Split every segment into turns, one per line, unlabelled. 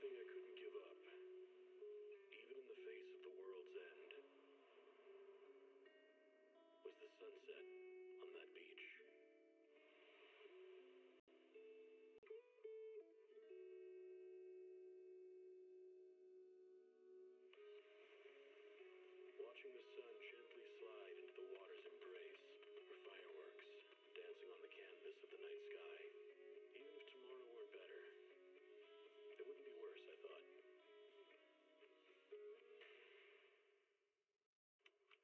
thing I couldn't give up, even in the face of the world's end, was the sunset on that beach. Watching the sun gently slide into the water's embrace, or fireworks dancing on the canvas of the night sky. Even if tomorrow weren't better, it wouldn't be worse, I thought.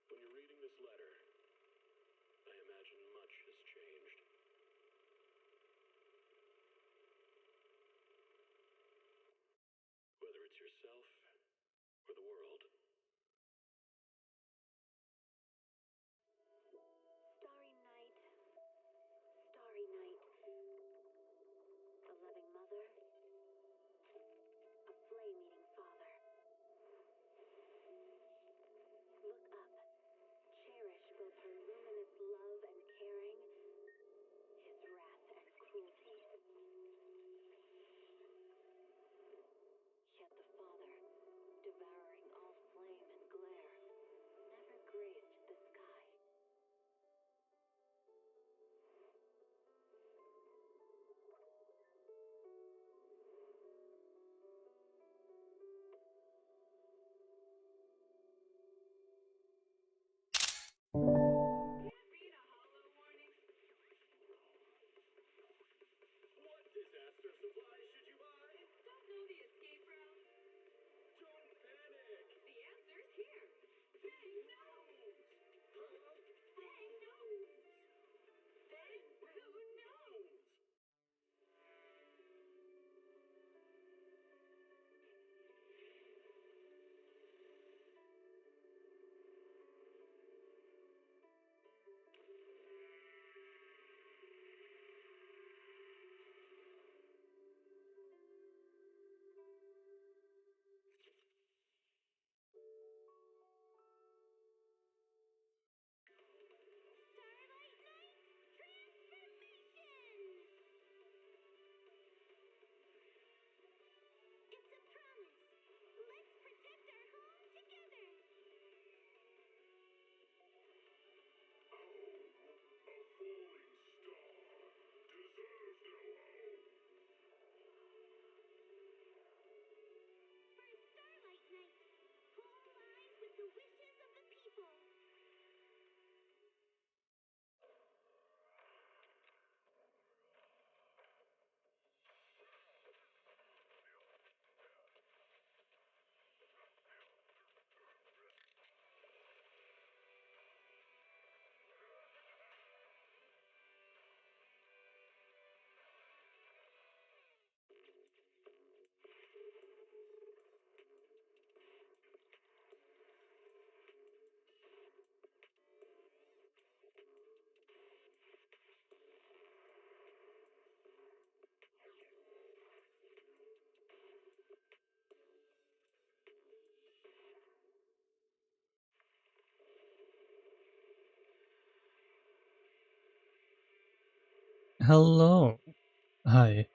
When you're reading this letter, I imagine much has changed. Whether it's yourself or the world.
Starry night, starry night. A loving mother, a flame-eating father. Look up, cherish both her luminous love and caring, his wrath and cruelty. Yet the Father, devouring all flame and glare, never graced the sky.
What disaster supplies should you buy?
Don't know the escape route?
Don't panic!
The answer's here. Bang knows!
Huh?
Bang knows! Bang who knows? Starlight Night Transformation! It's a promise. Let's protect our home together.
A falling star deserves no home.
For a starlight night, home lies with the wishes of the people.
Hello. Hi.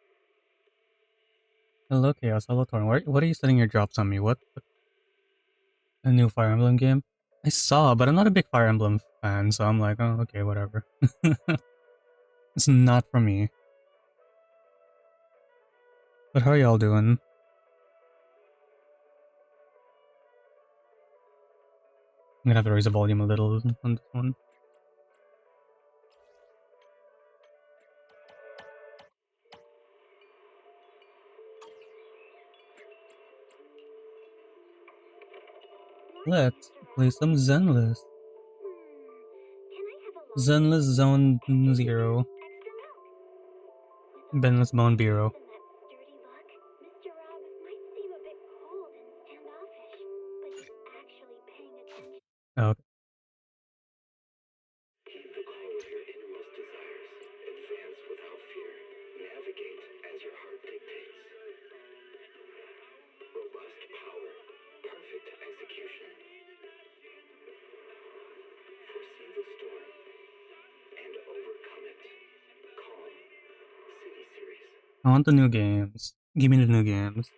Hello, Chaos. Hello, Torn. What are you setting your drops on me? What? A new Fire Emblem game? I saw, but I'm not a big Fire Emblem fan, so I'm like, oh, okay, whatever. It's not for me. But how are y'all doing? I'm gonna have to raise the volume a little on this one. Let's play some Zenless.
Can I have a long
Zenless Zone Zero.
extra milk?
Benless Bone Bureau.
Given that sturdy look, Mr. Rob might seem a bit cold and standoffish, but he's actually paying attention.
Oh, okay.
Heed the call of your innermost desires. Advance without fear. Navigate as your heart dictates. Robust power. Perfect execution. Foresee the storm and overcome it. Calm. City series.
I want the new games. Give me the new games.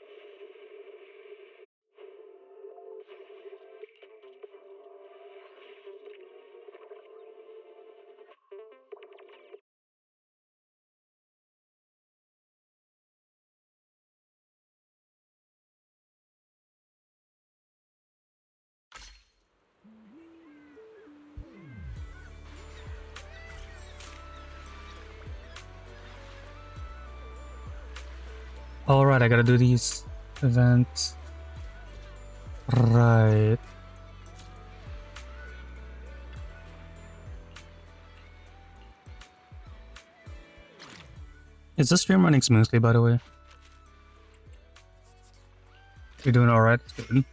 Alright, I gotta do these events. Right. Is the stream running smoothly, by the way? You're doing alright? Good.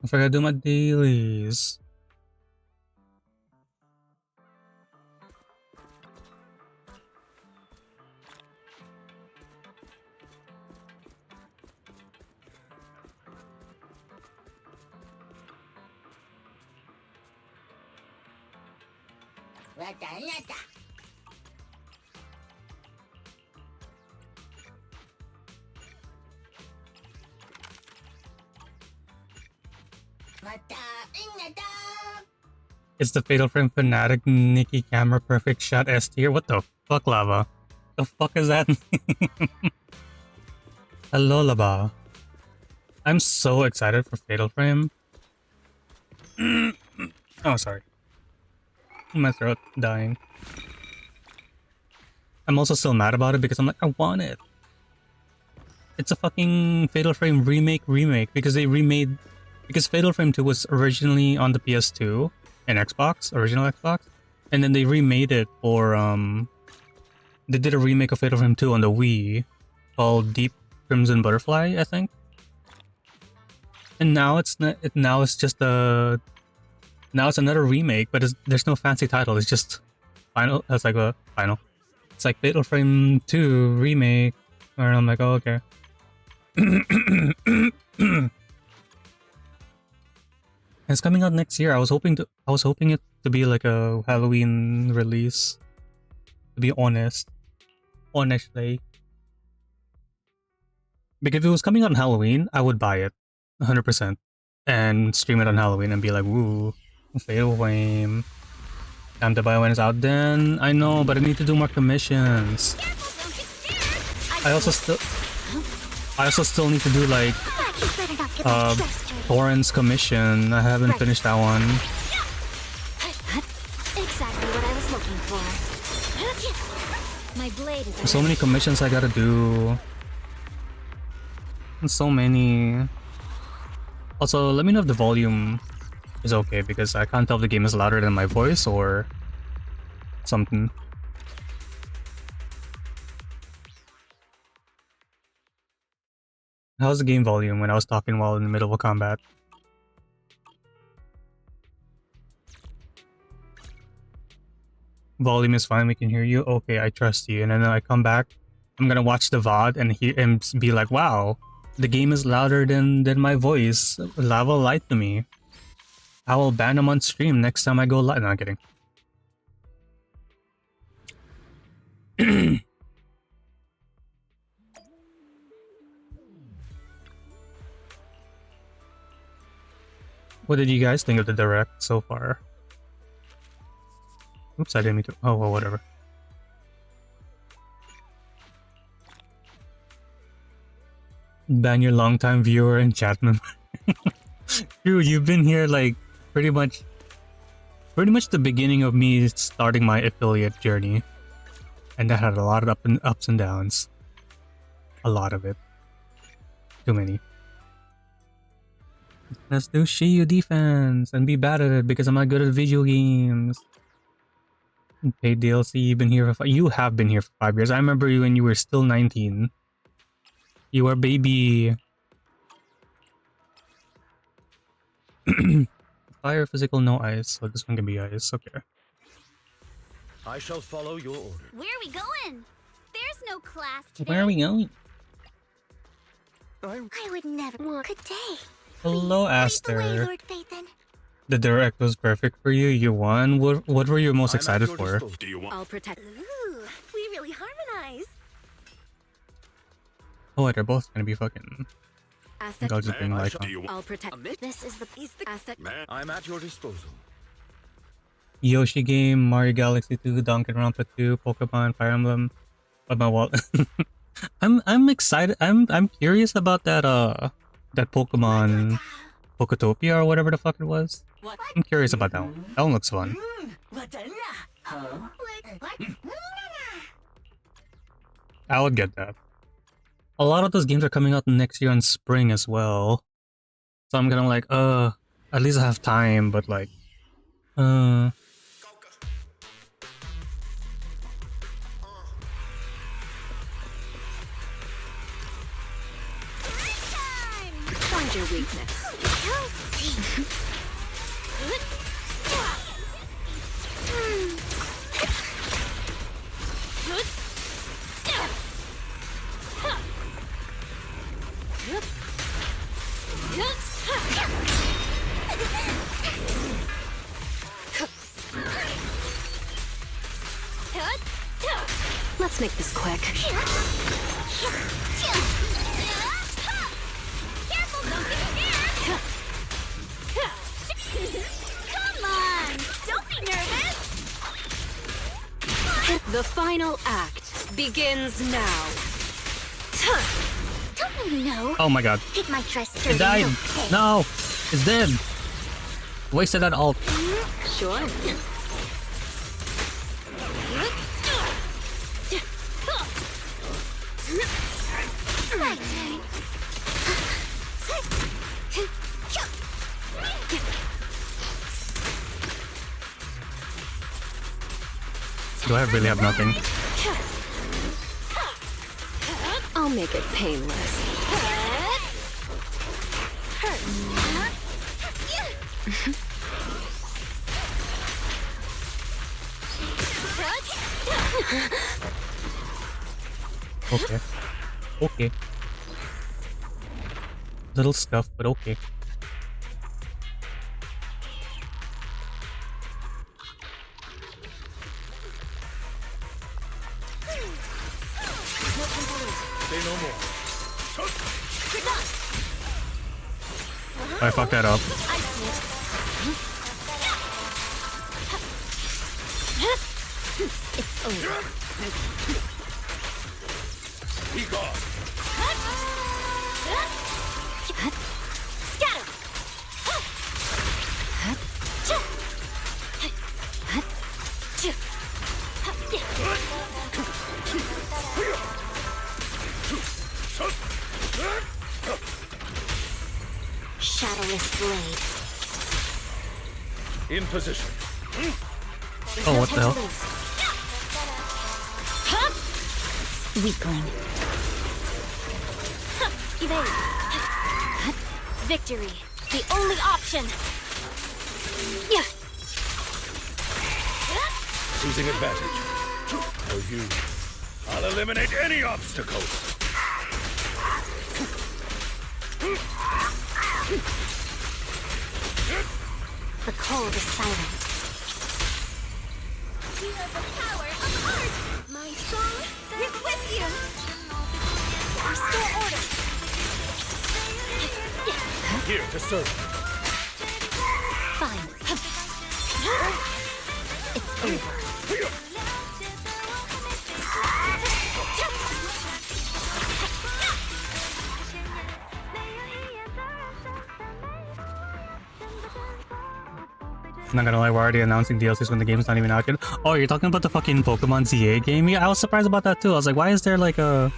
If I gotta do my dailies. It's the Fatal Frame Fanatic Nikki Camera Perfect Shot S tier. What the fuck, Lava? The fuck is that? Hello, Lava. I'm so excited for Fatal Frame. Oh, sorry. My throat dying. I'm also still mad about it because I'm like, I want it. It's a fucking Fatal Frame remake because they remade... Because Fatal Frame 2 was originally on the PS2 and Xbox, original Xbox, and then they remade it for, they did a remake of Fatal Frame 2 on the Wii called Deep Crimson Butterfly, I think. And now it's just a... Now it's another remake, but there's no fancy title. It's just final. It's like a final. It's like Fatal Frame 2 remake, and I'm like, oh, okay. It's coming out next year. I was hoping it to be like a Halloween release. To be honest, honestly, because if it was coming out on Halloween, I would buy it, 100%, and stream it on Halloween and be like, woo. Fatal Frame. Time to buy when it's out then. I know, but I need to do more commissions. I also still need to do like Torrent's commission. I haven't finished that one.
Exactly what I was looking for. My blade is
There's so many commissions I gotta do. So many. Also, let me know if the volume is okay, because I can't tell if the game is louder than my voice or something. How's the game volume when I was talking while in the middle of a combat? Volume is fine, we can hear you. Okay, I trust you. And then I come back, I'm gonna watch the VOD and hear and be like, wow, the game is louder than my voice. Lava lied to me. I will ban him on stream next time I go live. No, I'm kidding. What did you guys think of the direct so far? Oops, I didn't mean to. Oh, well, whatever. Ban your longtime viewer and chat member. Dude, you've been here like pretty much the beginning of me starting my affiliate journey, and that had a lot of ups and downs. A lot of it. Too many. Let's do Shiyu Defense and be bad at it because I'm not good at video games. Paid DLC, you have been here for 5 years. I remember you when you were still 19. You are baby. Fire, physical, no ice. So this one can be ice. Okay.
I shall follow your order.
Where are we going? There's no class today.
Where are we going?
I would never want a day.
Hello, Aster.
Lord Phaethon.
The direct was perfect for you. You won. What were you most excited for?
Do you want?
I'll protect. Ooh, we really harmonize.
Oh, wait, they're both gonna be fucking.
Asset.
I'll just bring like.
Do you want?
I'll protect. This is the asset.
Man, I'm at your disposal.
Yoshi game, Mario Galaxy 2, Danganronpa 2, Pokemon, Fire Emblem. But my wallet. I'm excited. I'm curious about that that Pokemon Poketopia or whatever the fuck it was. I'm curious about that one. That one looks fun. I would get that. A lot of those games are coming out next year in spring as well. So I'm kind of like, at least I have time, but like,
Find your weakness. Let's make this quick. Careful, don't get scared. Come on, don't be nervous. The final act begins now.
Don't you know?
oh my god.
Take my dress
It died! No! It's dead! Wasted that ult.
Sure.
Do I really have nothing?
I'll make it painless.
Okay. Okay. Little stuff, but okay. I fucked that up.
It's over.
Shadowless blade.
In position.
Oh, what the hell?
Weakling.
Evade. Victory. The only option. Yeah.
Losing advantage. For you, I'll eliminate any obstacles.
The cold is silent.
You have the power of art. My soul is with you. Restore order.
Here to serve.
Fine. It's over.
Not gonna lie, we're already announcing DLCs when the game's not even out yet. Oh, you're talking about the fucking Pokemon ZA game? Yeah, I was surprised about that too. I was like, why is there like a...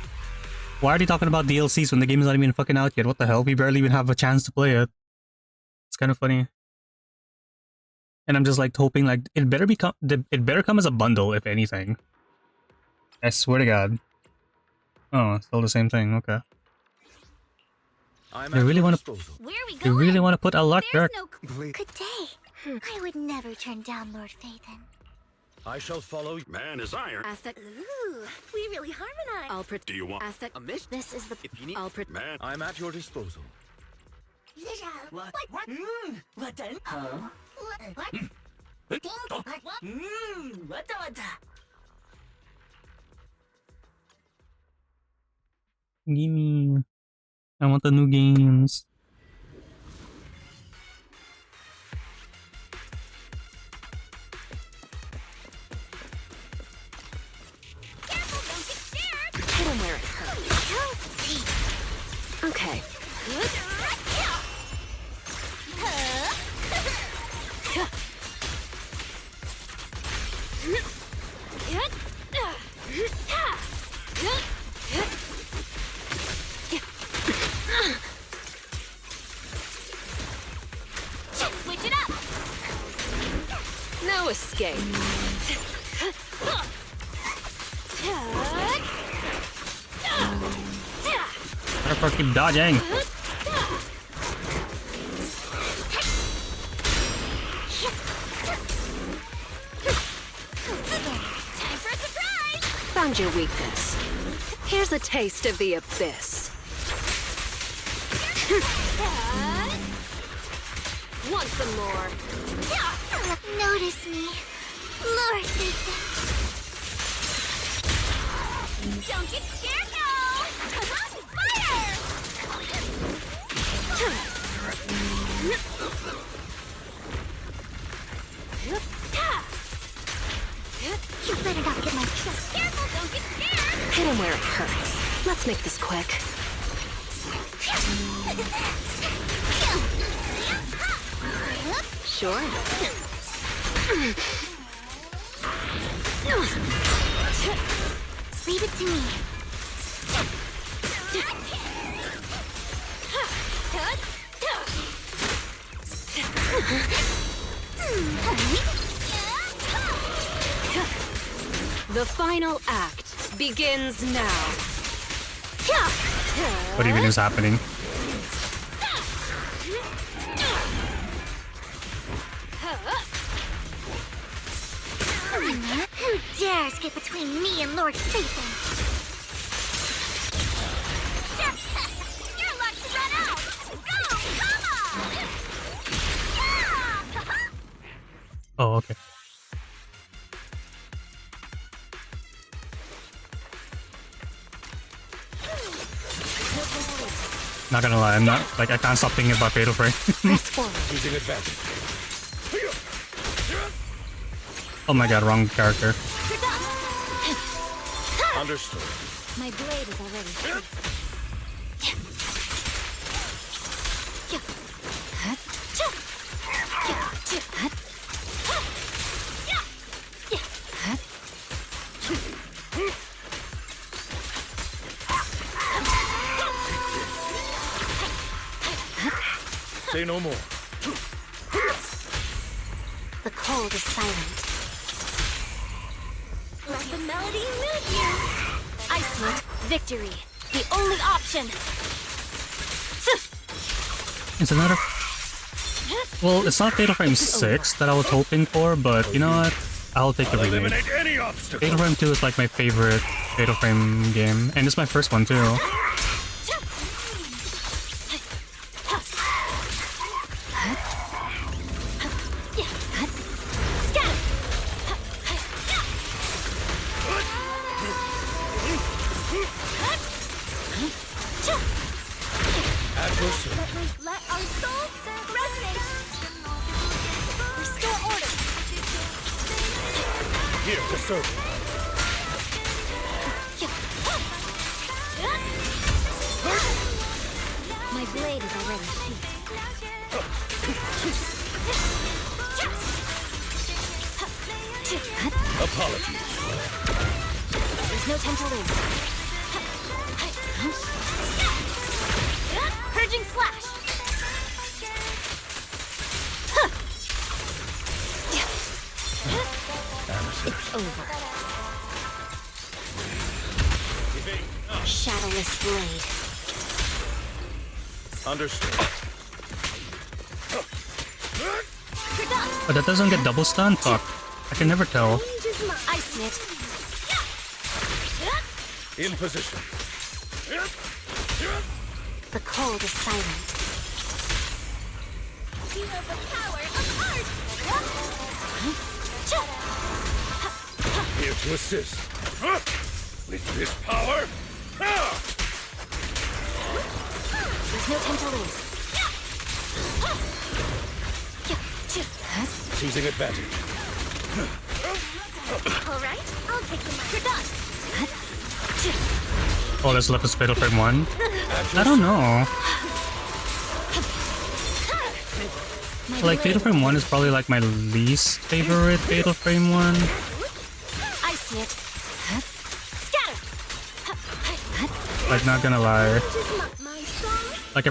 Why are they talking about DLCs when the game is not even fucking out yet? What the hell? We barely even have a chance to play it. It's kind of funny. And I'm just like hoping like it better come as a bundle, if anything. I swear to God. Oh, still the same thing. Okay. They really want to.
Where are we
They
going?
really want to put electric.
There's no
Good day. I would never turn down Lord Phaethon.
I shall follow. Man is iron.
asset. Ooh, we really harmonize. I'll
Do you want
asset.
a mission?
This is the...
If you need.
I'll
Man, I'm at your disposal.
What?
What?
What then?
Huh?
What? What?
Gimme. I want the new games.
Hit him where it hurts. Okay. Switch it up.
No escape.
Therefore, keep dodging.
Time for a surprise.
Found your weakness. Here's a taste of the abyss. Want some more?
Notice me, Lord ZZZ. Don't get scared now. Fire! You better not get my trust. Careful, don't get scared.
Hit him where it hurts. Let's make this quick. Sure.
Leave it to me.
The final act begins now.
What even is happening?
Who dares get between me and Lord ZZZ? Your luck's run out. Go, come on! Yeah!
Oh, okay. Not gonna lie, I'm not like I can't stop thinking about Fatal Frame.
Press forward.
Losing advantage.
Oh my god, wrong character.
Understood.
My blade is already free.
Say no more.
The cold is silent. Let the melody move you. Ice Smith, victory. The only option.
It's another. Well, it's not Fatal Frame 6 that I was hoping for, but you know what? I'll take the remake.
Eliminate any obstacle.
Fatal Frame 2 is like my favorite Fatal Frame game, and it's my first one too.
Let our souls resonate. Restore order.
Here to serve.
My blade is already sheathed.
Apologies.
There's no time to lose. Purging slash. It's over. Shadowless blade.
Understood.
But that doesn't get double stun? Fuck. I can never tell.
Ice Knit.
In position.
The cold is silent. Feel the power of art.
Here to assist. With this power.
There's no time to lose.
Choosing advantage.
All right, I'll take the mic. You're done.
Oh, that's left is Fatal Frame 1? I don't know. Like, Fatal Frame 1 is probably like my least favorite Fatal Frame 1.
I see it. Scatter.
Like, not gonna lie. Like, I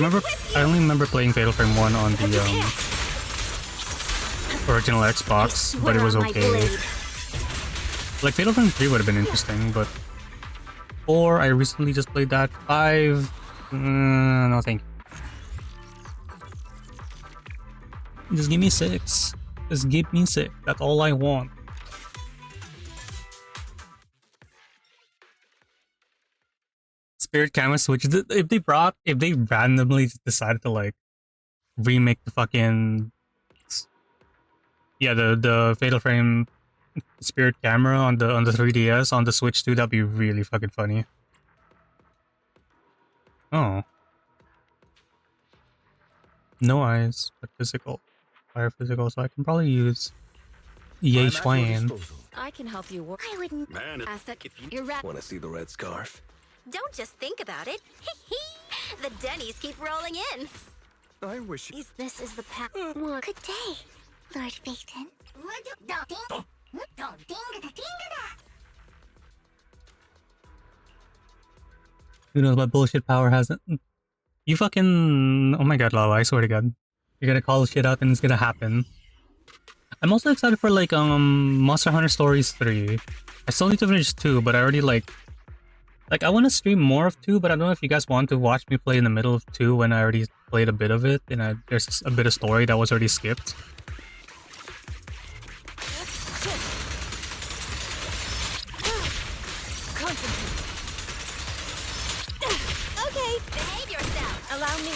only remember playing Fatal Frame 1 on the original Xbox, but it was okay. Like, Fatal Frame 3 would have been interesting, but 4, I recently just played that. 5, no thank you. Just give me 6. Just give me 6. That's all I want. Spirit Camera Switch. If they randomly decided to like remake the fucking the Fatal Frame Spirit Camera on the 3DS on the Switch too, that'd be really fucking funny. Oh. No eyes, but physical. Fire physical, so I can probably use EA Schwein.
I can help you work.
I wouldn't
Man,
ask that.
if you
You're right.
want to see the red scarf,
Don't just think about it. The Denny's keep rolling in.
I wish.
This is the path. Good day, Lord Phaeton.
Who knows what bullshit power hasn't? You fucking... Oh my god, Lava, I swear to god. You're gonna call shit out and it's gonna happen. I'm also excited for like Monster Hunter Stories 3. I still need to finish 2, but I already like I want to stream more of 2, but I don't know if you guys want to watch me play in the middle of 2 when I already played a bit of it and there's a bit of story that was already skipped.
Okay, behave yourself.
Allow me.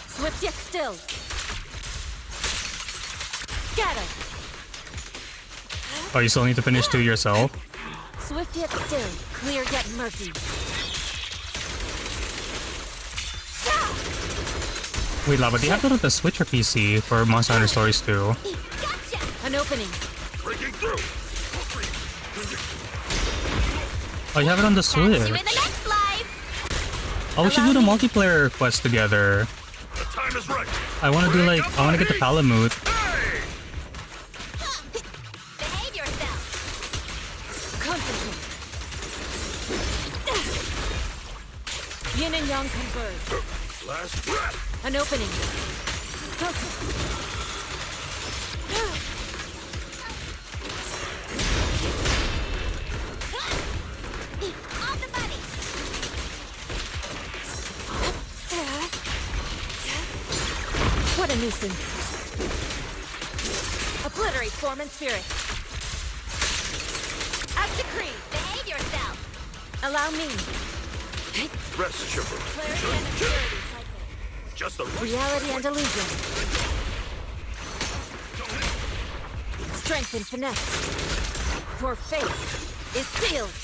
Swift yet still. Scatter.
Oh, you still need to finish 2 yourself?
Swift yet still. Clear yet murky.
Wait, Lava, do you have to the Switch or PC for Monster Hunter Stories 2?
Gotcha.
An opening.
Breaking through.
Oh, you have it on the
Catch you in the
Switch.
next life.
Oh, we should do the multiplayer quest together.
The time is right.
I want to do like, I want to get the Palamute.
Hey!
Behave yourself.
Concentrate. Yin and yang converge.
Last breath.
An opening. Focus.
On the money.
What a nuisance. Obliterate form and spirit. As decreed.
Behave yourself.
Allow me.
Rest, Chipper.
Clarity and impurity cycle.
Just the right.
Reality and illusion. Strength and finesse. Your fate is sealed.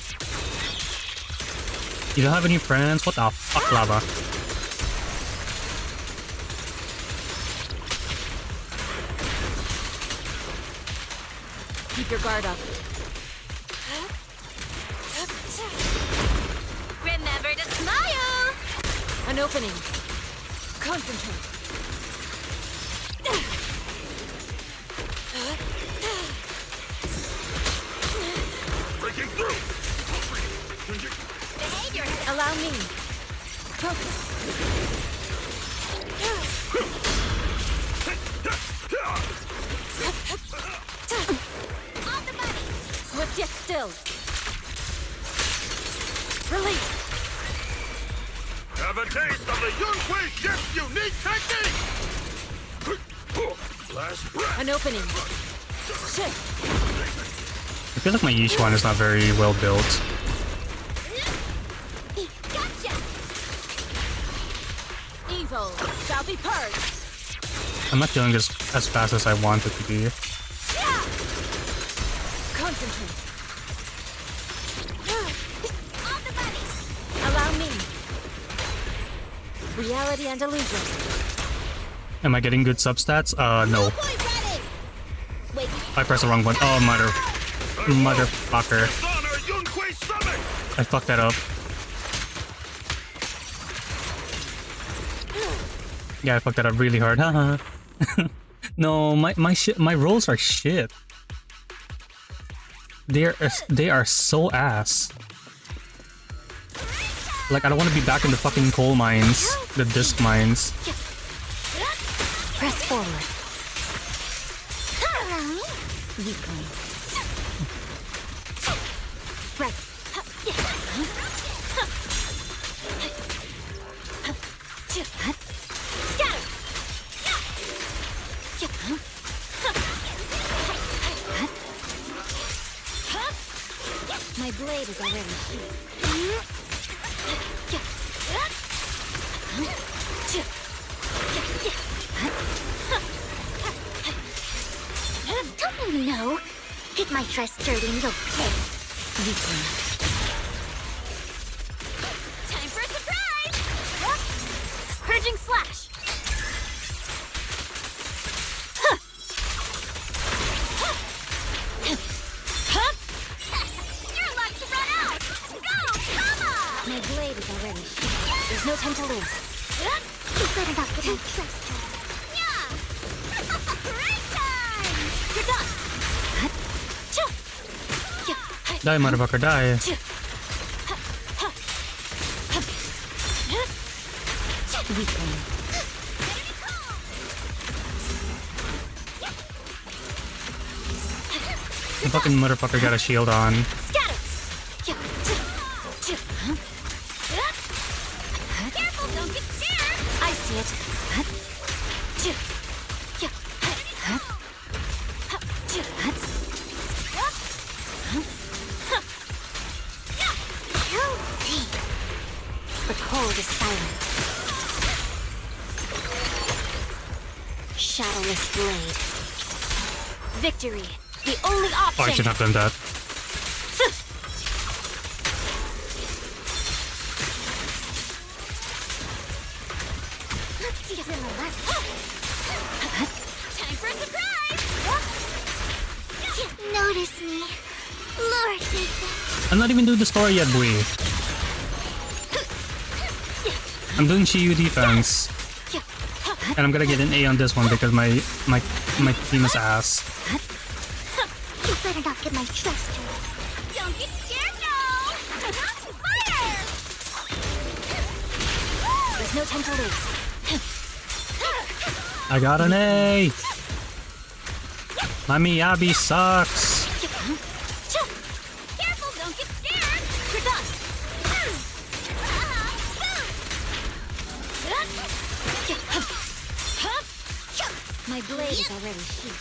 You don't have any friends? What the fuck, Lava?
Keep your guard up.
Remember to smile.
An opening. Concentrate.
Breaking through.
Behave yourself.
Allow me. Focus.
On the money.
Swift yet still. Release.
Have a taste of the Yunhui Shift's unique technique. Last breath.
An opening. Shift.
I feel like my Yishuan is not very well built.
Gotcha.
Evil shall be purged.
I'm not feeling as fast as I want it to be.
Concentrate.
On the money.
Allow me. Reality and illusion.
Am I getting good substats? No.
Wait,
I pressed the wrong one. Oh, motherfucker. I fucked that up. Yeah, I fucked that up really hard. Haha. No, my rolls are shit. They are so ass. Like, I don't want to be back in the fucking coal mines, the disc mines.
press forward. Weakling. Right. My blade is already sheathed. Don't you know? Get my dress dirty and you'll pay. Weakling. Time for a surprise! Purging slash! You're about to run out! Go! Come on! My blade is already sheathed. There's no time to lose. You better not get my dress dirty. Yeah! Great time! You're done!
Die, motherfucker, die.
Weakling.
The fucking motherfucker got a shield on.
Careful, don't get scared! I see it. The cold is silent. Shadowless blade. Victory, the only option.
Oh, I should have done that.
Let's give him a lesson. Time for a surprise! Notice me. Lord ZZZ.
I'm not even doing the story yet, boy. I'm doing Shiyu Defence. And I'm gonna get an A on this one because my team is ass.
You better not get my dress dirty. Don't get scared now! Fire! There's no time to lose.
I got an A! My Miyabi sucks!
Careful, don't get scared! You're done! My blade is already sheathed.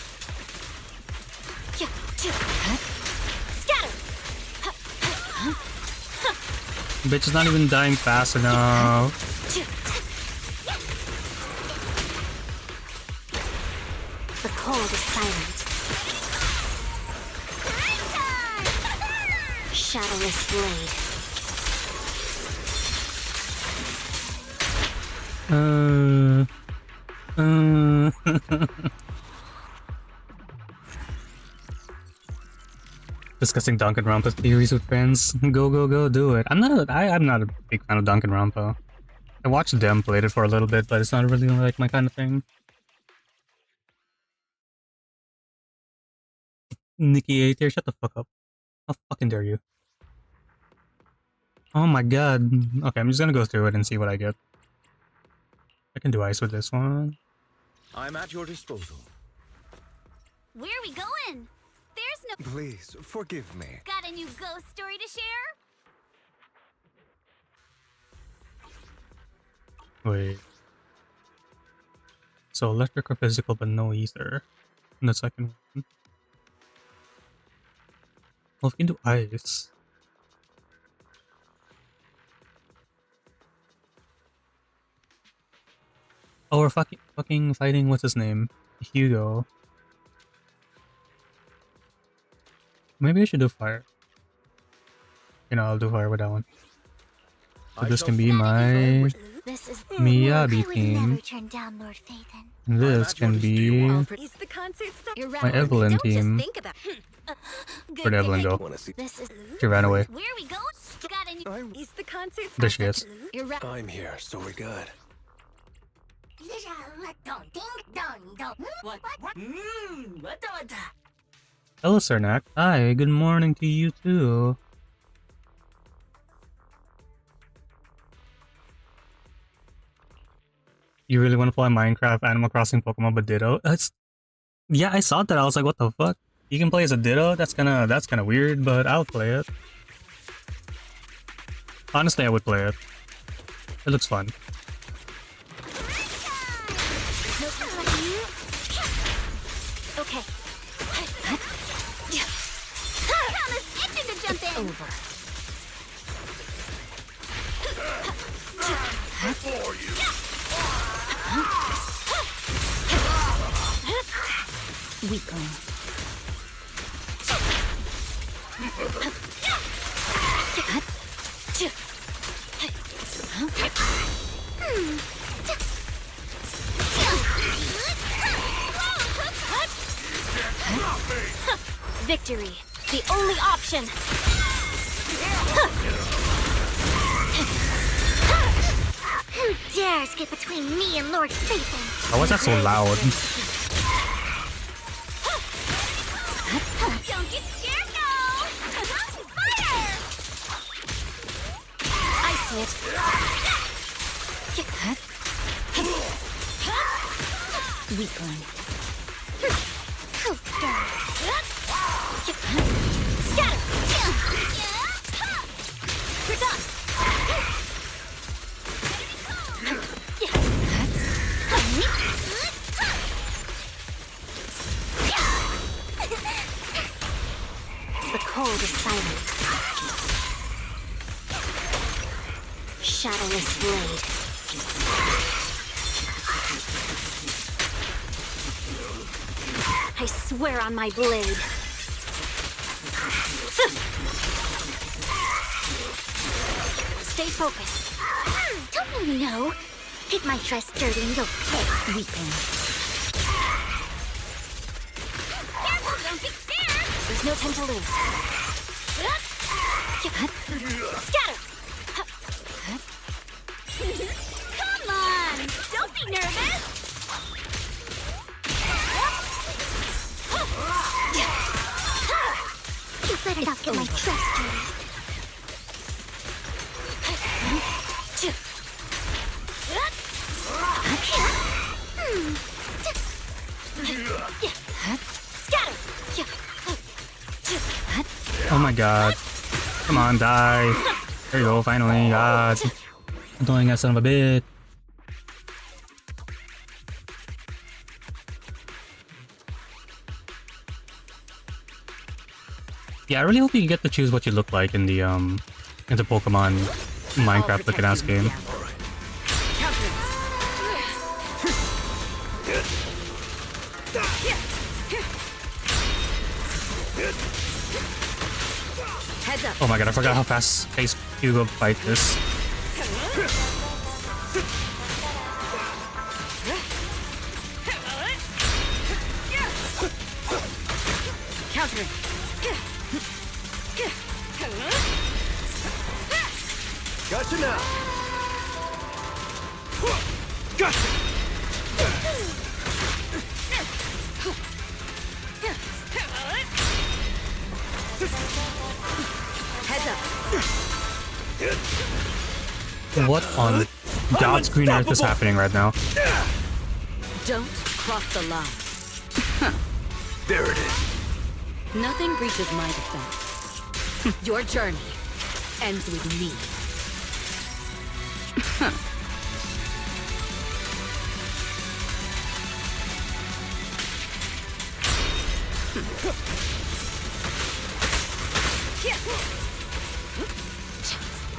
Scatter!
Bitch is not even dying fast enough.
The cold is silent. Shadowless blade.
Discussing Danganronpa theories with friends. Go, go, go, do it. I'm not a big fan of Danganronpa. I watched them played it for a little bit, but it's not really like my kind of thing. Nikki A tier, shut the fuck up. How fucking dare you? Oh my god. Okay, I'm just gonna go through it and see what I get. I can do ice with this one.
I'm at your disposal.
Where are we going? There's no...
Please, forgive me.
Got a new ghost story to share?
Wait. So electric or physical, but no ether. And the second one. Well, if we can do ice. Oh, we're fucking fighting, what's his name? Hugo. Maybe I should do fire. You know, I'll do fire with that one. So this can be my
This is
Miyabi
I would
team.
never turn down Lord Phaethon.
And this can be
Is the concert start?
my Evelyn
Don't
team.
just think about.
Where'd Evelyn go?
Wanna see?
This is
She ran away.
where are we going? Got any
Is the concert
There she is.
I'm here, so we're good.
Hello, Cernak. Hi, good morning to you too. You really want to play Minecraft, Animal Crossing, Pokemon, but Ditto? Yeah, I saw that. I was like, what the fuck? You can play as a Ditto? That's kinda weird, but I'll play it. Honestly, I would play it. It looks fun.
Okay. It's over. Weakling. Victory, the only option. Who dares get between me and Lord Phaethon?
Why was that so loud?
Don't get scared now! Fire! I see it. Weakling. Scatter! We're done! The cold is silent. Shadowless blade. I swear on my blade. Stay focused. Don't you know? Hit my dress dirty and you'll pay. Weeping. Careful, don't get scared. There's no time to lose. Scatter. Come on, don't be nervous. You better not get my dress dirty.
Oh my god. Come on, die. There you go, finally. God. Annoying ass son of a bitch. Yeah, I really hope you get to choose what you look like in the Pokemon Minecraft looking ass game. Oh my god, I forgot how fast paced Hugo fight this.
Countering.
Gotcha now. Gotcha.
Heads up.
What on God's green earth is happening right now?
Don't cross the line.
There it is.
Nothing breaches my defense. Your journey ends with me.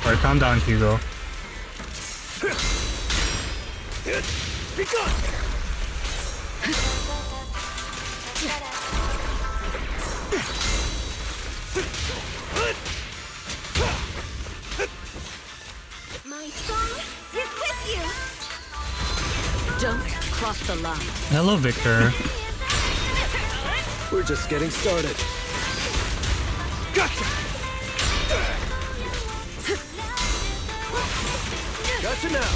Alright, calm down, Hugo.
Be gone.
Don't cross the line.
Hello, Victor.
We're just getting started. Gotcha! Gotcha now!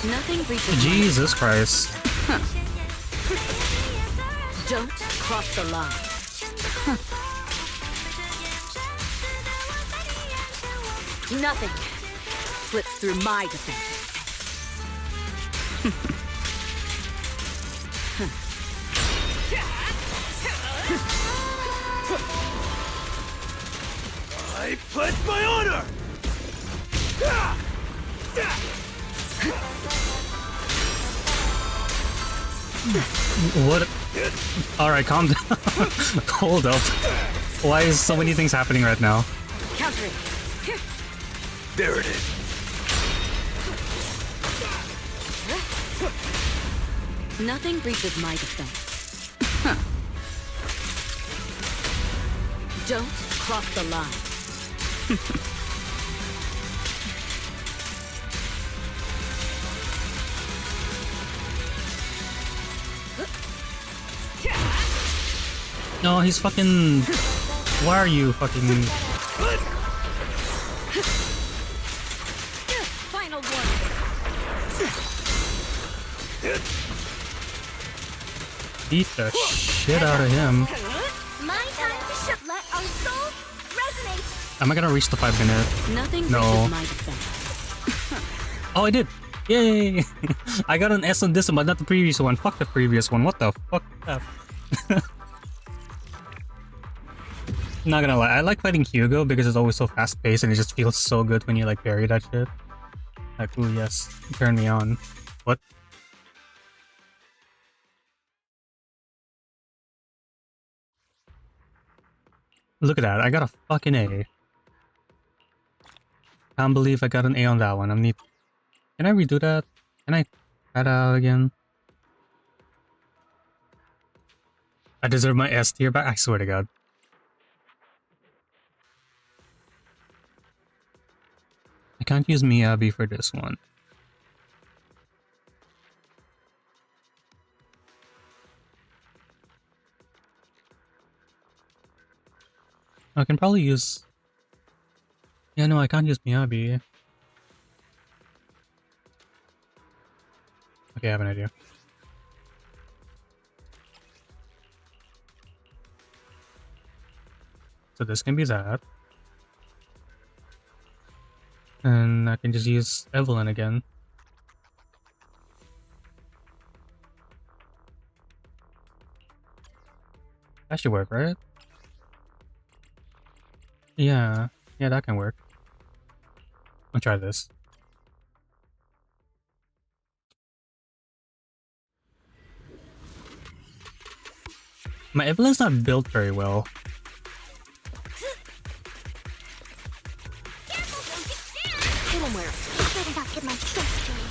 Nothing reaches
Jesus Christ.
Don't cross the line. Nothing slips through my defense.
I pledge my honor!
What? Alright, calm down. Hold up. Why is so many things happening right now?
Countering.
There it is.
Nothing breaches my defense. Don't cross the line.
No, he's fucking... Why are you fucking...
Final one.
Beat the shit out of him.
My time to let our souls resonate.
Am I gonna reach the 5 minute?
Nothing
No.
breaches my defense.
Oh, I did! Yay! I got an S on this one, but not the previous one. Fuck the previous one. What the fuck? Not gonna lie, I like fighting Hugo because it's always so fast paced and it just feels so good when you like parry that shit. Like, ooh yes, turn me on. What? Look at that, I got a fucking A. Can't believe I got an A on that one. Can I redo that? Can I try that out again? I deserve my S tier back, I swear to god. I can't use Miyabi for this one. I can probably use... Yeah, no, I can't use Miyabi. Okay, I have an idea. So this can be that. And I can just use Evelyn again. That should work, right? Yeah, that can work. I'll try this. My Evelyn's not built very well.
Somewhere. Better not get my trust drained.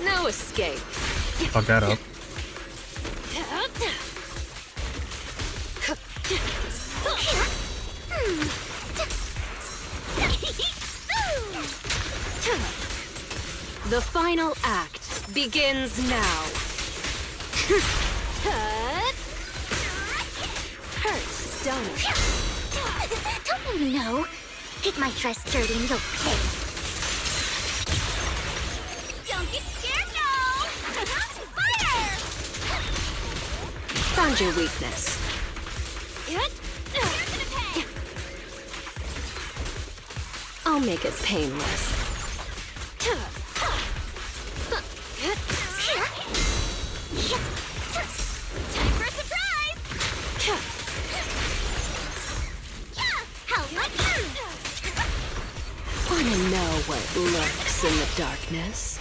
No escape.
Fuck that up.
The final act begins now. Hurts, don't it?
Don't you know? Get my dress dirty and you'll pay. Don't get scared now! Fire!
Found your weakness. I'll make it painless.
Time for a surprise! How lucky!
Wanna know what lurks in the darkness?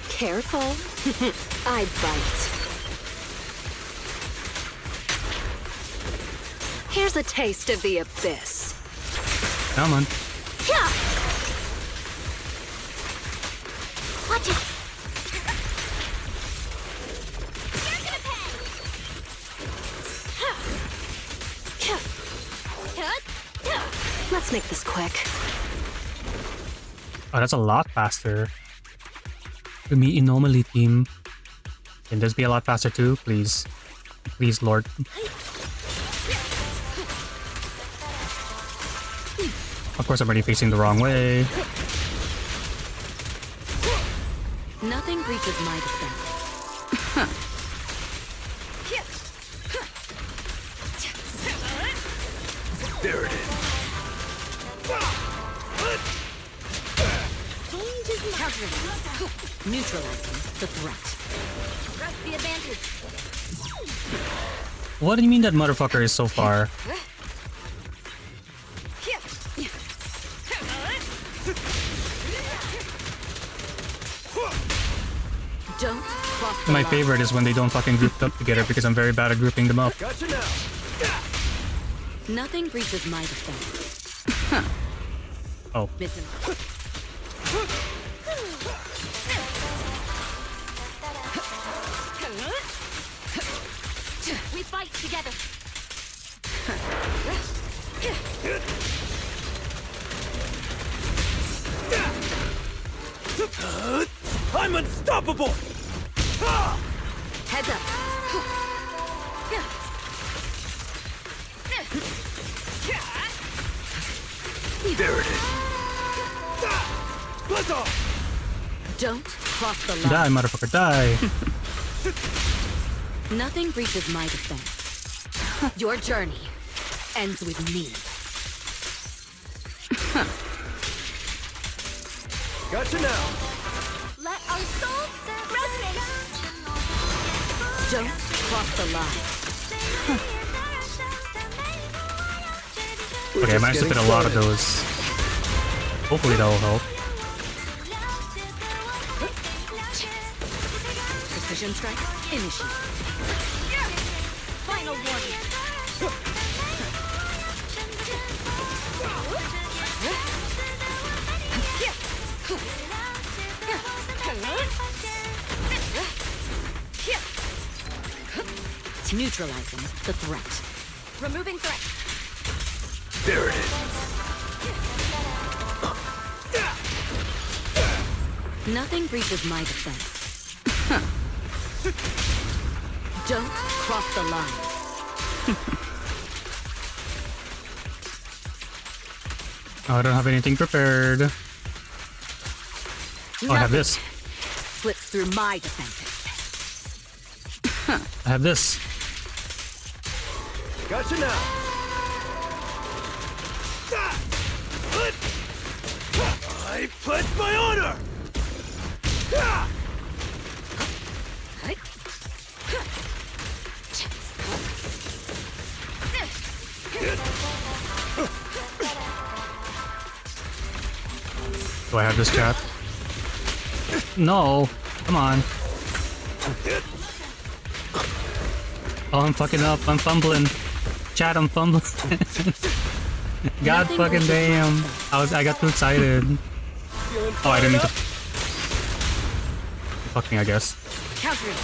Careful. I bite. Here's a taste of the abyss.
Come on.
Watch it.
Let's make this quick.
Oh, that's a lot faster. To me, anomaly team. Can this be a lot faster too? Please. Please, Lord. Of course, I'm already facing the wrong way.
Nothing breaches my defense.
There it is.
Neutralizing the threat.
Press the advantage.
What do you mean that motherfucker is so far?
Don't cross the
My
line.
favorite is when they don't fucking group up together because I'm very bad at grouping them up.
Gotcha now.
Nothing breaches my defense.
Oh.
Missing.
We fight together.
I'm unstoppable.
Heads up.
There it is. Blitz off.
Don't cross the line.
Die, motherfucker, die.
Nothing breaches my defense. Your journey ends with me.
Gotcha now.
Let our souls resonate.
Don't cross the line.
Okay, I managed to fit a lot of those. Hopefully that will help.
Precision strike, initiate.
Final warning.
Neutralizing the threat.
Removing threat.
There it is.
Nothing breaches my defense. Don't cross the line.
Oh, I don't have anything prepared. Oh, I have this.
Slips through my defenses.
I have this.
Gotcha now. I pledge my honor.
Do I have this, chat? No. Come on. Oh, I'm fucking up. I'm fumbling. Chat, I'm fumbling. God fucking damn. I got too excited. Oh, I didn't mean to. Fuck me, I guess.
Countering.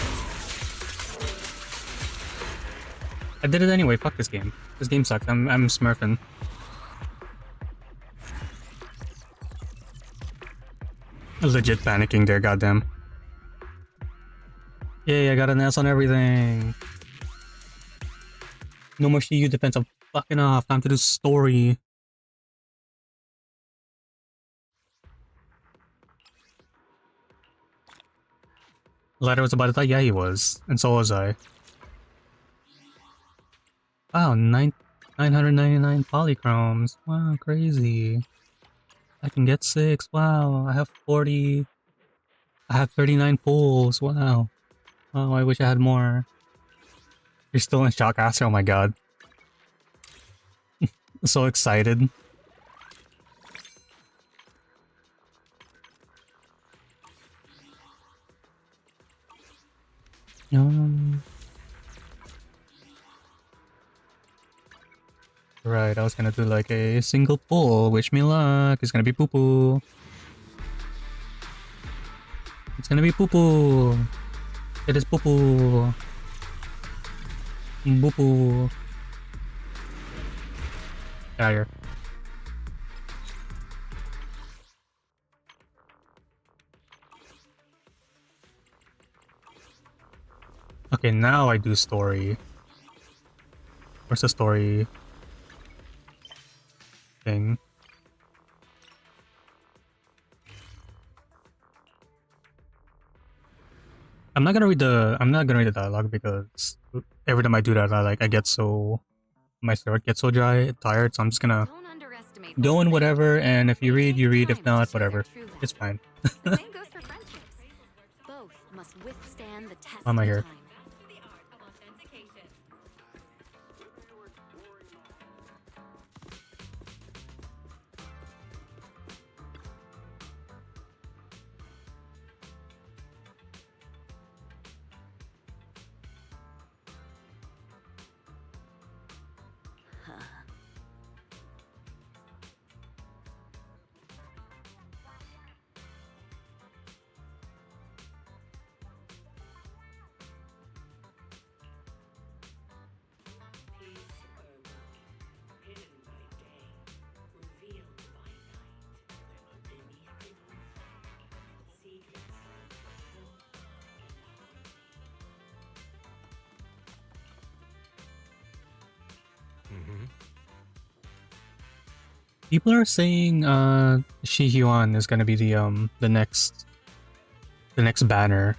I did it anyway. Fuck this game. This game sucks. I'm smurfing. Legit panicking there, goddamn. Yay, I got an S on everything. No more Shiyu Defence. I'm fucking off. Time to do story. Ladder was about to die? Yeah, he was. And so was I. Wow, 999 polychromes. Wow, crazy. I can get 6. Wow, I have 40. I have 39 pulls. Wow. Oh, I wish I had more. You're still in shock, Aster? Oh my god. So excited. Right, I was gonna do like a single pull. Wish me luck. It's gonna be poo poo. It's gonna be poo poo. It is poo poo. Boo poo. Get out of here. Okay, now I do story. Where's the story thing? I'm not gonna read the dialogue because every time I do that, I get so my throat gets so dry, tired. So I'm just gonna
Don't underestimate
go in whatever. And if you read, you read. If
Sometimes
not,
to share their
whatever.
true
It's fine.
The same goes for friendships. Both must withstand the test
Why am I
of
here?
time.
People are saying Shihyuan is gonna be the next banner.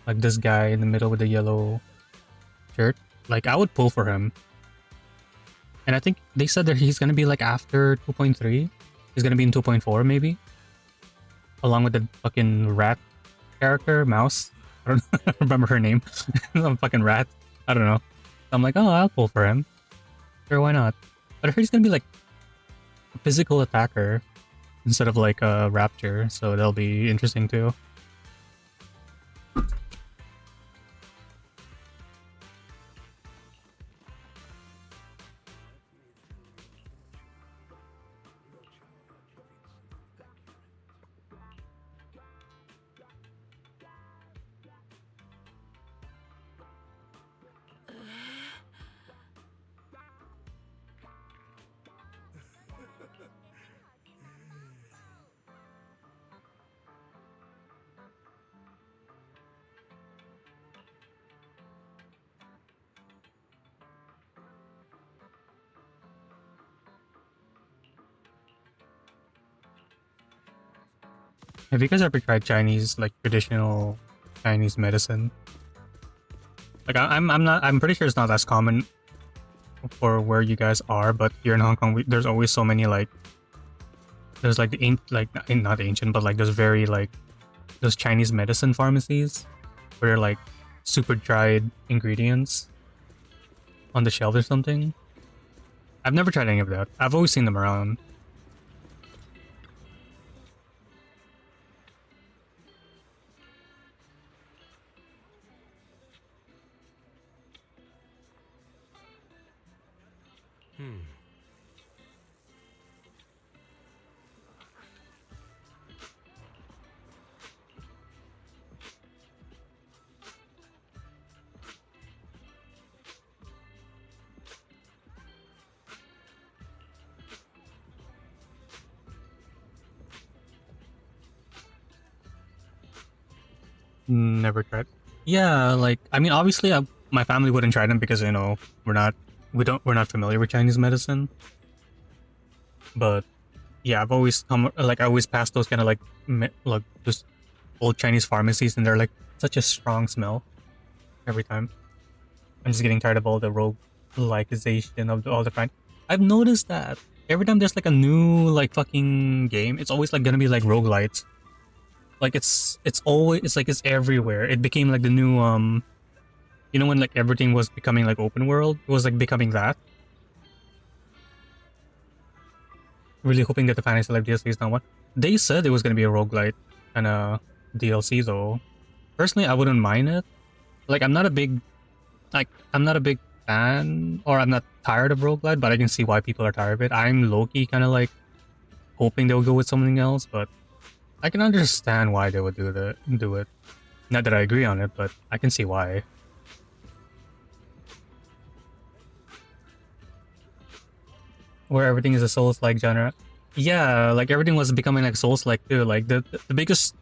Like this guy in the middle with the yellow shirt. Like I would pull for him. And I think they said that he's gonna be like after 2.3. He's gonna be in 2.4 maybe. Along with the fucking rat character, Mouse. I don't remember her name. Some fucking rat. I don't know. I'm like, oh, I'll pull for him. Sure, why not? But I heard he's gonna be like a physical attacker instead of like a raptor, so that'll be interesting too. Have you guys ever tried Chinese, like traditional Chinese medicine? Like I'm pretty sure it's not as common for where you guys are, but here in Hong Kong, there's always so many like, there's like the not ancient, but like there's very like those Chinese medicine pharmacies where they're like super dried ingredients on the shelf or something. I've never tried any of that. I've always seen them around. Never tried. Yeah, like I mean, obviously, my family wouldn't try them because you know we're not familiar with Chinese medicine. But yeah, I've always I always pass those kind of like just old Chinese pharmacies, and they're like such a strong smell every time. I'm just getting tired of all the roguelikeization of all the fine. I've noticed that every time there's like a new like fucking game, it's always like gonna be like roguelites. Like it's everywhere. It became like the new you know when like everything was becoming like open world, it was like becoming that. Really hoping that the Fantasy Life DLC is not one. They said it was gonna be a roguelite kind of DLC though. Personally, I wouldn't mind it. Like I'm not a big fan, or I'm not tired of roguelite, but I can see why people are tired of it. I'm low-key kind of like hoping they'll go with something else, but I can understand why they would do it. Not that I agree on it, but I can see why. Where everything is a Souls-like genre. Yeah, like everything was becoming like Souls-like too. Like the biggest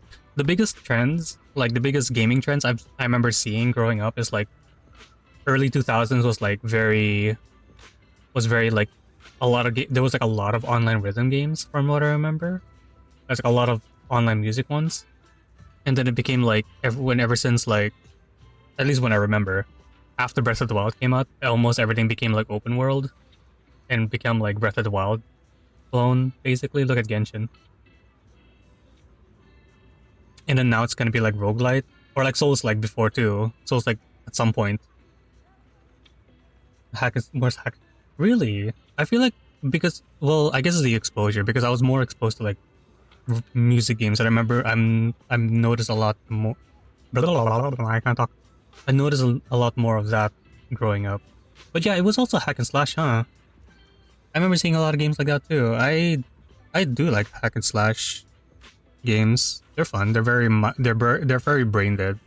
trends, like the biggest gaming trends I remember seeing growing up is like early 2000s was like very like a lot of there was like a lot of online rhythm games from what I remember. There's like a lot of online music ones, and then it became like ever since like at least when I remember after Breath of the Wild came out, almost everything became like open world and become like Breath of the Wild clone basically. Look at Genshin, and then now it's gonna be like roguelite or like Souls like before too. Souls like at some point hack is where's hack really. I feel like because well I guess it's the exposure because I was more exposed to like music games. And I remember I'm noticed a lot more. I can't talk. I noticed a lot more of that growing up. But yeah, it was also hack and slash, huh? I remember seeing a lot of games like that too. I do like hack and slash games. They're fun. They're very they're very brain dead.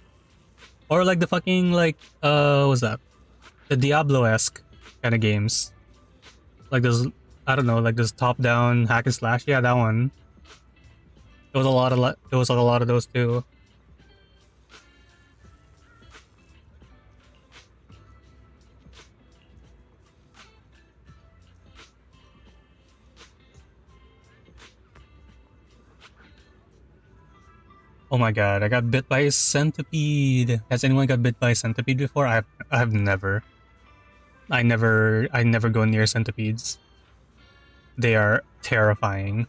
Or like the fucking like what's that? The Diablo-esque kind of games. Like those I don't know, like this top down hack and slash. Yeah, that one. There was a lot of those too. Oh my god, I got bit by a centipede. Has anyone got bit by a centipede before? I have never. I never go near centipedes. They are terrifying.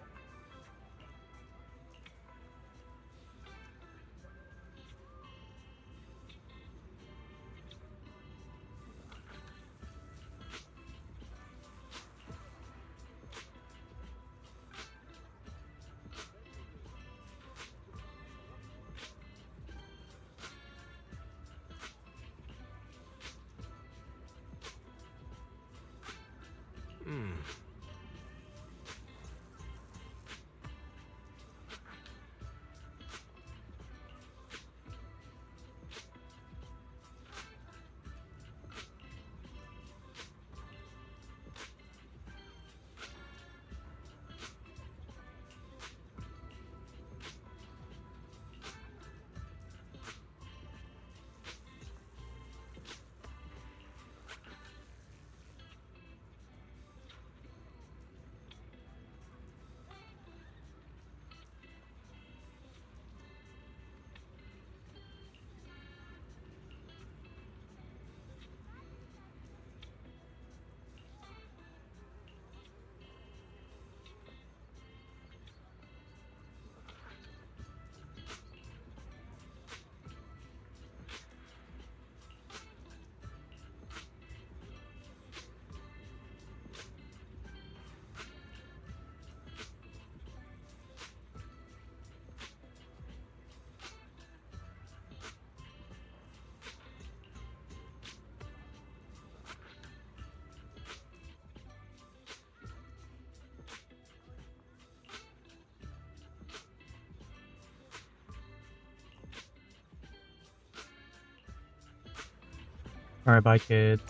Alright, bye kid.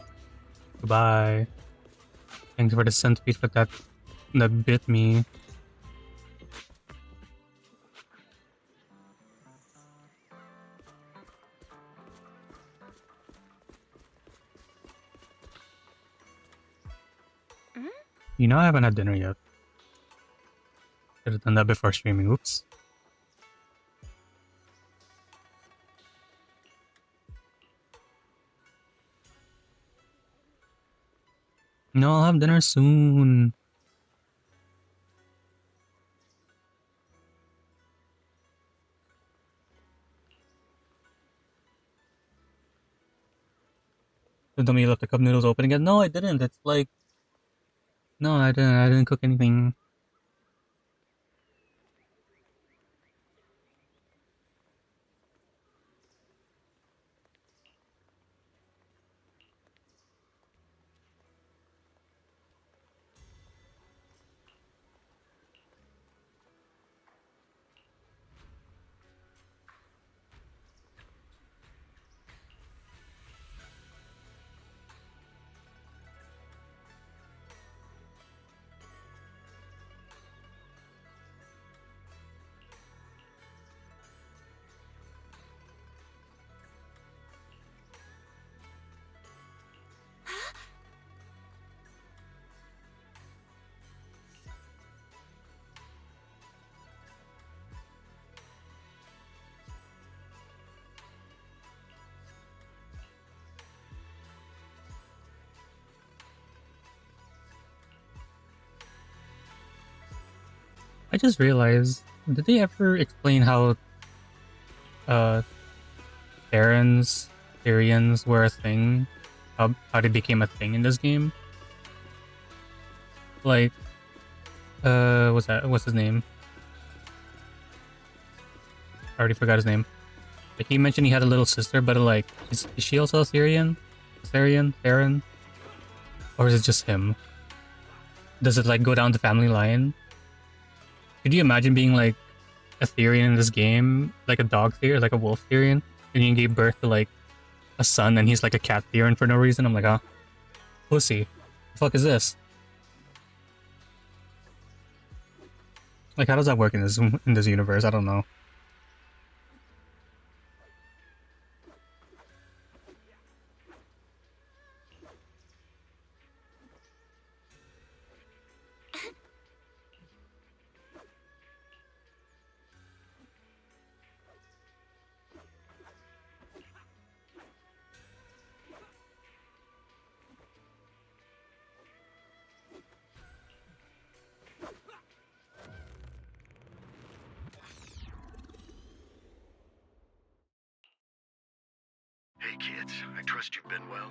Goodbye. Thanks for the centipede for that bit me. You know I haven't had dinner yet. Should have done that before streaming. Oops. No, I'll have dinner soon. Don't tell me you left the cup noodles open again. No, I didn't. It's like no, I didn't. I didn't cook anything. I just realized, did they ever explain how Therians were a thing? How they became a thing in this game? Like, what's his name? I already forgot his name. Like, he mentioned he had a little sister, but like, is she also a Therian? Theron? Or is it just him? Does it like go down the family line? Could you imagine being like a Therian in this game? Like a dog Therian, like a wolf Therian? And you gave birth to like a son and he's like a cat Therian for no reason? I'm like, huh? Pussy. The fuck is this? Like, how does that work in this universe? I don't know.
Hey kids, I trust you've been well.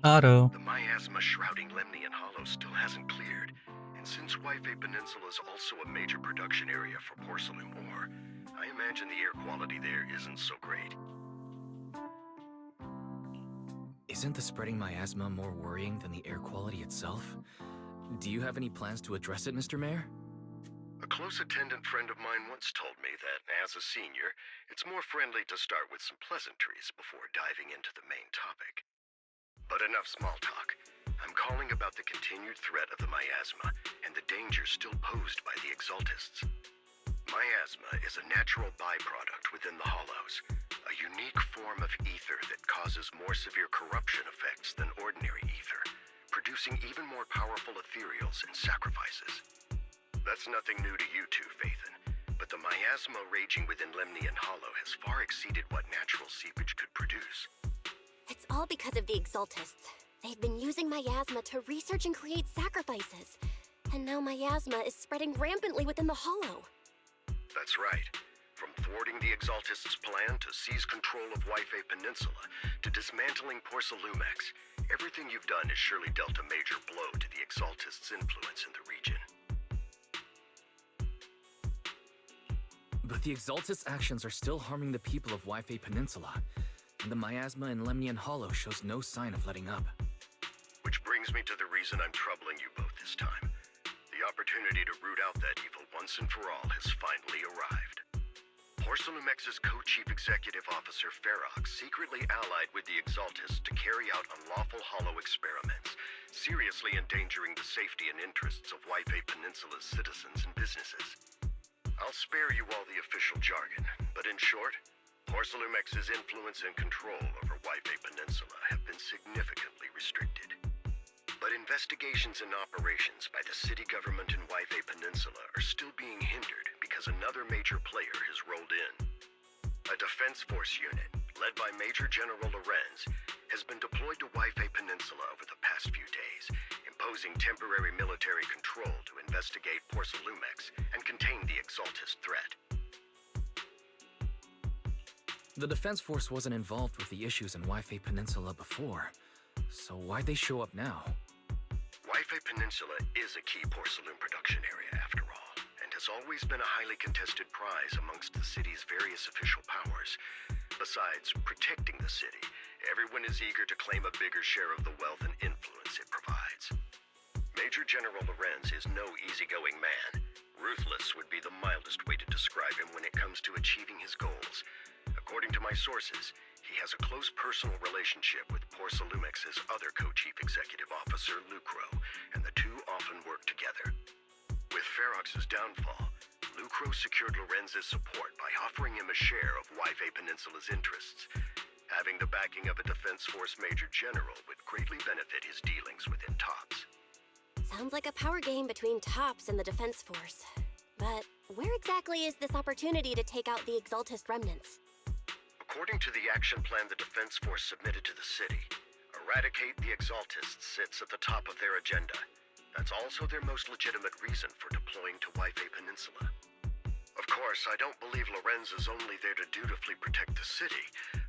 Otto.
The miasma shrouding Lemnian Hollow still hasn't cleared, and since Wi-Fi Peninsula is also a major production area for porcelain ore, I imagine the air quality there isn't so great.
Isn't the spreading miasma more worrying than the air quality itself? Do you have any plans to address it, Mr. Mayor?
A close attendant friend of mine once told me that, as a senior, it's more friendly to start with some pleasantries before diving into the main topic. But enough small talk. I'm calling about the continued threat of the miasma and the danger still posed by the Exaltists. Miasma is a natural byproduct within the Hollows, a unique form of ether that causes more severe corruption effects than ordinary ether, producing even more powerful ethereals and sacrifices. That's nothing new to you two, Phaethon, but the miasma raging within Lemnian Hollow has far exceeded what natural seepage could produce.
It's all because of the Exaltists. They've been using miasma to research and create sacrifices. And now miasma is spreading rampantly within the Hollow.
That's right. From thwarting the Exaltists' plan to seize control of Wi-Fi Peninsula to dismantling Porcelumex, everything you've done has surely dealt a major blow to the Exaltists' influence in the region.
But the Exaltist actions are still harming the people of Wi-Fi Peninsula, and the miasma in Lemnian Hollow shows no sign of letting up.
Which brings me to the reason I'm troubling you both this time. The opportunity to root out that evil once and for all has finally arrived. Porcelumex's co-chief executive officer Ferox secretly allied with the Exaltists to carry out unlawful hollow experiments, seriously endangering the safety and interests of Wi-Fi Peninsula's citizens and businesses. I'll spare you all the official jargon, but in short, Porcelumex's influence and control over Wi-Fi Peninsula have been significantly restricted. But investigations and operations by the city government in Wi-Fi Peninsula are still being hindered because another major player has rolled in. A defense force unit, led by Major General Lorenz, has been deployed to Wi-Fi Peninsula over the past few days, imposing temporary military control to investigate Porcelumex and contain the Exaltist threat.
The Defense Force wasn't involved with the issues in Wi-Fi Peninsula before, so why'd they show up now?
Wi-Fi Peninsula is a key porcelain production area, after all, and has always been a highly contested prize amongst the city's various official powers. Besides protecting the city, everyone is eager to claim a bigger share of the wealth and influence it provides. Major General Lorenz is no easygoing man. Ruthless would be the mildest way to describe him when it comes to achieving his goals. According to my sources, he has a close personal relationship with Porcelumex's other co-chief executive officer, Lucro, and the two often work together. With Ferox's downfall, Lucro secured Lorenz's support by offering him a share of Wi-Fi Peninsula's interests. Having the backing of a Defense Force Major General would greatly benefit his dealings within TOPS.
Sounds like a power game between TOPS and the Defense Force. But where exactly is this opportunity to take out the Exaltist remnants?
According to the action plan the Defense Force submitted to the city, eradicate the Exaltists sits at the top of their agenda.
That's also their most legitimate reason for deploying to Waifei Peninsula. Of course, I don't believe Lorenz is only there to dutifully protect the city,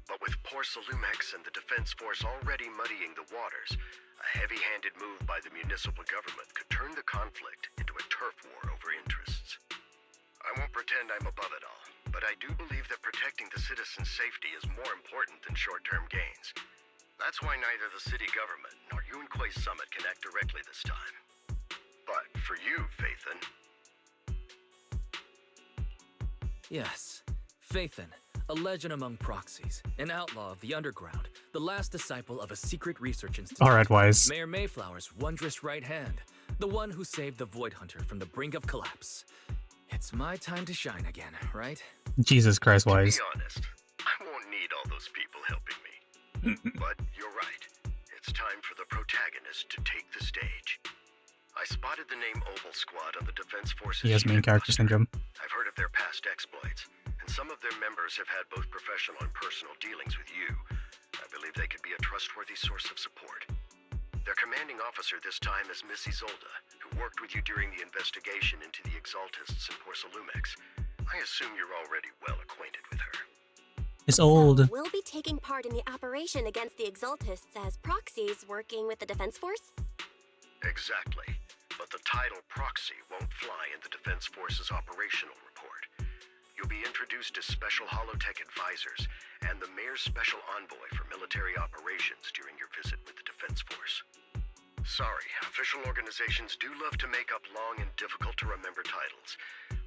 but with poor Salumex and the defense force already muddying the waters, a heavy-handed move by the municipal government could turn the conflict into a turf war over interests. I won't pretend I'm above it all, but I do believe that protecting the citizens' safety is more important than short-term gains. That's why neither the city government nor Yunque's summit can act directly this time. But for you, Phaethon...
Yes, Phaethon, a legend among proxies, an outlaw of the underground, the last disciple of a secret research institute.
Alright, Wise.
Mayor Mayflower's wondrous right hand, the one who saved the Void Hunter from the brink of collapse. It's my time to shine again, right?
Jesus Christ, Wise.
To be honest, I won't need all those people helping me. But you're right. It's time for the protagonist to take the stage. I spotted the name Oval Squad on the Defense Force's...
He has main character syndrome.
I've heard of their past exploits, and some of their members have had both professional and personal dealings with you. I believe they could be a trustworthy source of support. Their commanding officer this time is Miss Isolda, who worked with you during the investigation into the Exaltists in Porcelumex. I assume you're already well acquainted with her.
It's old.
We'll be taking part in the operation against the Exaltists as proxies working with the Defense Force?
Exactly. But the title proxy won't fly in the Defense Force's operational report. You'll be introduced as Special Holotech Advisors and the Mayor's Special Envoy for Military Operations during your visit with the Defense Force. Sorry, official organizations do love to make up long and difficult-to-remember titles,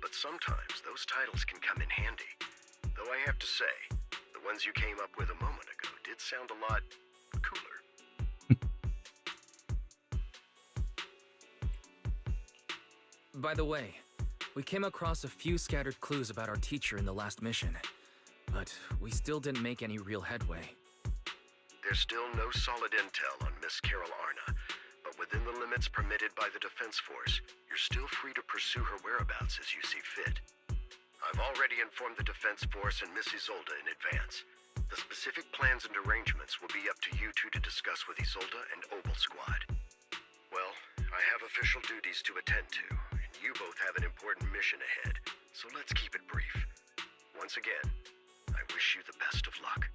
but sometimes those titles can come in handy. Though I have to say, the ones you came up with a moment ago did sound a lot cooler.
By the way, we came across a few scattered clues about our teacher in the last mission, but we still didn't make any real headway.
There's still no solid intel on Miss Carol Arna, but within the limits permitted by the Defense Force, you're still free to pursue her whereabouts as you see fit. I've already informed the Defense Force and Miss Isolda in advance. The specific plans and arrangements will be up to you two to discuss with Isolda and Oval Squad. Well, I have official duties to attend to, and you both have an important mission ahead, so let's keep it brief. Once again, I wish you the best of luck.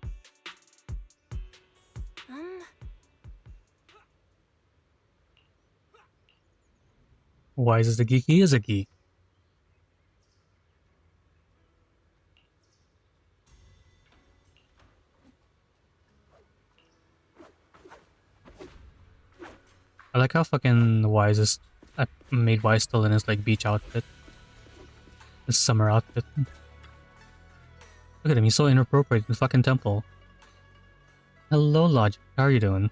Wise as the geek, he is a geek. I like how fucking Wise is... I made Wise still in his like beach outfit. His summer outfit. Look at him, he's so inappropriate in the fucking temple. Hello Logic, how are you doing?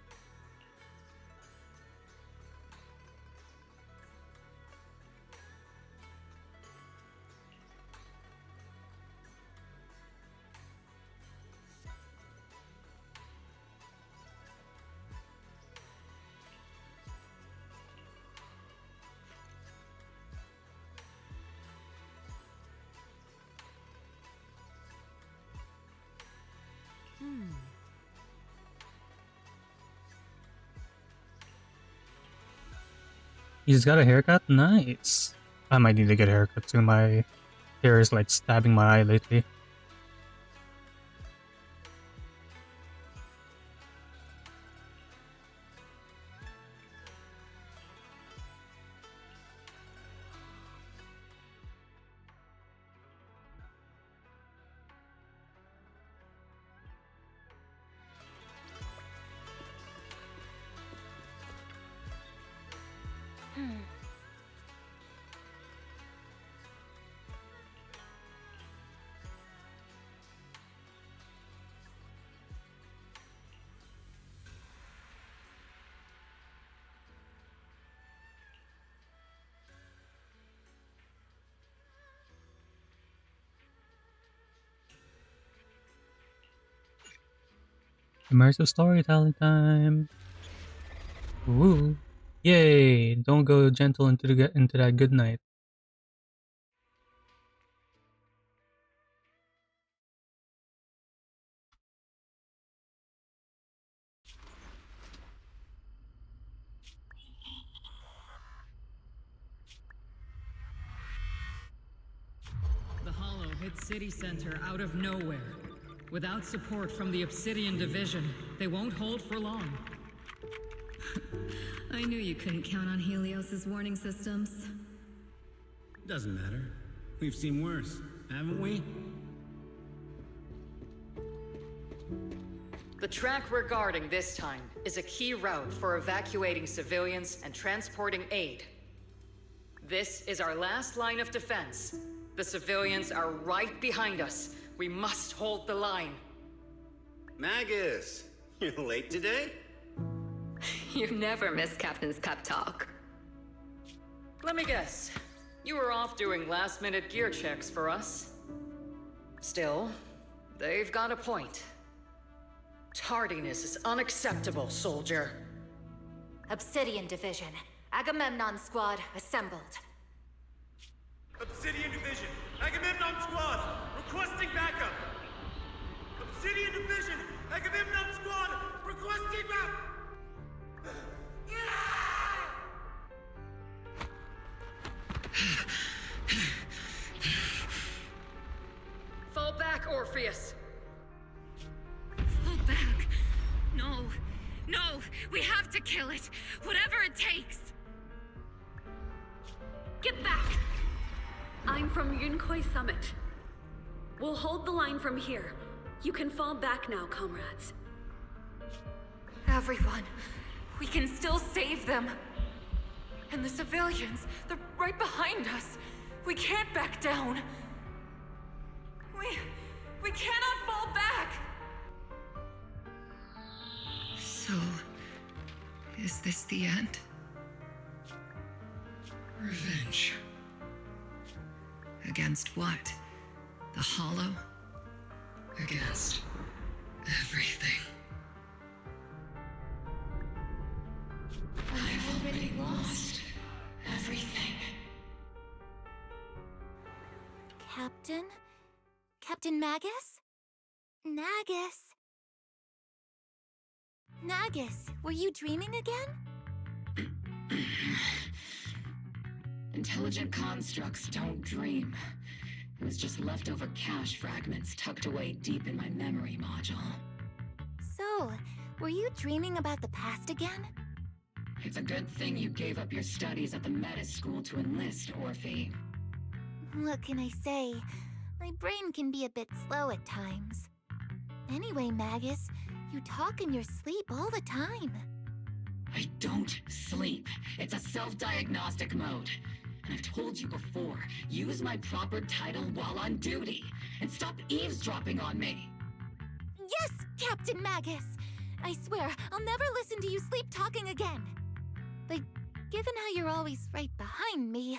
He's got a haircut? Nice. I might need to get a haircut too. My hair is like stabbing my eye lately. Immersive storytelling time. Woo! Yay! Don't go gentle into that good night.
hit city center out of nowhere. Without support from the Obsidian Division, they won't hold for long.
I knew you couldn't count on Helios's warning systems.
Doesn't matter. We've seen worse, haven't we?
The track we're guarding this time is a key route for evacuating civilians and transporting aid. This is our last line of defense. The civilians are right behind us. We must hold the line.
Magus, you're late today?
You never miss Captain's pep talk.
Let me guess. You were off doing last-minute gear checks for us. Still, they've got a point. Tardiness is unacceptable, soldier.
Obsidian Division. Agamemnon Squad assembled.
Obsidian Division, Agamemnon Squad, requesting backup! Obsidian Division, Agamemnon Squad, requesting backup!
Fall back, Orpheus!
Fall back. No. No. We have to kill it. Whatever it takes.
Get back! I'm from Yunkoi Summit. We'll hold the line from here. You can fall back now, comrades.
Everyone. We can still save them. And the civilians, they're right behind us. We can't back down. We cannot fall back! So, is this the end? Revenge. Against what? The Hollow? Against everything. I've already lost everything.
Captain? Captain Magus? Nagus? Nagus, were you dreaming again?
Intelligent constructs don't dream. It was just leftover cache fragments tucked away deep in my memory module.
So, were you dreaming about the past again?
It's a good thing you gave up your studies at the Meta School to enlist, Orphe.
What can I say? My brain can be a bit slow at times. Anyway, Magus, you talk in your sleep all the time.
I don't sleep. It's a self-diagnostic mode. And I've told you before, use my proper title while on duty, and stop eavesdropping on me.
Yes, Captain Magus! I swear, I'll never listen to you sleep-talking again. But given how you're always right behind me,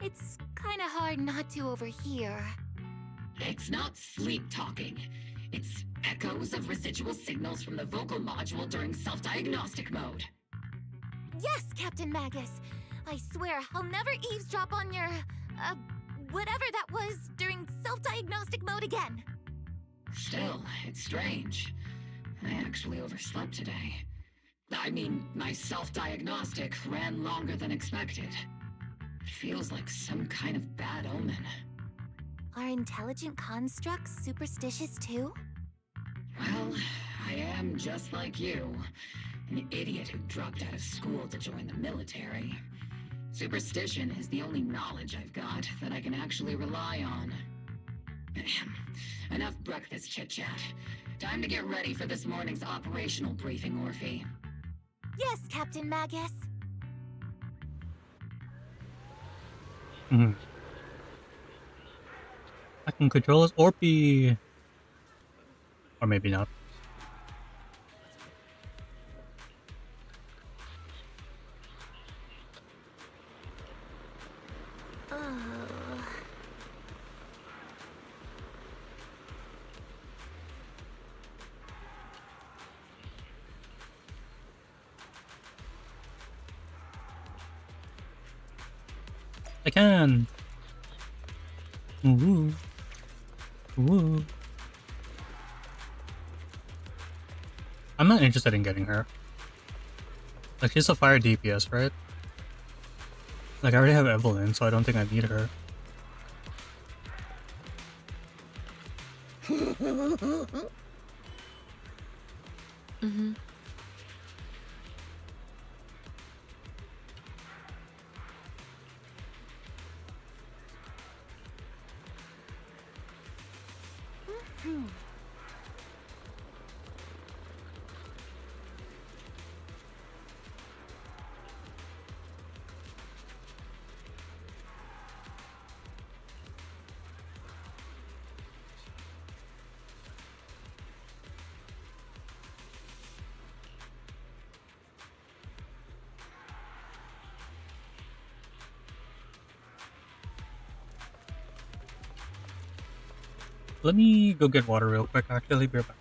it's kinda hard not to overhear.
It's not sleep-talking. It's echoes of residual signals from the vocal module during self-diagnostic mode.
Yes, Captain Magus! I swear, I'll never eavesdrop on your, whatever that was during self-diagnostic mode again.
Still, it's strange. I actually overslept today. I mean, my self-diagnostic ran longer than expected. It feels like some kind of bad omen.
Are intelligent constructs superstitious too?
Well, I am just like you. An idiot who dropped out of school to join the military. Superstition is the only knowledge I've got that I can actually rely on. Enough breakfast chit-chat. Time to get ready for this morning's operational briefing, Orphe.
Yes, Captain Magus.
I can control his Orphe. Or maybe not. I can. Ooh. Ooh. I'm not interested in getting her. Like, she's a fire DPS, right? Like, I already have Evelyn, so I don't think I need her.
Mm-hmm.
Let me go get water real quick, actually. Be right back.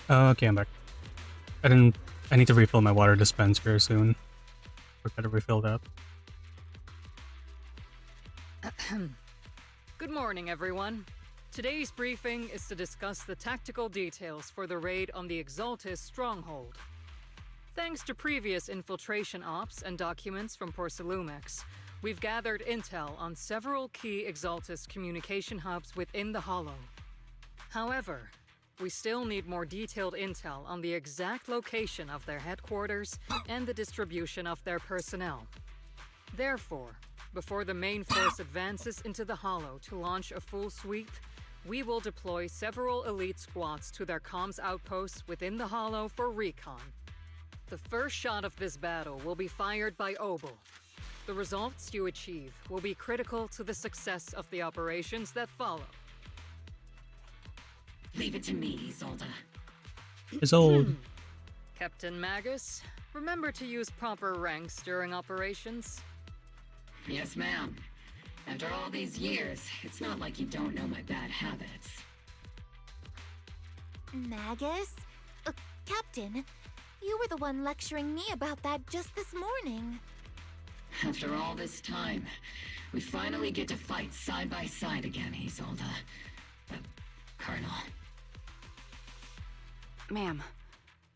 Okay, I'm back. I need to refill my water dispenser soon. Forgot to refill that.
Good morning, everyone. Today's briefing is to discuss the tactical details for the raid on the Exaltis stronghold. Thanks to previous infiltration ops and documents from Porcelumex, we've gathered intel on several key Exaltis communication hubs within the Hollow. However, we still need more detailed intel on the exact location of their headquarters and the distribution of their personnel. Therefore, before the main force advances into the Hollow to launch a full sweep, we will deploy several elite squads to their comms outposts within the Hollow for recon. The first shot of this battle will be fired by Obel. The results you achieve will be critical to the success of the operations that follow.
Leave it to me, Isolde.
Isolde.
Captain Magus, remember to use proper ranks during operations.
Yes, ma'am. After all these years, it's not like you don't know my bad habits.
Magus? Captain, you were the one lecturing me about that just this morning.
After all this time, we finally get to fight side by side again, Isolde. Colonel.
Ma'am,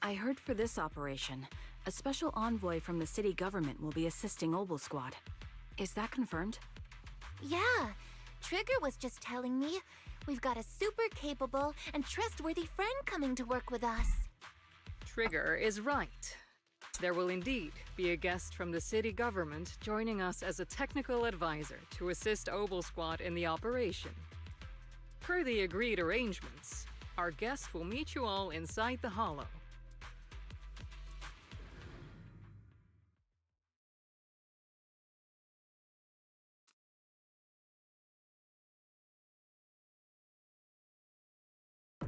I heard for this operation, a special envoy from the city government will be assisting Obel Squad. Is that confirmed?
Yeah, Trigger was just telling me we've got a super capable and trustworthy friend coming to work with us.
Trigger is right. There will indeed be a guest from the city government joining us as a technical advisor to assist Obel Squad in the operation. Per the agreed arrangements, our guest will meet you all inside the Hollow.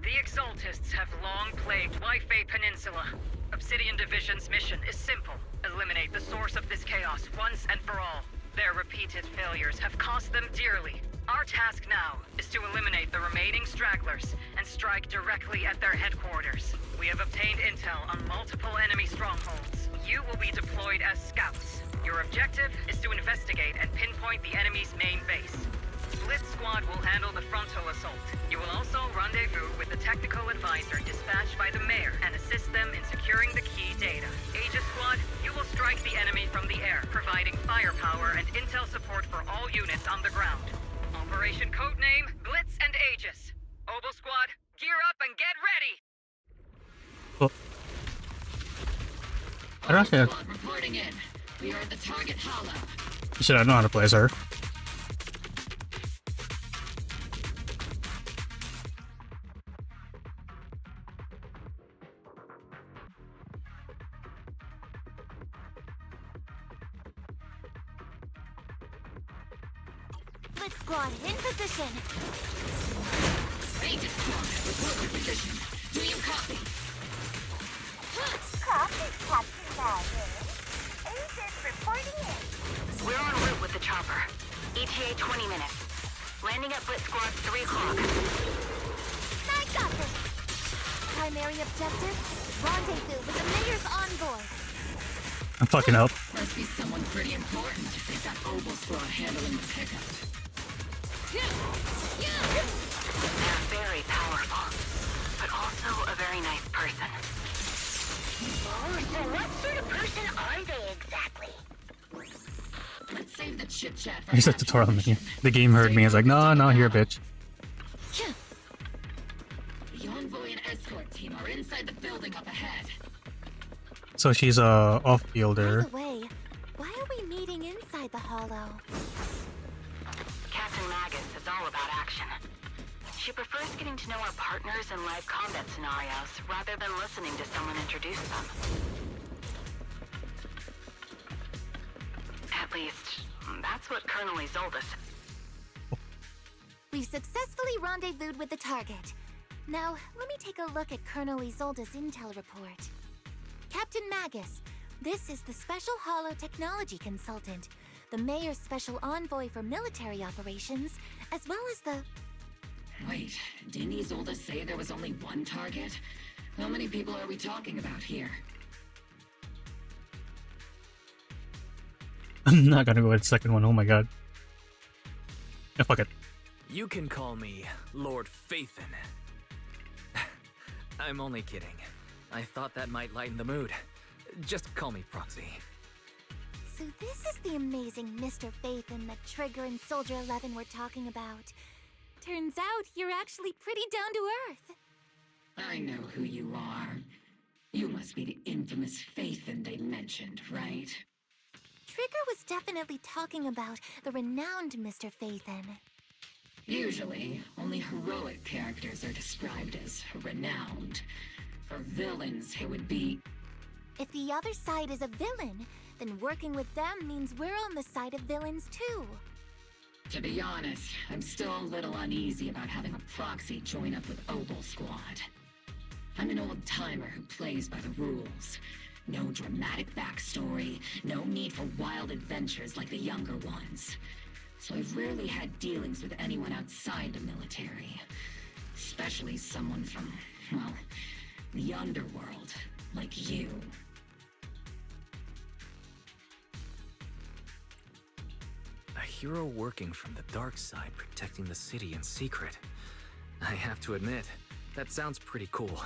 The Exaltists have long plagued Wi-Fi Peninsula. Obsidian Division's mission is simple. Eliminate the source of this chaos once and for all. Their repeated failures have cost them dearly. Our task now is to eliminate the remaining stragglers and strike directly at their headquarters. We have obtained intel on multiple enemy strongholds. You will be deployed as scouts. Your objective is to investigate and pinpoint the enemy's main base. Blitz Squad will handle the frontal assault. You will also rendezvous with the technical advisor dispatched by the mayor and assist them in securing the key data. Aegis Squad, you will strike the enemy from the air, providing firepower and intel support for all units on the ground. Operation codename Blitz and Aegis. Obel Squad, gear up and get ready!
Well, I don't actually
Squad reporting in. We are at the target hollow.
Shit, I don't know how to play as her.
Blitz Squad, in position!
Aegis Squad, report your position. Do you copy?
Copy, Captain Magic. Aegis reporting in.
We're en route with the chopper. ETA 20 minutes. Landing at Blitz Squad 3 o'clock.
I got this! Primary objective, rendezvous with the mayor's envoy.
I'm fucking up.
Must be someone pretty important if they've got Obel Squad handling the pickup.
They're very powerful, but also a very nice person.
Oh, so what sort of person are they exactly?
Let's save the chit chat for
Here's a tutorial menu. The game heard me. It's like, no, no, here, bitch.
The envoy and escort team are inside the building up ahead.
So she's a off-fielder.
By the way, why are we meeting inside the hollow?
Captain Magus is all about action. She prefers getting to know our partners in live combat scenarios rather than listening to someone introduce them. At least, that's what Colonel Isolde said.
We've successfully rendezvoused with the target. Now, let me take a look at Colonel Isolde's intel report. Captain Magus, this is the Special Hollow Technology Consultant, the Mayor's Special Envoy for Military Operations, as well as the...
Wait, didn't Isolde say there was only one target? How many people are we talking about here?
I'm not gonna go with the second one. Oh my god. Yeah, fuck it.
You can call me Lord Phaethon. I'm only kidding. I thought that might lighten the mood. Just call me Proxy.
So this is the amazing Mr. Phaethon that Trigger and Soldier 11 were talking about. Turns out you're actually pretty down to earth.
I know who you are. You must be the infamous Phaethon they mentioned, right?
Trigger was definitely talking about the renowned Mr. Phaethon.
Usually, only heroic characters are described as renowned. For villains, it would be...
If the other side is a villain, then working with them means we're on the side of villains too.
To be honest, I'm still a little uneasy about having a proxy join up with Obel Squad. I'm an old-timer who plays by the rules. No dramatic backstory, no need for wild adventures like the younger ones. So I've rarely had dealings with anyone outside the military. Especially someone from, well, the underworld, like you.
A hero working from the dark side, protecting the city in secret. I have to admit, that sounds pretty cool.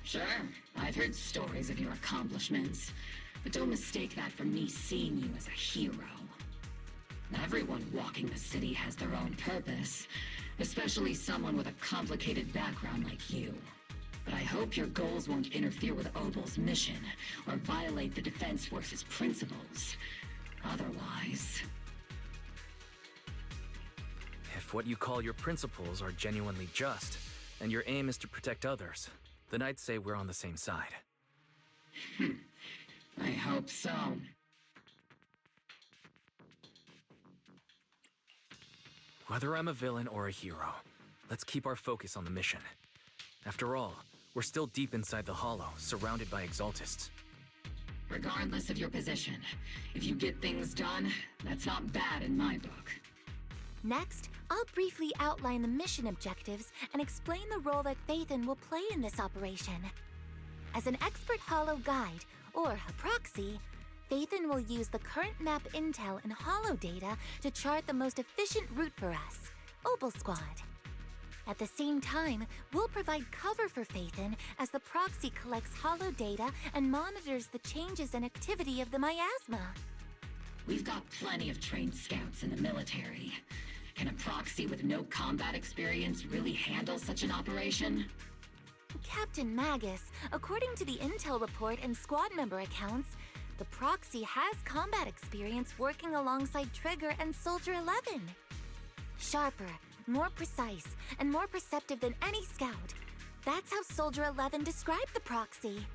Sure, I've heard stories of your accomplishments, but don't mistake that for me seeing you as a hero. Everyone walking the city has their own purpose, especially someone with a complicated background like you. But I hope your goals won't interfere with Obel's mission, or violate the Defense Force's principles. Otherwise...
If what you call your principles are genuinely just, and your aim is to protect others, then I'd say we're on the same side.
I hope so.
Whether I'm a villain or a hero, let's keep our focus on the mission. After all, we're still deep inside the Hollow, surrounded by Exaltists.
Regardless of your position, if you get things done, that's not bad in my book.
Next, I'll briefly outline the mission objectives and explain the role that Phaethon will play in this operation. As an expert Hollow guide, or a proxy, Phaethon will use the current map intel and Hollow data to chart the most efficient route for us, Obel Squad. At the same time, we'll provide cover for Phaethon as the proxy collects Hollow data and monitors the changes and activity of the miasma.
We've got plenty of trained scouts in the military. Can a proxy with no combat experience really handle such an operation?
Captain Magus, according to the intel report and squad member accounts, the proxy has combat experience working alongside Trigger and Soldier 11. Sharper, more precise, and more perceptive than any scout. That's how Soldier 11 described the proxy.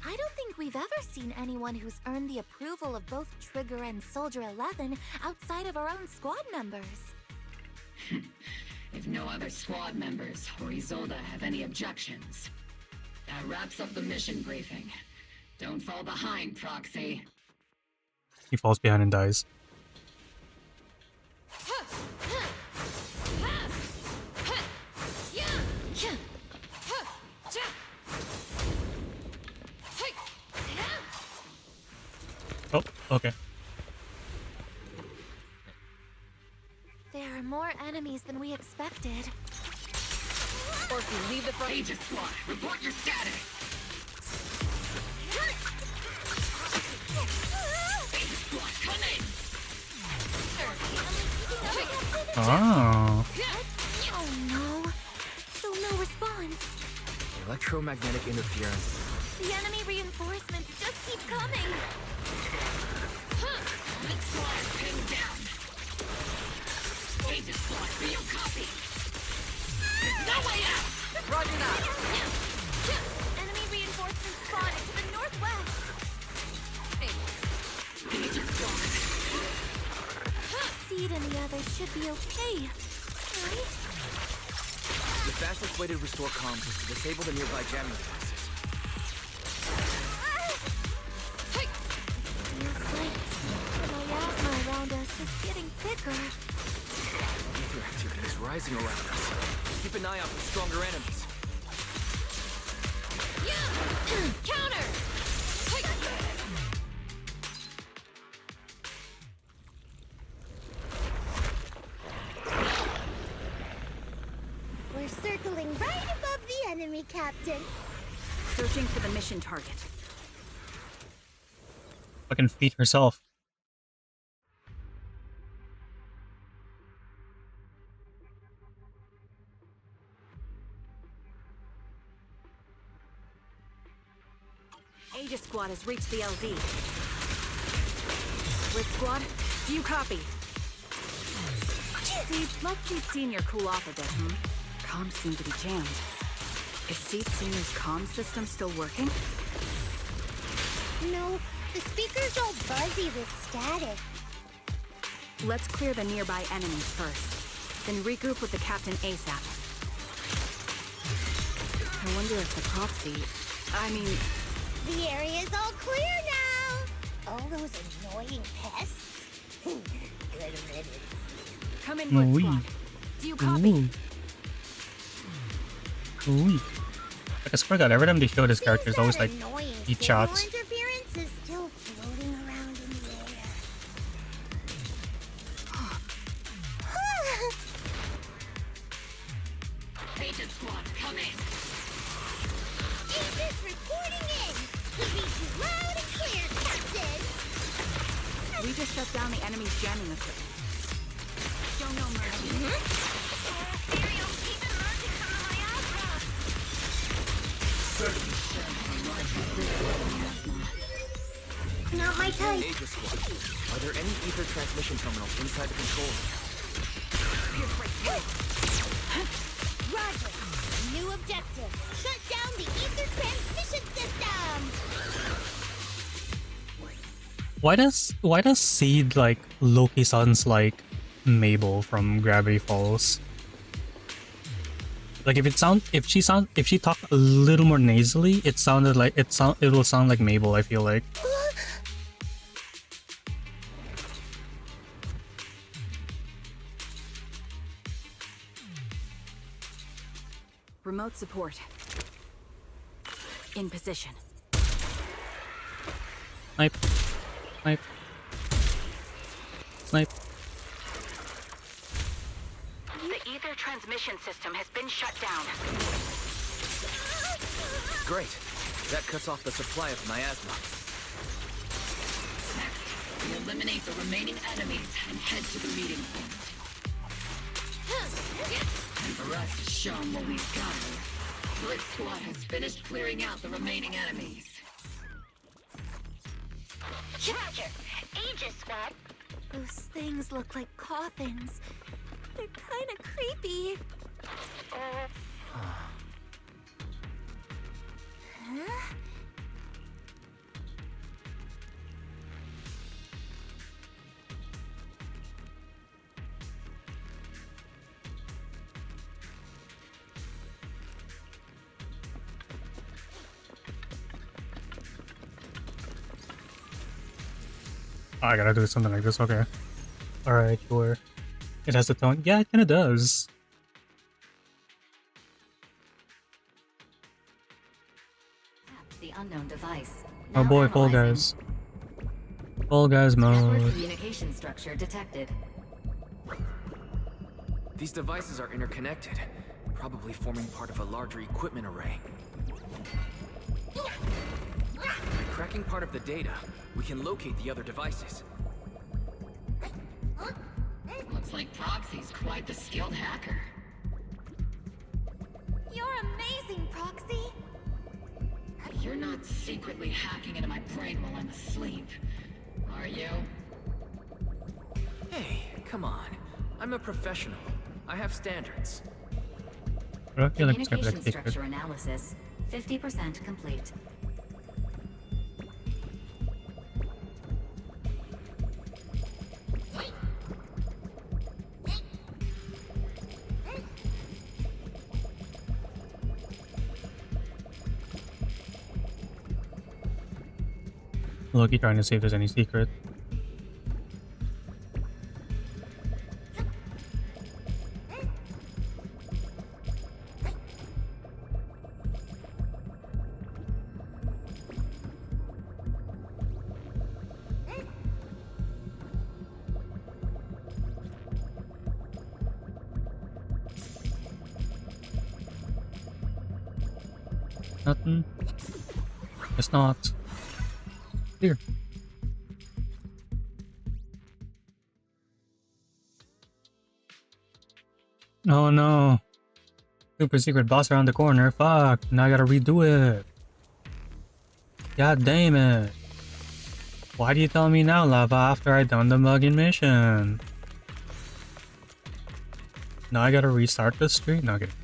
I don't think we've ever seen anyone who's earned the approval of both Trigger and Soldier 11 outside of our own squad members.
If no other squad members or Isolde have any objections, that wraps up the mission briefing. Don't fall behind, Proxy.
He falls behind and dies. Oh, okay.
There are more enemies than we expected.
Orphan, leave the front. Aegis Squad, report your status. Aegis Squad, come in.
Oh.
Oh no. Still no response.
Electromagnetic interference.
The enemy reinforcements just keep coming.
This squad is pinned down. Aegis Squad, do you copy? There's no way out!
Roger that.
Enemy reinforcements spotted to the northwest.
Aegis Squad.
Seed and the others should be okay, right?
The fastest way to restore comms is to disable the nearby jamming devices.
Feels like the miasma around us is getting thicker.
Ether activity is rising around us. Keep an eye out for stronger enemies.
Counter!
We're circling right above the enemy, Captain.
Searching for the mission target.
Fucking feed herself.
Aegis Squad has reached the LZ. Red Squad, do you copy? Seed, let Seed Senior cool off a bit, Comms seem to be jammed. Is Seed Senior's comm system still working?
No, the speaker's all buzzy with static.
Let's clear the nearby enemies first, then regroup with the Captain ASAP. I wonder if the proxy...
The area's all clear now! All those annoying pests? Good riddance.
Come in, Red Squad. Do you copy?
Ooh. Like, I swear to God, every time they show this character is always like eat shots.
Interference is still floating around in the air.
Aegis Squad, come in.
Aegis reporting in! We read you loud and clear, Captain!
We just shut down the enemy's jamming equipment. Show no mercy.
Not my type.
Aegis Squad, are there any ether transmission terminals inside the control room?
Roger. New objective. Shut down the ether transmission system.
Why does Seed like Loki sounds like Mabel from Gravity Falls? Like if she talked a little more nasally, it will sound like Mabel, I feel like.
Remote support. In position.
Snipe. Snipe. Snipe.
The ether transmission system has been shut down.
Great. That cuts off the supply of miasma.
Next, we eliminate the remaining enemies and head to the meeting point. And for us to show them what we've got, Blitz Squad has finished clearing out the remaining enemies.
Roger. Aegis Squad.
Those things look like coffins. They're kind of creepy. Huh?
Oh, I gotta do something like this, okay. Alright, sure. It has the tone. Yeah, it kinda does.
The unknown device.
Oh boy, Fall Guys. Fall Guys
Network
mode.
communication structure detected.
These devices are interconnected, probably forming part of a larger equipment array. By cracking part of the data, we can locate the other devices.
Looks like Proxy's quite the skilled hacker.
You're amazing, Proxy.
You're not secretly hacking into my brain while I'm asleep, are you?
Hey, come on. I'm a professional. I have standards.
I feel like it's gonna be
Communication
like secret.
structure analysis 50% complete.
Loki trying to see if there's any secret. Nothing. It's not. Here. Oh no. Super secret boss around the corner. Fuck. Now I gotta redo it. God damn it. Why do you tell me now, Lava, after I done the mugging mission? Now I gotta restart the street? No, I'm kidding.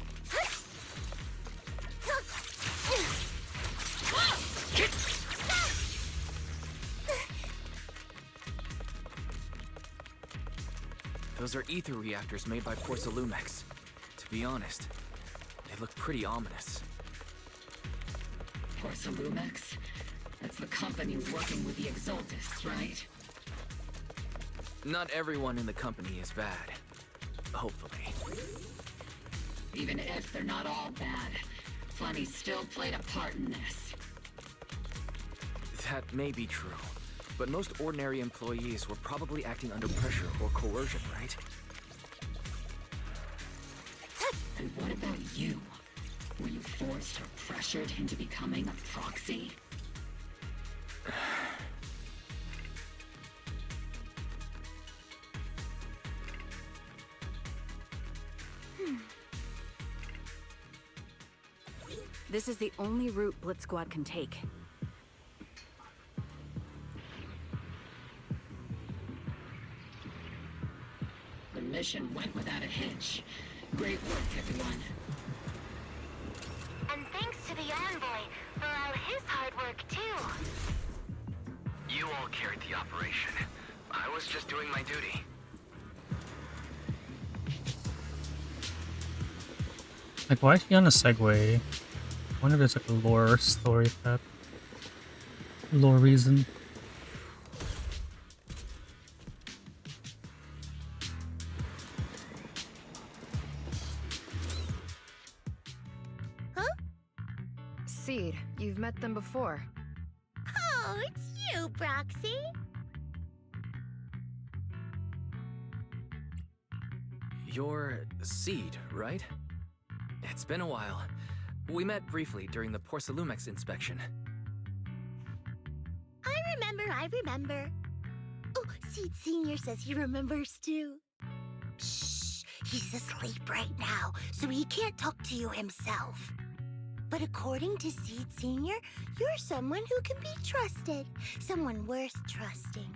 Those are ether reactors made by Porcelumex. To be honest, they look pretty ominous.
Porcelumex? That's the company working with the Exaltists, right?
Not everyone in the company is bad. Hopefully.
Even if they're not all bad, plenty still played a part in this.
That may be true, but most ordinary employees were probably acting under pressure or coercion, right?
And what about you? Were you forced or pressured into becoming a proxy?
This is the only route Blitz Squad can take.
The mission went without a hitch. Great work, everyone.
And thanks to the envoy for all his hard work, too.
You all carried the operation. I was just doing my duty.
Like, why is she on a Segway? I wonder if there's like a lore story for that. Lore reason.
Seed, you've met them before.
Oh, it's you, Proxy.
You're Seed, right? It's been a while. We met briefly during the Porcelumex inspection.
I remember. Oh, Seed Sr. says he remembers too. Shh, he's asleep right now, so he can't talk to you himself. But according to Seed Sr., you're someone who can be trusted. Someone worth trusting.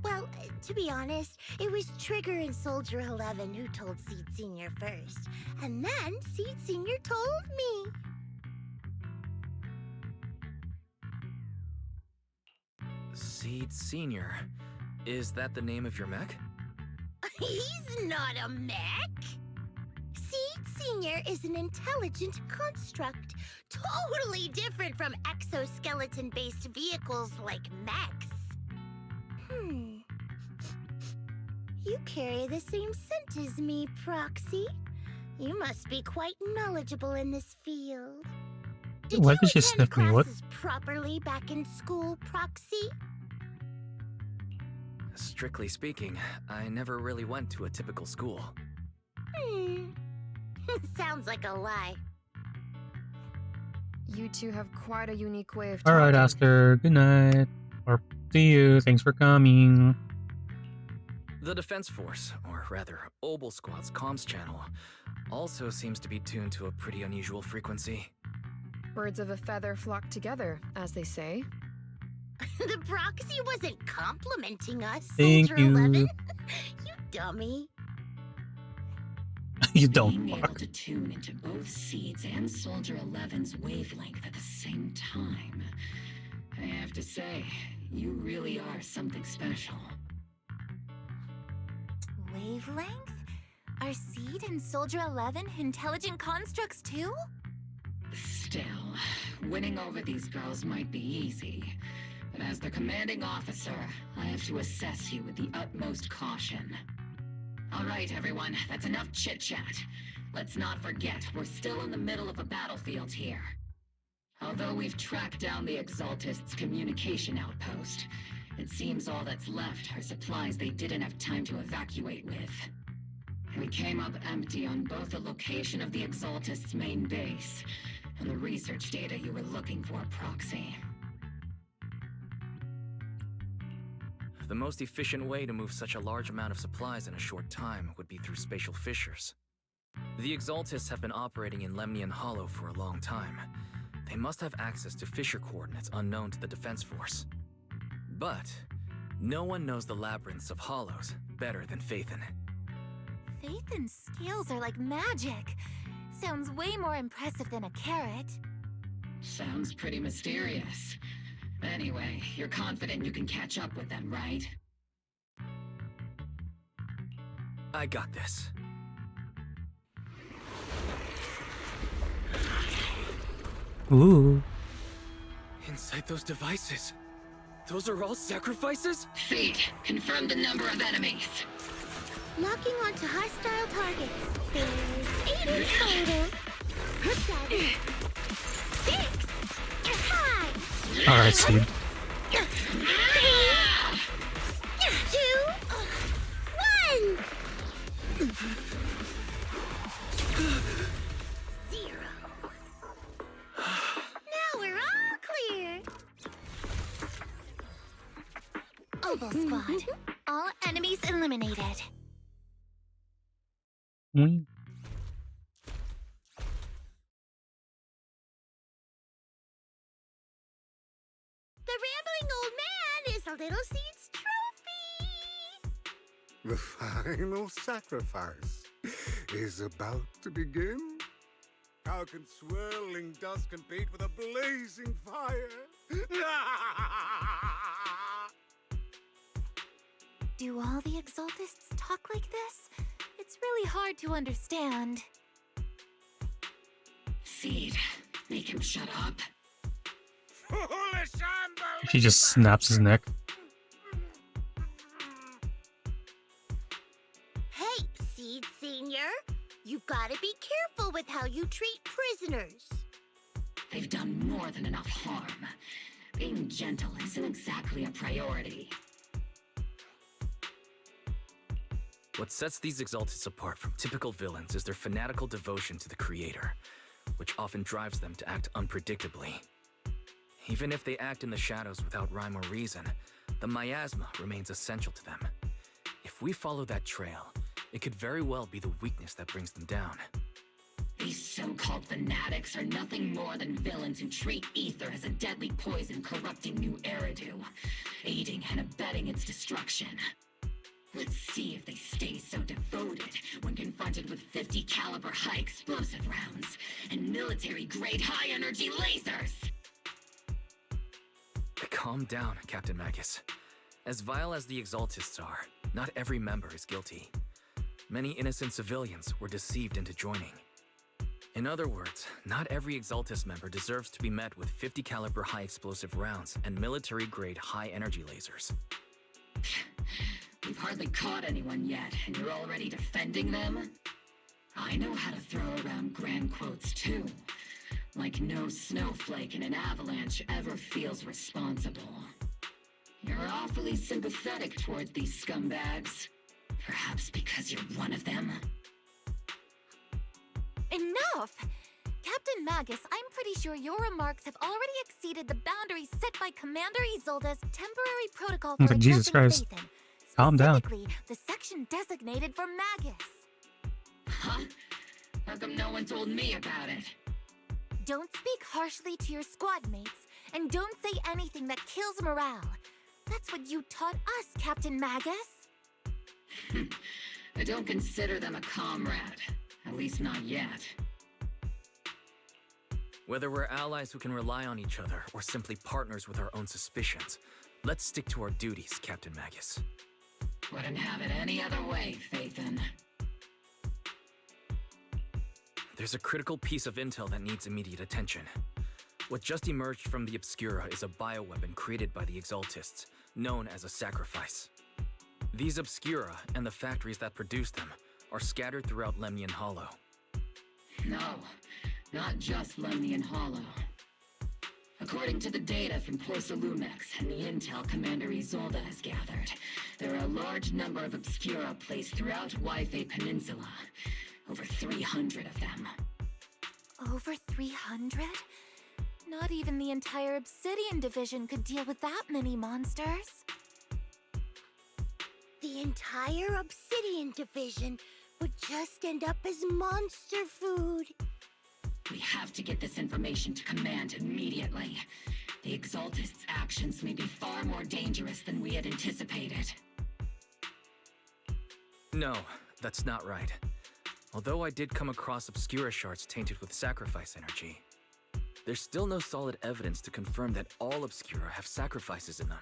Well, to be honest, it was Trigger and Soldier 11 who told Seed Sr. first. And then Seed Sr. told me.
Seed Sr. Is that the name of your mech?
He's not a mech. Seed Sr. is an intelligent construct, totally different from exoskeleton-based vehicles like mechs. You carry the same scent as me, Proxy. You must be quite knowledgeable in this field.
Why did she sniff me? What?
Properly back in school, Proxy?
Strictly speaking, I never really went to a typical school.
Sounds like a lie.
You two have quite a unique way of talking.
Alright, Aster. Good night. Or see you. Thanks for coming.
The Defense Force, or rather, Obel Squad's comms channel, also seems to be tuned to a pretty unusual frequency.
Birds of a feather flock together, as they say.
The Proxy wasn't complimenting us,
Thank
Soldier
you.
11. You dummy.
You don't.
Being able to tune into both Seeds and Soldier 11's wavelength at the same time. I have to say, you really are something special.
Wavelength? Are Seed and Soldier 11 intelligent constructs too?
Still, winning over these girls might be easy. But as their commanding officer, I have to assess you with the utmost caution. All right, everyone, that's enough chit-chat. Let's not forget, we're still in the middle of a battlefield here. Although we've tracked down the Exaltists' communication outpost, it seems all that's left are supplies they didn't have time to evacuate with. We came up empty on both the location of the Exaltists' main base and the research data you were looking for, Proxy.
The most efficient way to move such a large amount of supplies in a short time would be through spatial fissures. The Exaltists have been operating in Lemnian Hollow for a long time. They must have access to fissure coordinates unknown to the Defense Force. But no one knows the labyrinths of hollows better than Phaethon.
Phaethon's skills are like magic. Sounds way more impressive than a carrot.
Sounds pretty mysterious. Anyway, you're confident you can catch up with them, right?
I got this.
Ooh.
Inside those devices, those are all sacrifices?
Seed, confirm the number of enemies.
Locking onto hostile targets. There's 8 in total. 7, 6, 5.
Alright, Seed.
3, 2, 1. 0. Now we're all clear.
Obel Squad. All enemies eliminated.
Mm.
The rambling old man is a little Seed's trophy.
The final sacrifice is about to begin. How can swirling dust compete with a blazing fire?
Do all the Exaltists talk like this? It's really hard to understand.
Seed, make him shut up.
Foolish unbelievers!
She just snaps his neck.
Hey, Seed Senior, you've got to be careful with how you treat prisoners.
They've done more than enough harm. Being gentle isn't exactly a priority.
What sets these Exaltists apart from typical villains is their fanatical devotion to the Creator, which often drives them to act unpredictably. Even if they act in the shadows without rhyme or reason, the miasma remains essential to them. If we follow that trail, it could very well be the weakness that brings them down.
These so-called fanatics are nothing more than villains who treat ether as a deadly poison corrupting new Eridu, aiding and abetting its destruction. Let's see if they stay so devoted when confronted with 50 caliber high explosive rounds and military-grade high-energy lasers!
Calm down, Captain Magus. As vile as the Exaltists are, not every member is guilty. Many innocent civilians were deceived into joining. In other words, not every Exaltist member deserves to be met with 50 caliber high explosive rounds and military-grade high-energy lasers.
We've hardly caught anyone yet, and you're already defending them? I know how to throw around grand quotes too. Like no snowflake in an avalanche ever feels responsible. You're awfully sympathetic towards these scumbags. Perhaps because you're one of them?
Enough! Captain Magus, I'm pretty sure your remarks have already exceeded the boundaries set by Commander Isolde's temporary protocol for
Jesus Christ.
Phaethon,
Calm down.
specifically the section designated for Magus.
Huh? How come no one told me about it?
Don't speak harshly to your squad mates, and don't say anything that kills morale. That's what you taught us, Captain Magus.
I don't consider them a comrade. At least not yet.
Whether we're allies who can rely on each other or simply partners with our own suspicions, let's stick to our duties, Captain Magus.
Wouldn't have it any other way, Phaethon.
There's a critical piece of intel that needs immediate attention. What just emerged from the Obscura is a bioweapon created by the Exaltists, known as a sacrifice. These Obscura, and the factories that produce them, are scattered throughout Lemnian Hollow.
No, not just Lemnian Hollow. According to the data from Porcelumex and the intel Commander Isolde has gathered, there are a large number of Obscura placed throughout Yfei Peninsula. Over 300 of them.
Over 300? Not even the entire Obsidian Division could deal with that many monsters.
The entire Obsidian Division would just end up as monster food.
We have to get this information to Command immediately. The Exaltists' actions may be far more dangerous than we had anticipated.
No, that's not right. Although I did come across Obscura shards tainted with sacrifice energy, there's still no solid evidence to confirm that all Obscura have sacrifices in them.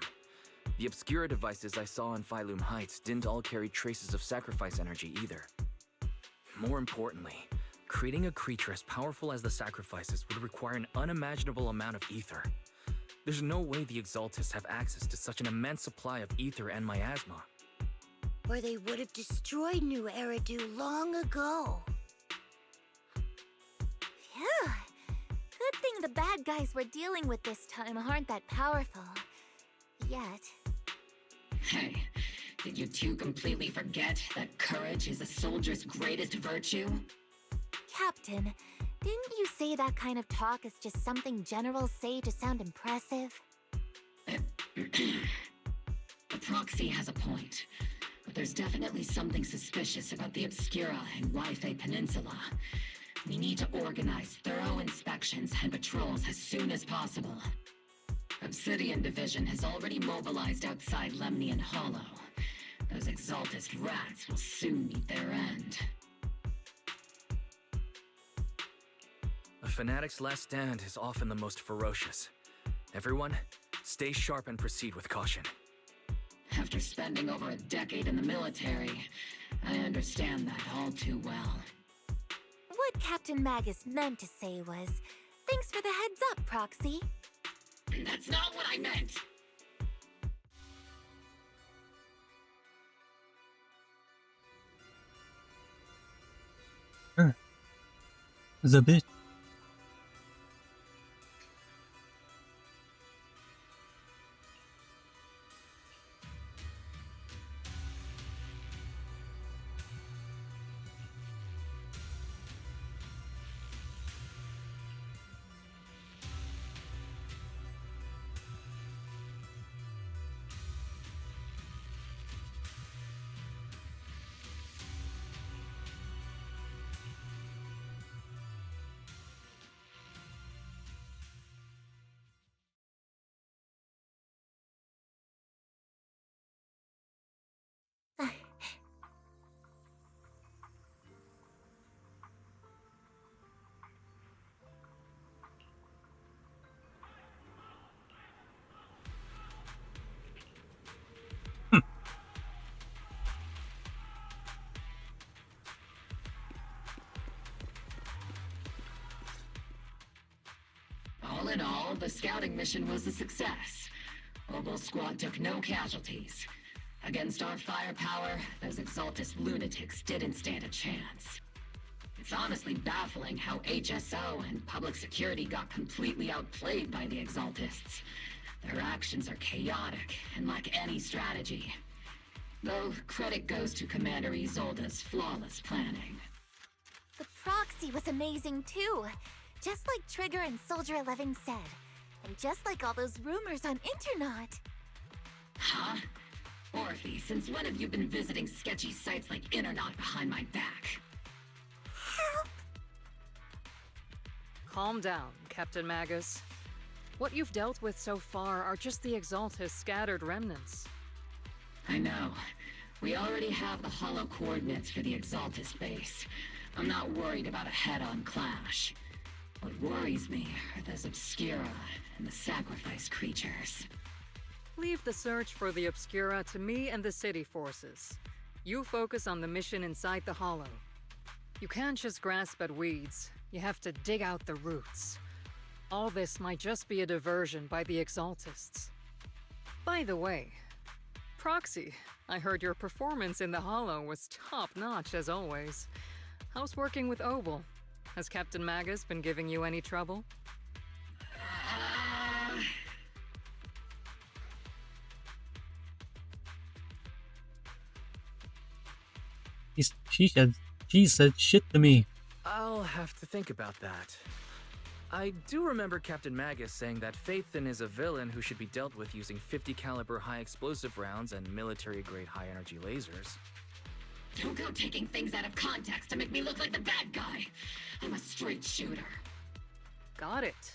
The Obscura devices I saw in Phylum Heights didn't all carry traces of sacrifice energy either. More importantly, creating a creature as powerful as the sacrifices would require an unimaginable amount of ether. There's no way the Exaltists have access to such an immense supply of ether and miasma.
Or they would have destroyed New Eridu long ago.
Phew. Good thing the bad guys we're dealing with this time aren't that powerful. Yet.
Hey, did you two completely forget that courage is a soldier's greatest virtue?
Captain, didn't you say that kind of talk is just something generals say to sound impressive?
The proxy has a point. But there's definitely something suspicious about the Obscura and Yfei Peninsula. We need to organize thorough inspections and patrols as soon as possible. Obsidian Division has already mobilized outside Lemnian Hollow. Those Exaltist rats will soon meet their end.
A fanatic's last stand is often the most ferocious. Everyone, stay sharp and proceed with caution.
After spending over a decade in the military, I understand that all too well.
What Captain Magus meant to say was, thanks for the heads up, Proxy.
That's not what I meant!
The bitch.
All in all, the scouting mission was a success. Obel Squad took no casualties. Against our firepower, those Exaltus lunatics didn't stand a chance. It's honestly baffling how HSO and public security got completely outplayed by the Exaltists. Their actions are chaotic and lack any strategy. Though credit goes to Commander Isolde's flawless planning.
The proxy was amazing too. Just like Trigger and Soldier 11 said. And just like all those rumors on Internet.
Huh? Orphe, since when have you been visiting sketchy sites like Internet behind my back?
Help!
Calm down, Captain Magus. What you've dealt with so far are just the Exaltus scattered remnants.
I know. We already have the hollow coordinates for the Exaltus base. I'm not worried about a head-on clash. What worries me are those Obscura and the sacrifice creatures.
Leave the search for the Obscura to me and the city forces. You focus on the mission inside the Hollow. You can't just grasp at weeds. You have to dig out the roots. All this might just be a diversion by the Exaltists. By the way, Proxy, I heard your performance in the Hollow was top-notch as always. How's working with Obel? Has Captain Magus been giving you any trouble?
She said shit to me.
I'll have to think about that. I do remember Captain Magus saying that Phaethon is a villain who should be dealt with using 50 caliber high explosive rounds and military-grade high-energy lasers.
Don't go taking things out of context to make me look like the bad guy. I'm a straight shooter.
Got it.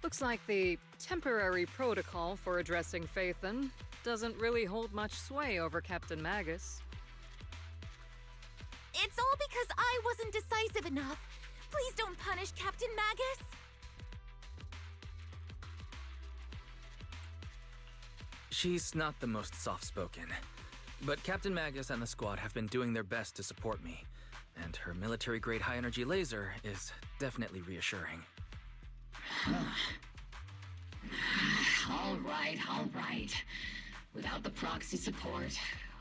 Looks like the temporary protocol for addressing Phaethon doesn't really hold much sway over Captain Magus.
It's all because I wasn't decisive enough. Please don't punish Captain Magus.
She's not the most soft-spoken, but Captain Magus and the squad have been doing their best to support me, and her military-grade high-energy laser is definitely reassuring.
All right. Without the proxy support,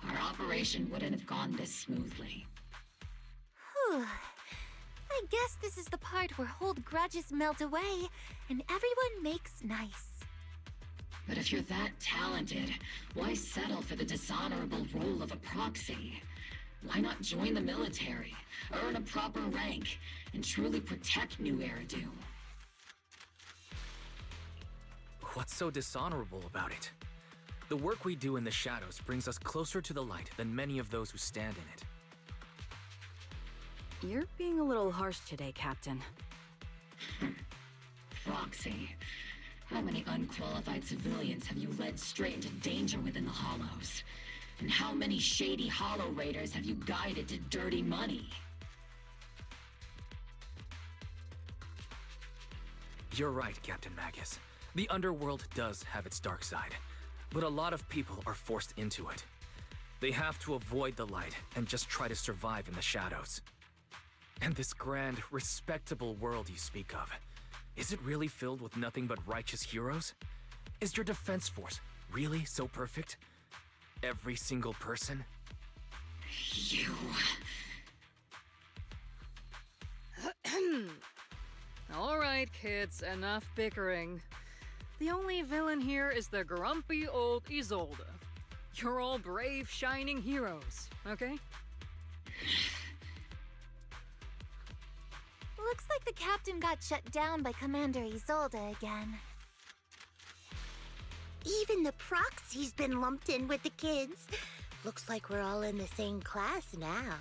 our operation wouldn't have gone this smoothly.
Whew. I guess this is the part where old grudges melt away and everyone makes nice.
But if you're that talented, why settle for the dishonorable role of a proxy? Why not join the military, earn a proper rank, and truly protect New Eridu?
What's so dishonorable about it? The work we do in the shadows brings us closer to the light than many of those who stand in it.
You're being a little harsh today, Captain.
Proxy, how many unqualified civilians have you led straight into danger within the Hollows? And how many shady Hollow Raiders have you guided to dirty money?
You're right, Captain Magus. The underworld does have its dark side, but a lot of people are forced into it. They have to avoid the light and just try to survive in the shadows. And this grand, respectable world you speak of, is it really filled with nothing but righteous heroes? Is your defense force really so perfect? Every single person?
You...
All right, kids, enough bickering. The only villain here is the grumpy old Isolde. You're all brave, shining heroes, okay?
Looks like the captain got shut down by Commander Isolde again.
Even the proxy's been lumped in with the kids. Looks like we're all in the same class now.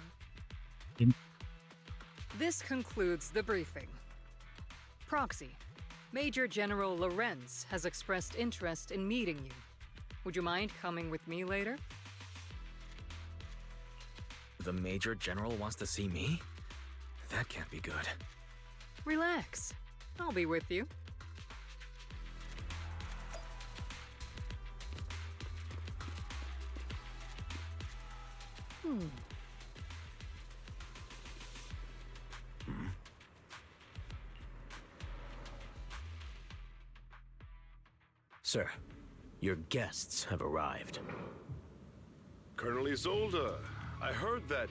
This concludes the briefing. Proxy, Major General Lorenz has expressed interest in meeting you. Would you mind coming with me later?
The Major General wants to see me? That can't be good.
Relax. I'll be with you.
Sir, your guests have arrived.
Colonel Isolde, I heard that,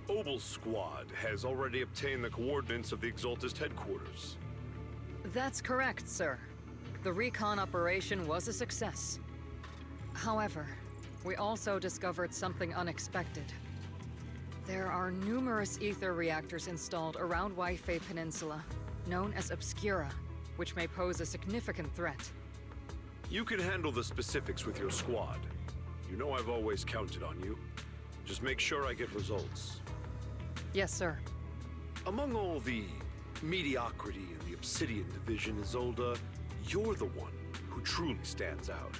Obel Squad has already obtained the coordinates of the Exaltist headquarters.
That's correct, sir. The recon operation was a success. However, we also discovered something unexpected. There are numerous ether reactors installed around Waifei Peninsula, known as Obscura, which may pose a significant threat.
You can handle the specifics with your squad. You know I've always counted on you. Just make sure I get results.
Yes, sir.
Among all the mediocrity in the Obsidian Division, Isolde, you're the one who truly stands out.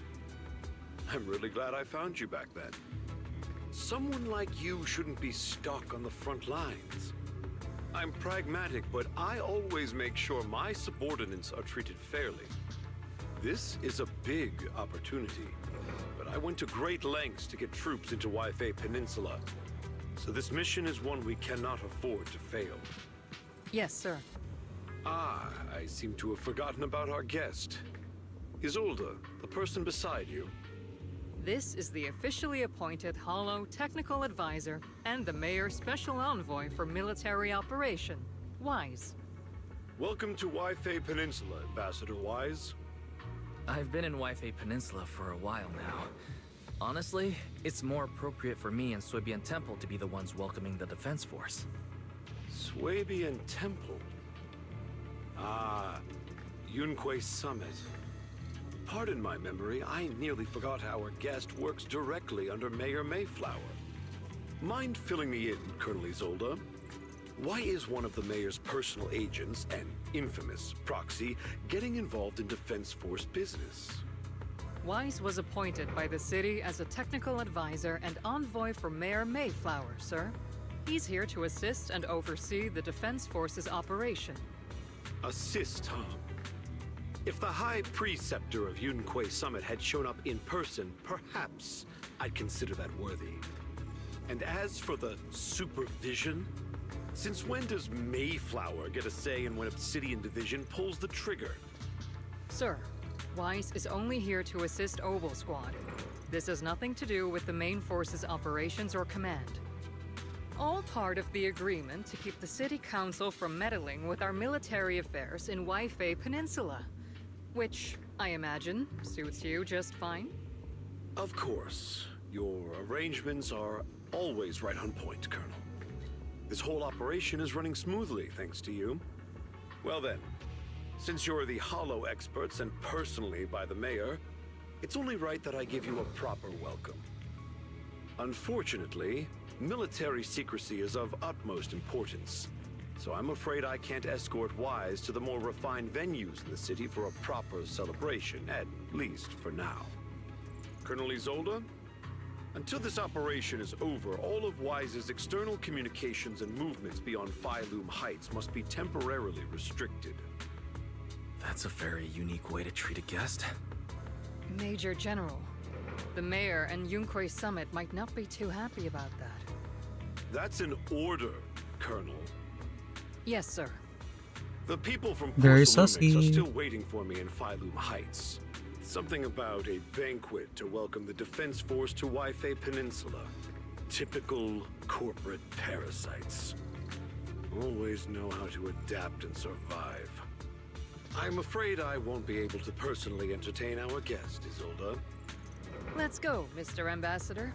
I'm really glad I found you back then. Someone like you shouldn't be stuck on the front lines. I'm pragmatic, but I always make sure my subordinates are treated fairly. This is a big opportunity, but I went to great lengths to get troops into Waifei Peninsula. So this mission is one we cannot afford to fail.
Yes, sir.
Ah, I seem to have forgotten about our guest. Isolde, the person beside you.
This is the officially appointed Hollow Technical Advisor and the Mayor's Special Envoy for Military Operation, Wise.
Welcome to Waifei Peninsula, Ambassador Wise.
I've been in Waifei Peninsula for a while now. Honestly, it's more appropriate for me and Swabian Temple to be the ones welcoming the Defense Force.
Swabian Temple? Ah, Yunquei Summit. Pardon my memory, I nearly forgot our guest works directly under Mayor Mayflower. Mind filling me in, Colonel Isolde? Why is one of the Mayor's personal agents, an infamous proxy, getting involved in Defense Force business?
Wise was appointed by the city as a technical advisor and envoy for Mayor Mayflower, sir. He's here to assist and oversee the Defense Force's operation.
Assist, huh? If the High Preceptor of Yunquei Summit had shown up in person, perhaps I'd consider that worthy. And as for the supervision, since when does Mayflower get a say in when Obsidian Division pulls the trigger?
Sir, Wise is only here to assist Obel Squad. This has nothing to do with the main force's operations or command. All part of the agreement to keep the City Council from meddling with our military affairs in Waifei Peninsula. Which, I imagine, suits you just fine?
Of course. Your arrangements are always right on point, Colonel. This whole operation is running smoothly, thanks to you. Well then, since you're the Hollow experts and personally by the Mayor, it's only right that I give you a proper welcome. Unfortunately, military secrecy is of utmost importance. So I'm afraid I can't escort Wise to the more refined venues in the city for a proper celebration, at least for now. Colonel Isolde, until this operation is over, all of Wise's external communications and movements beyond Phylum Heights must be temporarily restricted.
That's a very unique way to treat a guest.
Major General, the Mayor and Yunquei Summit might not be too happy about that.
That's an order. Colonel?
Yes, sir.
The people from
Very
Porcelumix are
sussy.
still waiting for me in Phylum Heights. Something about a banquet to welcome the Defense Force to Wi-Fi Peninsula. Typical corporate parasites. Always know how to adapt and survive. I'm afraid I won't be able to personally entertain our guest, Isolde.
Let's go, Mr. Ambassador.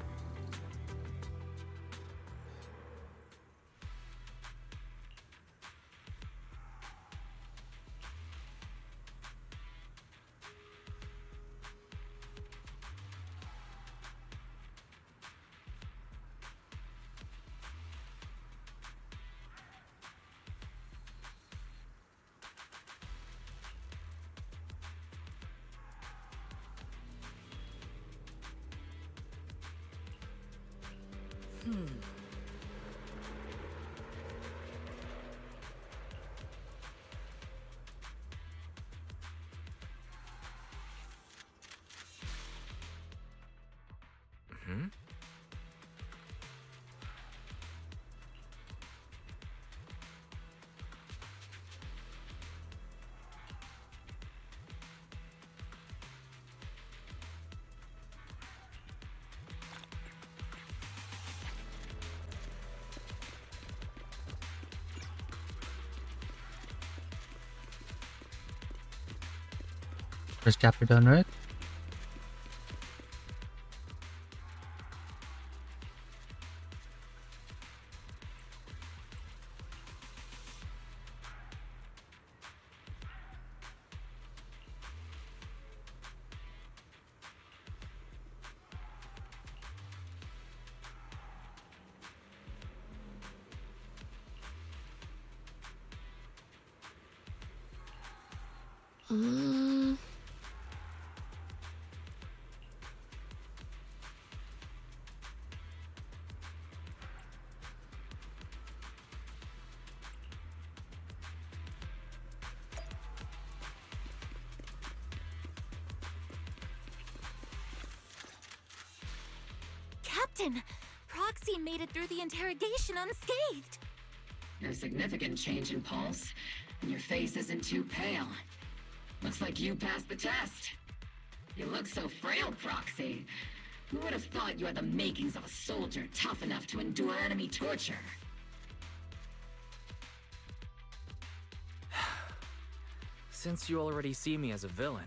First chapter done, right?
Captain, Proxy made it through the interrogation unscathed.
No significant change in pulse, and your face isn't too pale. Looks like you passed the test. You look so frail, Proxy. Who would have thought you had the makings of a soldier tough enough to endure enemy torture?
Since you already see me as a villain,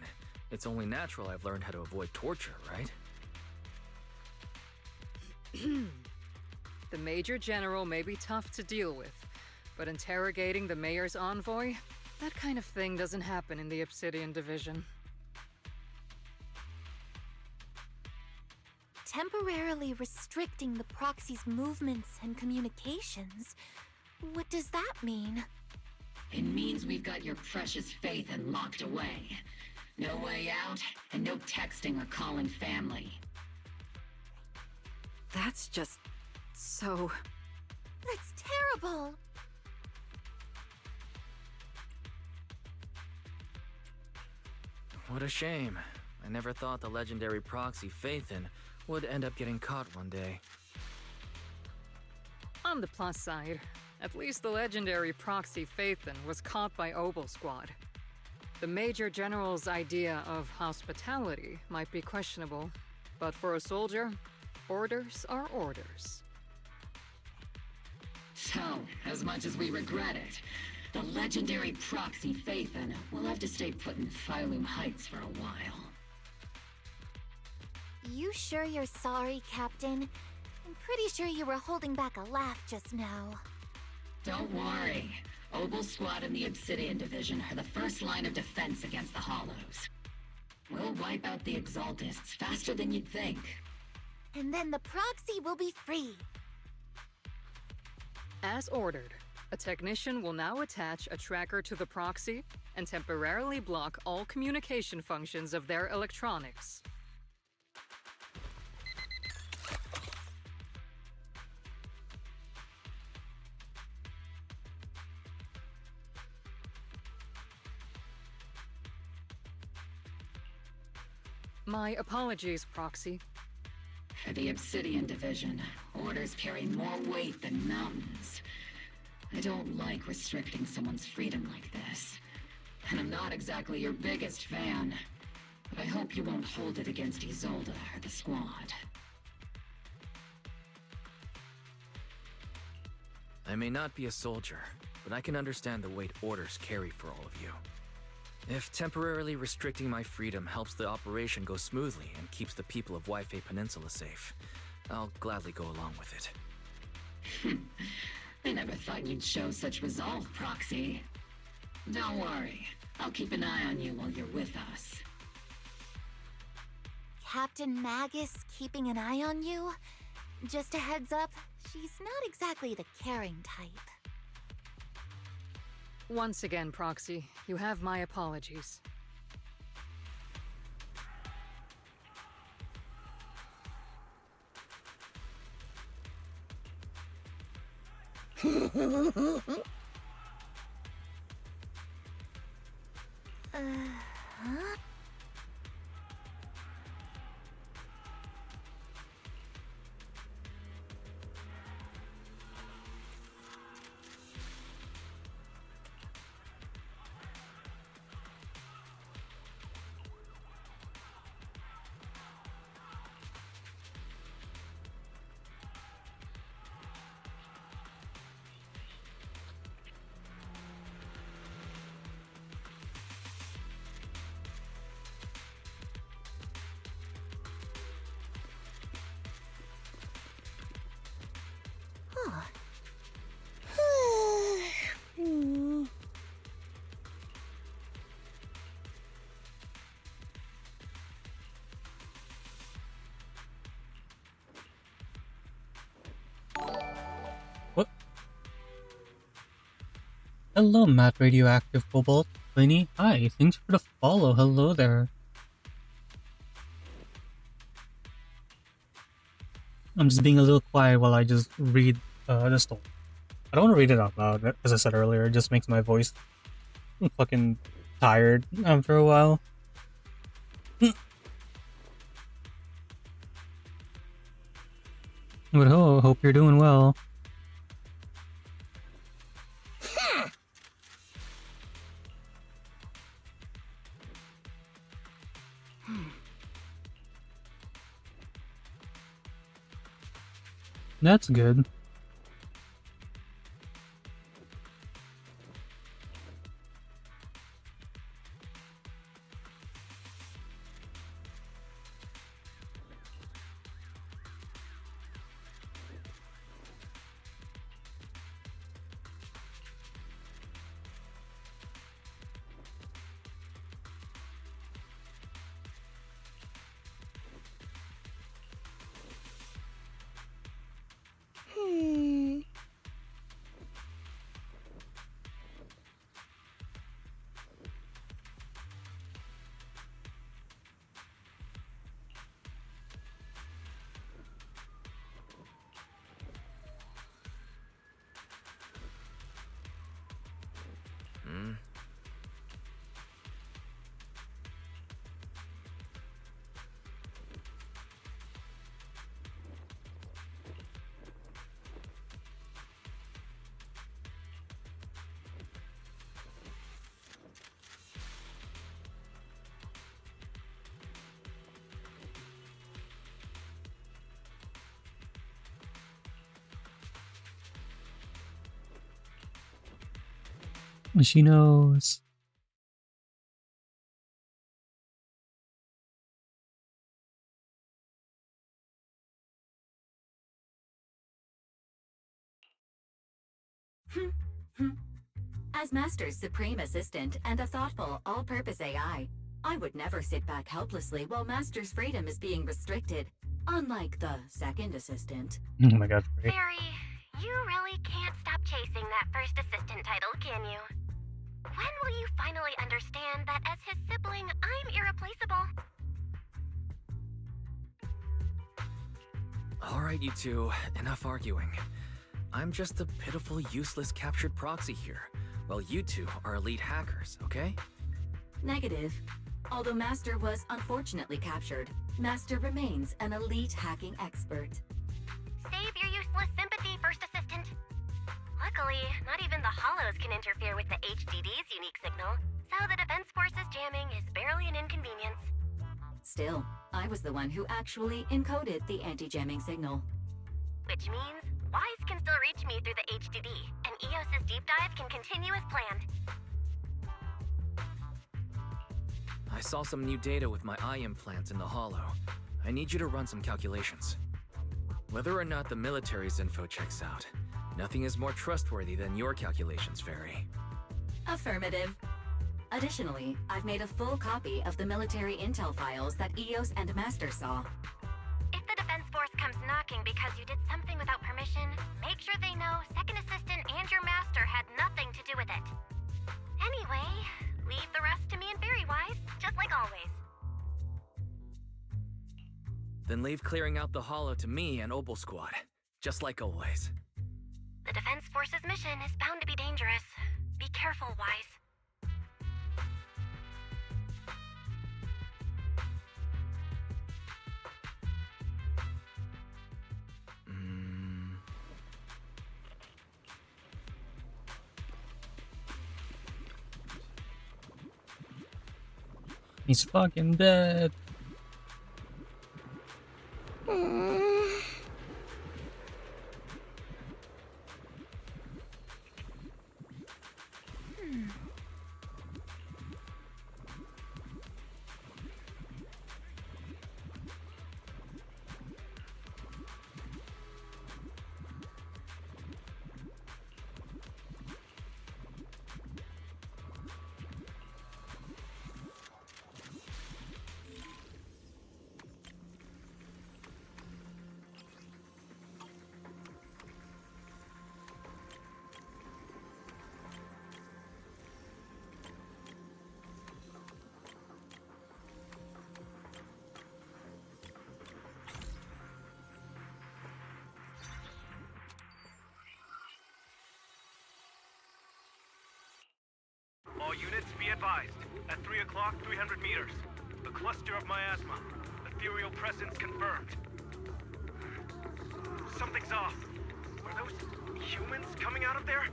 it's only natural I've learned how to avoid torture, right?
The Major General may be tough to deal with, but interrogating the Mayor's envoy? That kind of thing doesn't happen in the Obsidian Division.
Temporarily restricting the Proxy's movements and communications. What does that mean?
It means we've got your precious Phaethon locked away. No way out, and no texting or calling family.
That's just so...
That's terrible!
What a shame. I never thought the legendary proxy Phaethon would end up getting caught one day.
On the plus side, at least the legendary proxy Phaethon was caught by Obel Squad. The Major General's idea of hospitality might be questionable, but for a soldier, orders are orders.
So, as much as we regret it, the legendary proxy Phaethon will have to stay put in Phylum Heights for a while.
You sure you're sorry, Captain? I'm pretty sure you were holding back a laugh just now.
Don't worry. Obel Squad and the Obsidian Division are the first line of defense against the Hollows. We'll wipe out the Exaltists faster than you'd think.
And then the proxy will be free.
As ordered, a technician will now attach a tracker to the proxy and temporarily block all communication functions of their electronics. My apologies, Proxy.
For the Obsidian Division, orders carry more weight than mountains. I don't like restricting someone's freedom like this. And I'm not exactly your biggest fan. But I hope you won't hold it against Isolde or the squad.
I may not be a soldier, but I can understand the weight orders carry for all of you. If temporarily restricting my freedom helps the operation go smoothly and keeps the people of Waifei Peninsula safe, I'll gladly go along with it.
I never thought you'd show such resolve, Proxy. Don't worry, I'll keep an eye on you while you're with us.
Captain Magus keeping an eye on you? Just a heads up, she's not exactly the caring type.
Once again, Proxy, you have my apologies.
Huh?
What? Hello, Matt Radioactive Cobalt. Winnie, hi, thanks for the follow. Hello there. I'm just being a little quiet while I just read the story. I don't want to read it out loud, as I said earlier. It just makes my voice fucking tired after a while. But hope you're doing well. That's good. She knows.
As Master's supreme assistant and a thoughtful, all-purpose AI, I would never sit back helplessly while Master's freedom is being restricted, unlike the second assistant.
Oh my god, great.
Barry, you really can't stop chasing that first assistant title, can you? When will you finally understand that as his sibling, I'm irreplaceable?
Alright, you two, enough arguing. I'm just a pitiful, useless captured proxy here, while you two are elite hackers, okay?
Negative. Although Master was unfortunately captured, Master remains an elite hacking expert.
Save your useless sympathy, First Assistant.
Luckily, not even the hollows can interfere with the HDD's unique signal, so the Defense Force's jamming is barely an inconvenience.
Still, I was the one who actually encoded the anti-jamming signal.
Which means Wise can still reach me through the HDD, and EOS's deep dive can continue as planned.
I saw some new data with my eye implant in the hollow. I need you to run some calculations. Whether or not the military's info checks out, nothing is more trustworthy than your calculations, Fairy.
Affirmative. Additionally, I've made a full copy of the military intel files that EOS and Master saw.
If the Defense Force comes knocking because you did something without permission, make sure they know Second Assistant and your Master had nothing to do with it. Anyway, leave the rest to me and Fairy Wise, just like always.
Then leave clearing out the hollow to me and Opal Squad, just like always.
The Defense Force's mission is bound to be dangerous. Be careful, Wise.
He's fucking dead.
All units be advised. At 3 o'clock, 300 meters. The cluster of miasma. Ethereal presence confirmed. Something's off. Are those humans coming out of there?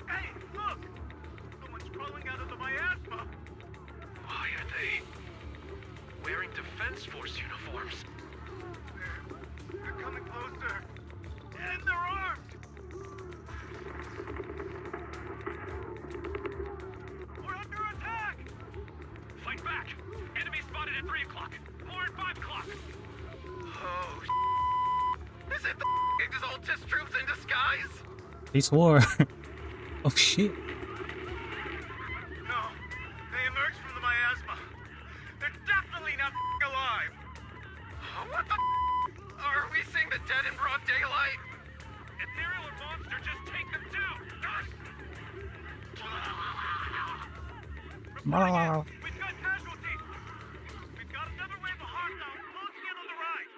Hey, look! Someone's crawling out of the miasma!
Why are they wearing Defense Force uniforms?
They're coming closer. And they're armed! We're under attack! Fight back! Enemy spotted at 3 o'clock. More at 5 o'clock.
Oh, is it the Exaltus troops in disguise?
They swore. Oh shit.
No, they emerged from the miasma. They're definitely not alive.
What the Are we seeing the dead in broad daylight?
Ethereal or monster, just take them down!
Wow.
We've got casualties! We've got another wave of hostile closing in on the right!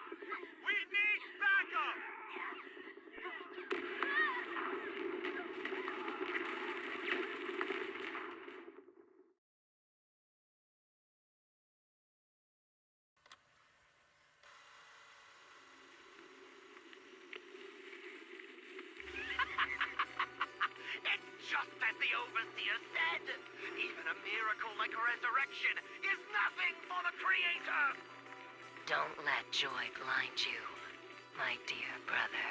We need backup!
It's just as the Overseer said! Even a miracle like a resurrection is nothing for the Creator!
Don't let joy blind you, my dear brother.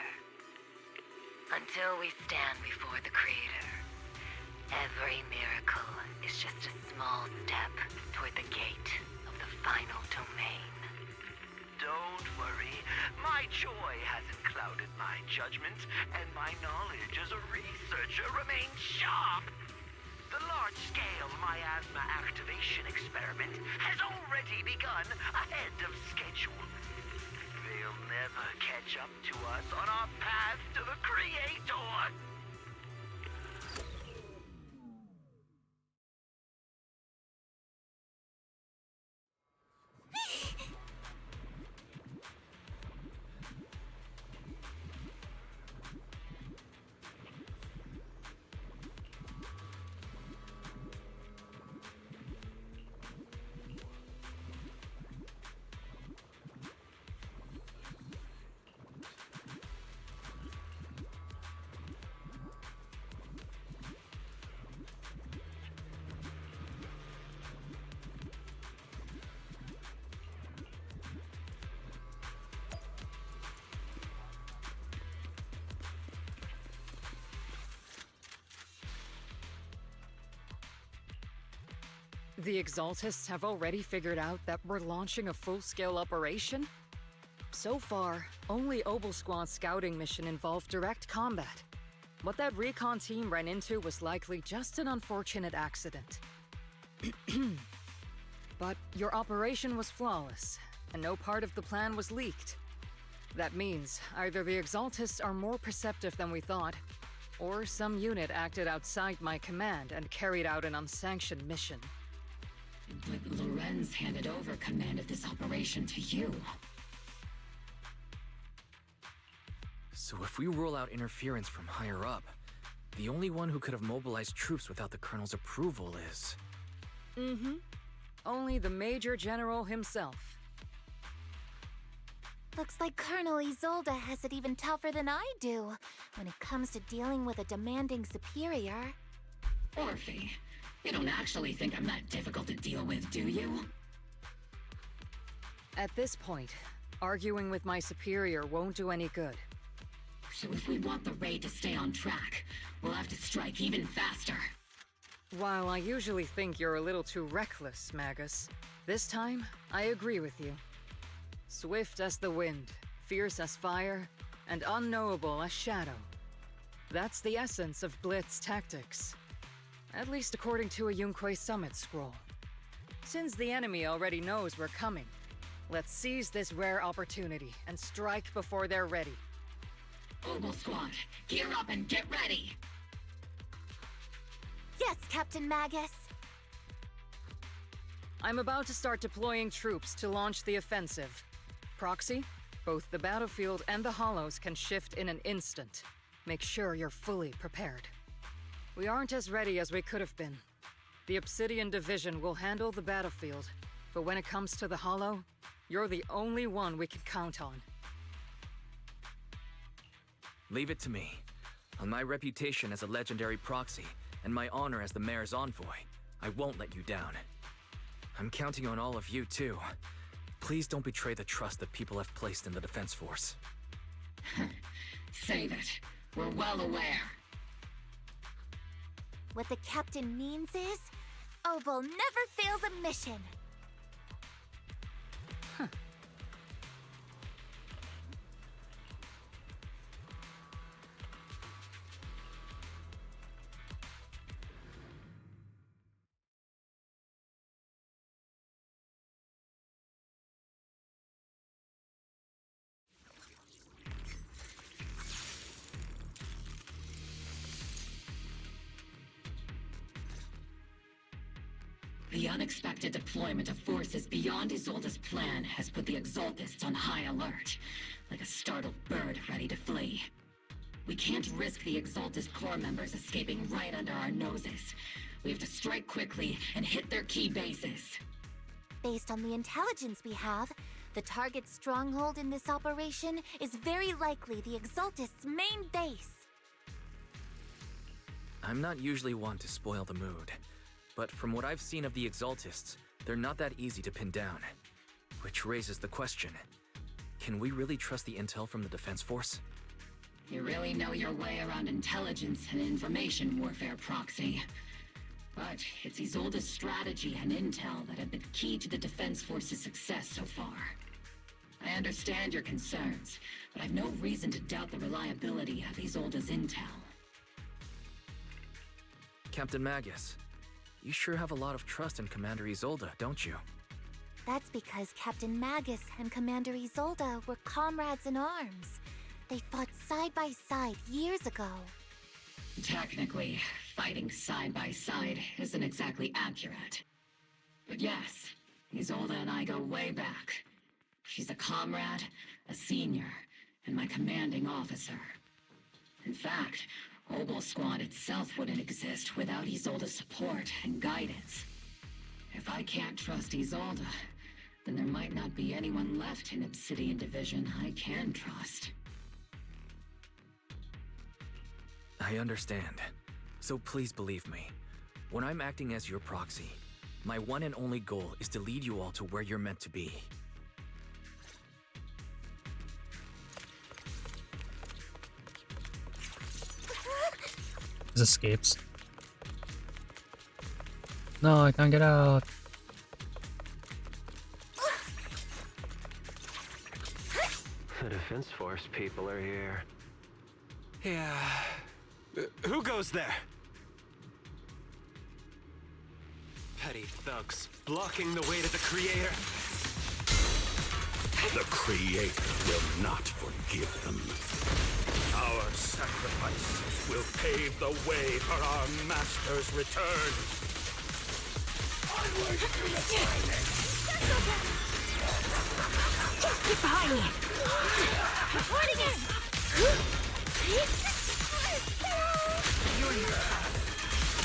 Until we stand before the Creator, every miracle is just a small step toward the gate of the final domain.
Don't worry, my joy hasn't clouded my judgment, and my knowledge as a researcher remains sharp. The large-scale miasma activation experiment has already begun ahead of schedule. They'll never catch up to us on our path to the Creator!
The Exaltists have already figured out that we're launching a full-scale operation? So far, only Obel Squad's scouting mission involved direct combat. What that recon team ran into was likely just an unfortunate accident. But your operation was flawless, and no part of the plan was leaked. That means either the Exaltists are more perceptive than we thought, or some unit acted outside my command and carried out an unsanctioned mission.
But Lorenz handed over command of this operation to you.
So if we rule out interference from higher up, the only one who could have mobilized troops without the Colonel's approval is...
Mm-hmm. Only the Major General himself.
Looks like Colonel Isolde has it even tougher than I do when it comes to dealing with a demanding superior.
Orphe, you don't actually think I'm that difficult to deal with, do you?
At this point, arguing with my superior won't do any good.
So if we want the raid to stay on track, we'll have to strike even faster.
While I usually think you're a little too reckless, Magus, this time, I agree with you. Swift as the wind, fierce as fire, and unknowable as shadow. That's the essence of Blitz tactics. At least according to a Yunque Summit scroll. Since the enemy already knows we're coming, let's seize this rare opportunity and strike before they're ready.
Obel Squad, gear up and get ready!
Yes, Captain Magus!
I'm about to start deploying troops to launch the offensive. Proxy, both the battlefield and the hollows can shift in an instant. Make sure you're fully prepared. We aren't as ready as we could have been. The Obsidian Division will handle the battlefield, but when it comes to the hollow, you're the only one we can count on.
Leave it to me. On my reputation as a legendary proxy, and my honor as the mayor's envoy, I won't let you down. I'm counting on all of you, too. Please don't betray the trust that people have placed in the Defense Force.
Save it. We're well aware.
What the captain means is, Obel never fails a mission.
The unexpected deployment of forces beyond Isolde's plan has put the Exaltists on high alert, like a startled bird ready to flee. We can't risk the Exaltist core members escaping right under our noses. We have to strike quickly and hit their key bases.
Based on the intelligence we have, the target stronghold in this operation is very likely the Exaltists' main base.
I'm not usually one to spoil the mood, but from what I've seen of the Exaltists, they're not that easy to pin down. Which raises the question, can we really trust the intel from the Defense Force?
You really know your way around intelligence and information warfare, Proxy. But it's Isolde's strategy and intel that have been key to the Defense Force's success so far. I understand your concerns, but I've no reason to doubt the reliability of Isolde's intel.
Captain Magus, you sure have a lot of trust in Commander Isolde, don't you?
That's because Captain Magus and Commander Isolde were comrades in arms. They fought side by side years ago.
Technically, fighting side by side isn't exactly accurate. But yes, Isolde and I go way back. She's a comrade, a senior, and my commanding officer. In fact, Obel Squad itself wouldn't exist without Isolde's support and guidance. If I can't trust Isolde, then there might not be anyone left in Obsidian Division I can trust.
I understand. So please believe me. When I'm acting as your proxy, my one and only goal is to lead you all to where you're meant to be.
His escapes. No, I can't get out.
The Defense Force people are here.
Yeah. Who goes there? Petty thugs blocking the way to the Creator.
The Creator will not forgive them. Our sacrifice will pave the way for our Master's return. Onward to the fighting!
Get behind me! Reporting in!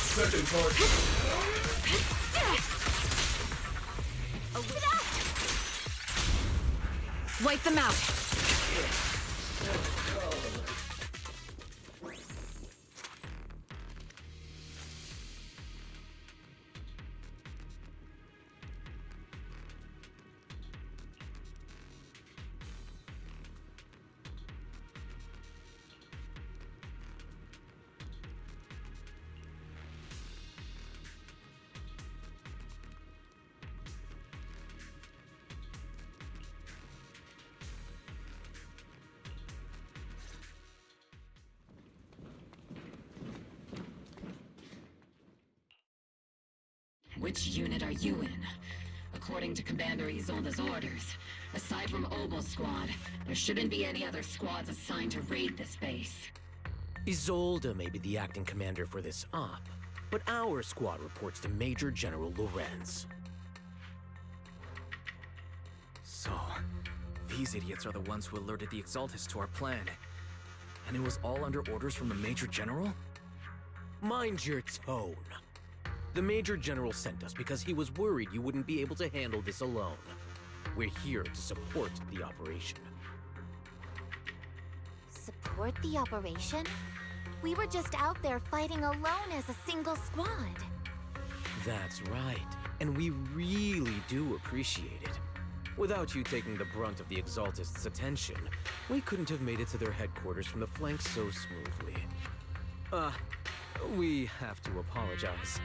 Second part.
Wipe them out.
Which unit are you in? According to Commander Isolde's orders, aside from Obel Squad, there shouldn't be any other squads assigned to raid this base.
Isolde may be the acting commander for this op, but our squad reports to Major General Lorenz.
So, these idiots are the ones who alerted the Exaltus to our plan. And it was all under orders from the Major General?
Mind your tone. The Major General sent us because he was worried you wouldn't be able to handle this alone. We're here to support the operation.
Support the operation? We were just out there fighting alone as a single squad.
That's right, and we really do appreciate it. Without you taking the brunt of the Exaltists' attention, we couldn't have made it to their headquarters from the flanks so smoothly. We have to apologize.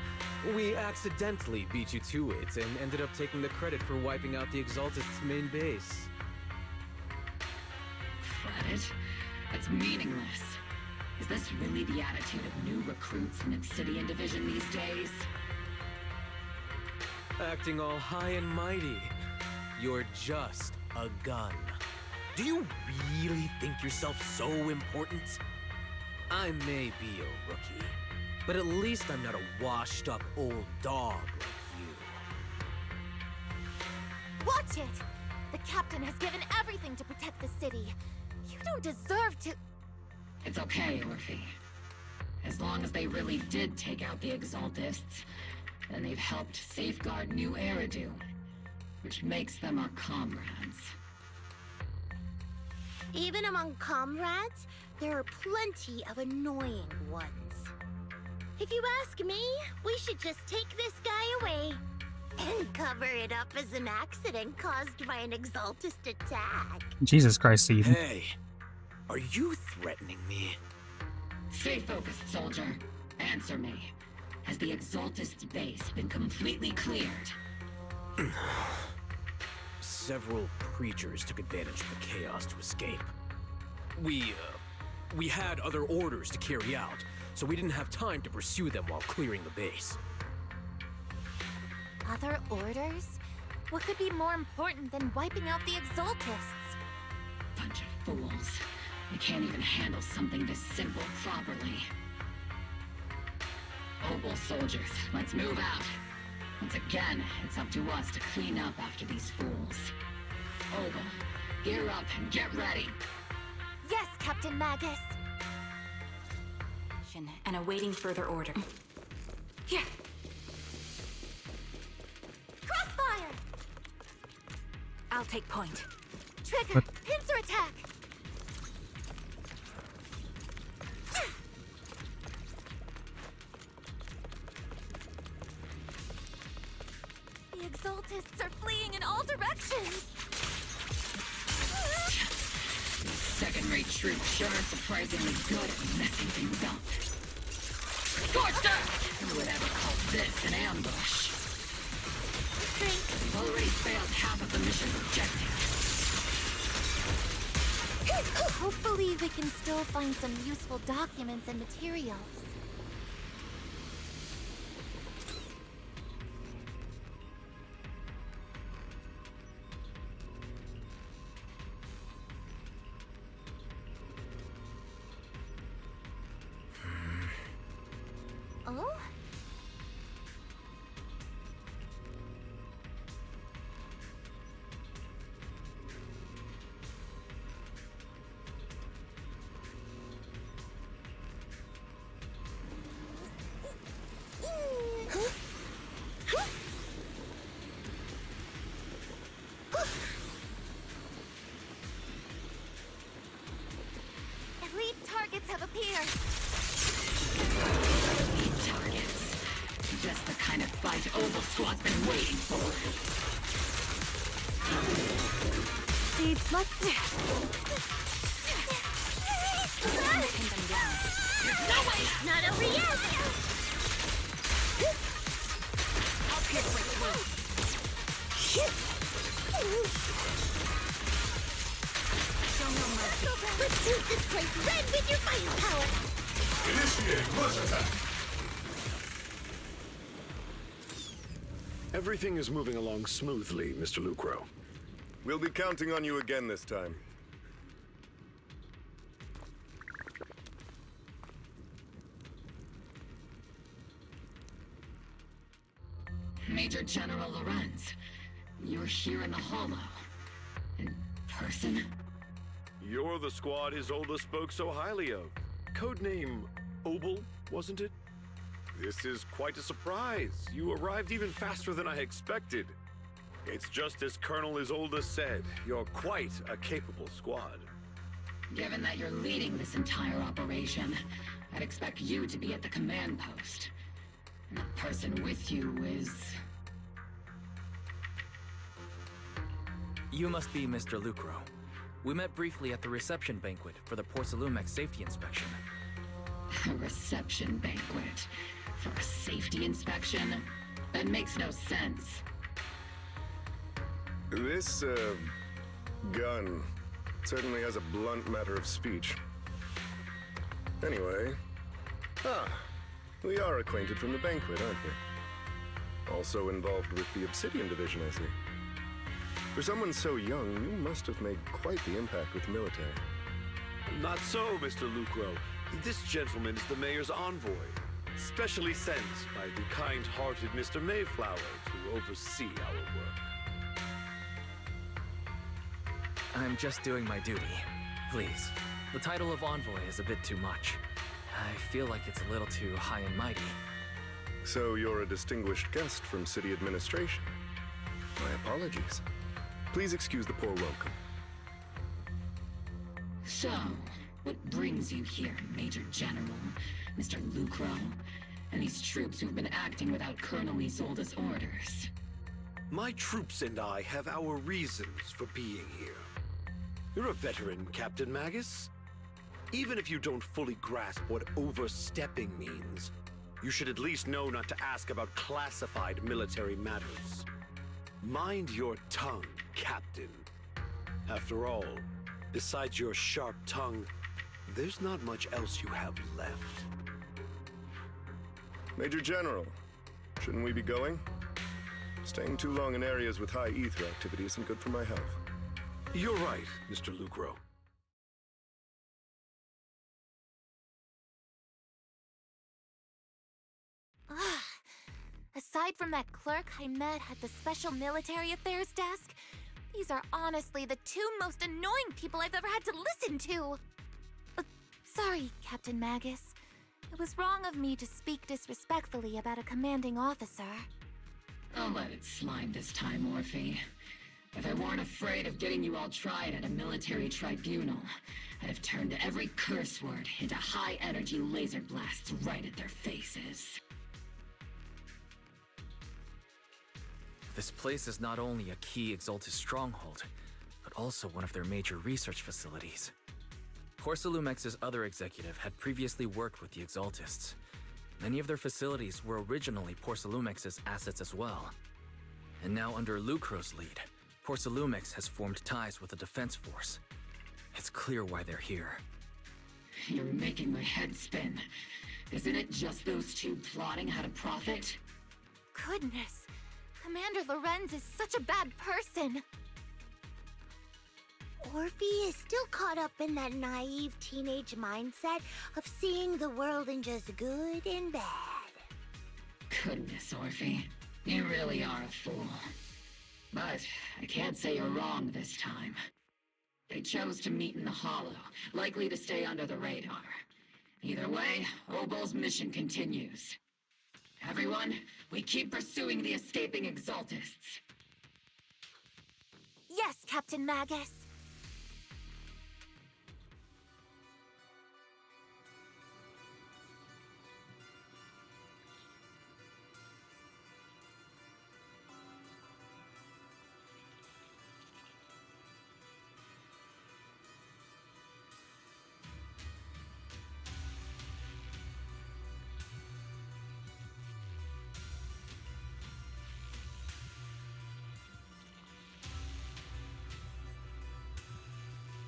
We accidentally beat you to it and ended up taking the credit for wiping out the Exaltists' main base.
Credit? That's meaningless. Is this really the attitude of new recruits in Obsidian Division these days?
Acting all high and mighty. You're just a gun. Do you really think yourself so important? I may be a rookie, but at least I'm not a washed-up old dog like you.
Watch it! The captain has given everything to protect the city. You don't deserve to...
It's okay, Orphe. As long as they really did take out the Exaltists, then they've helped safeguard New Eridu, which makes them our comrades.
Even among comrades, there are plenty of annoying ones. If you ask me, we should just take this guy away and cover it up as an accident caused by an Exaltist attack.
Jesus Christ, Seed.
Hey, are you threatening me?
Stay focused, soldier. Answer me. Has the Exaltist's base been completely cleared?
Several creatures took advantage of the chaos to escape. We had other orders to carry out, so we didn't have time to pursue them while clearing the base.
Other orders? What could be more important than wiping out the Exaltists?
Bunch of fools. They can't even handle something this simple properly. Obel soldiers, let's move out. Once again, it's up to us to clean up after these fools. Obel, gear up and get ready.
Yes, Captain Magus.
And awaiting further order.
Here. Crossfire!
I'll take point.
Trigger, pincer attack! The Exaltists are fleeing in all directions!
Second-rate troops sure are surprisingly good at messing things up. Scorched earth! Who would ever call this an ambush?
drink?
Already failed half of the mission objective.
Hopefully we can still find some useful documents and materials. Oh? Elite targets have appeared.
Targets. Just the kind of fight Oval Squad's been waiting for.
See, let's...
Pin them down. There's no way!
Not over yet!
I'll pierce right through. Show no mercy.
Let's shoot this place red with your firepower!
Initiate rush attack!
Everything is moving along smoothly, Mr. Lucro.
We'll be counting on you again this time.
Major General Lorenz, you're here in the Hollow. In person?
You're the squad Isolde spoke so highly of. Codename Obel, wasn't it? This is quite a surprise. You arrived even faster than I expected. It's just as Colonel Isolde said, you're quite a capable squad.
Given that you're leading this entire operation, I'd expect you to be at the command post. And the person with you is...
You must be Mr. Lucro. We met briefly at the reception banquet for the Porcelumex safety inspection.
A reception banquet for a safety inspection? That makes no sense.
This, gun certainly has a blunt matter of speech. Anyway... we are acquainted from the banquet, aren't we? Also involved with the Obsidian Division, I see. For someone so young, you must have made quite the impact with the military.
Not so, Mr. Lucro. This gentleman is the mayor's envoy, specially sent by the kind-hearted Mr. Mayflower to oversee our work.
I'm just doing my duty. Please. The title of envoy is a bit too much. I feel like it's a little too high and mighty.
So you're a distinguished guest from city administration. My apologies. Please excuse the poor welcome.
So, what brings you here, Major General, Mr. Lucro, and these troops who've been acting without Colonel Isolde's orders?
My troops and I have our reasons for being here. You're a veteran, Captain Magus. Even if you don't fully grasp what overstepping means, you should at least know not to ask about classified military matters. Mind your tongue, Captain. After all, besides your sharp tongue, there's not much else you have left.
Major General, shouldn't we be going? Staying too long in areas with high ether activity isn't good for my health.
You're right, Mr. Lucro.
Aside from that clerk I met at the Special Military Affairs desk, these are honestly the two most annoying people I've ever had to listen to. Sorry, Captain Magus. It was wrong of me to speak disrespectfully about a commanding officer.
I'll let it slide this time, Orphe. If I weren't afraid of getting you all tried at a military tribunal, I'd have turned every curse word into high-energy laser blasts right at their faces.
This place is not only a key Exaltis stronghold, but also one of their major research facilities. Porcelumex's other executive had previously worked with the Exaltists. Many of their facilities were originally Porcelumex's assets as well. And now under Lucro's lead, Porcelumix has formed ties with the defense force. It's clear why they're here.
You're making my head spin. Isn't it just those two plotting how to profit?
Goodness, Commander Lorenz is such a bad person.
Orphe is still caught up in that naive teenage mindset of seeing the world in just good and bad.
Goodness, Orphe. You really are a fool. But I can't say you're wrong this time. They chose to meet in the Hollow, likely to stay under the radar. Either way, Obol's mission continues. Everyone, we keep pursuing the escaping Exaltists.
Yes, Captain Magus.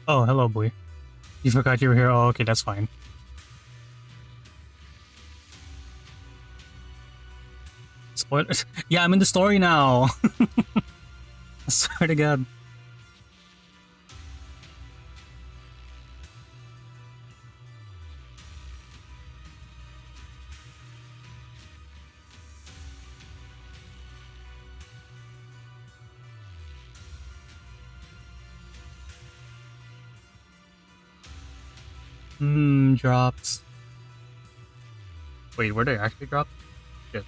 Oh, hello, boy. You forgot you were here? Oh, okay, that's fine. Spoilers? Yeah, I'm in the story now! I swear to God. Drops. Wait, were they actually drops? Shit.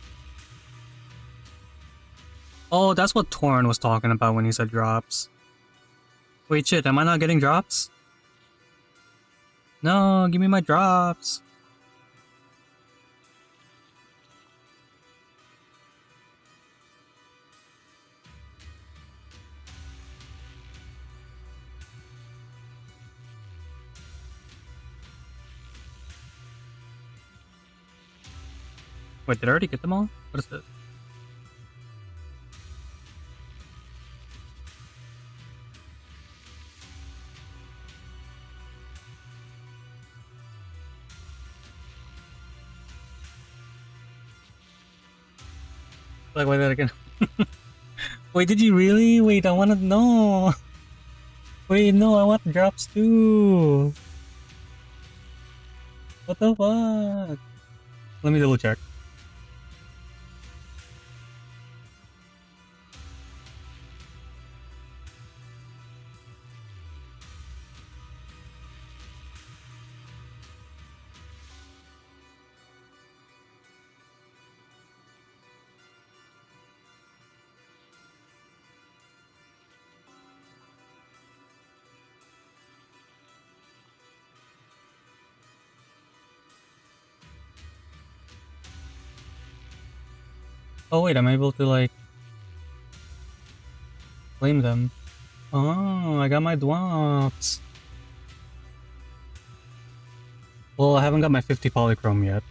Oh, that's what Torn was talking about when he said drops. Wait, shit, am I not getting drops? No, give me my drops. Wait, did I already get them all? What is this? Like, wait, that again. Wait, did you really? Wait, I wanna know. Wait, no, I want drops too. What the fuck? Let me double check. Oh wait, I'm able to like claim them. Oh, I got my drops. Well, I haven't got my 50 polychrome yet.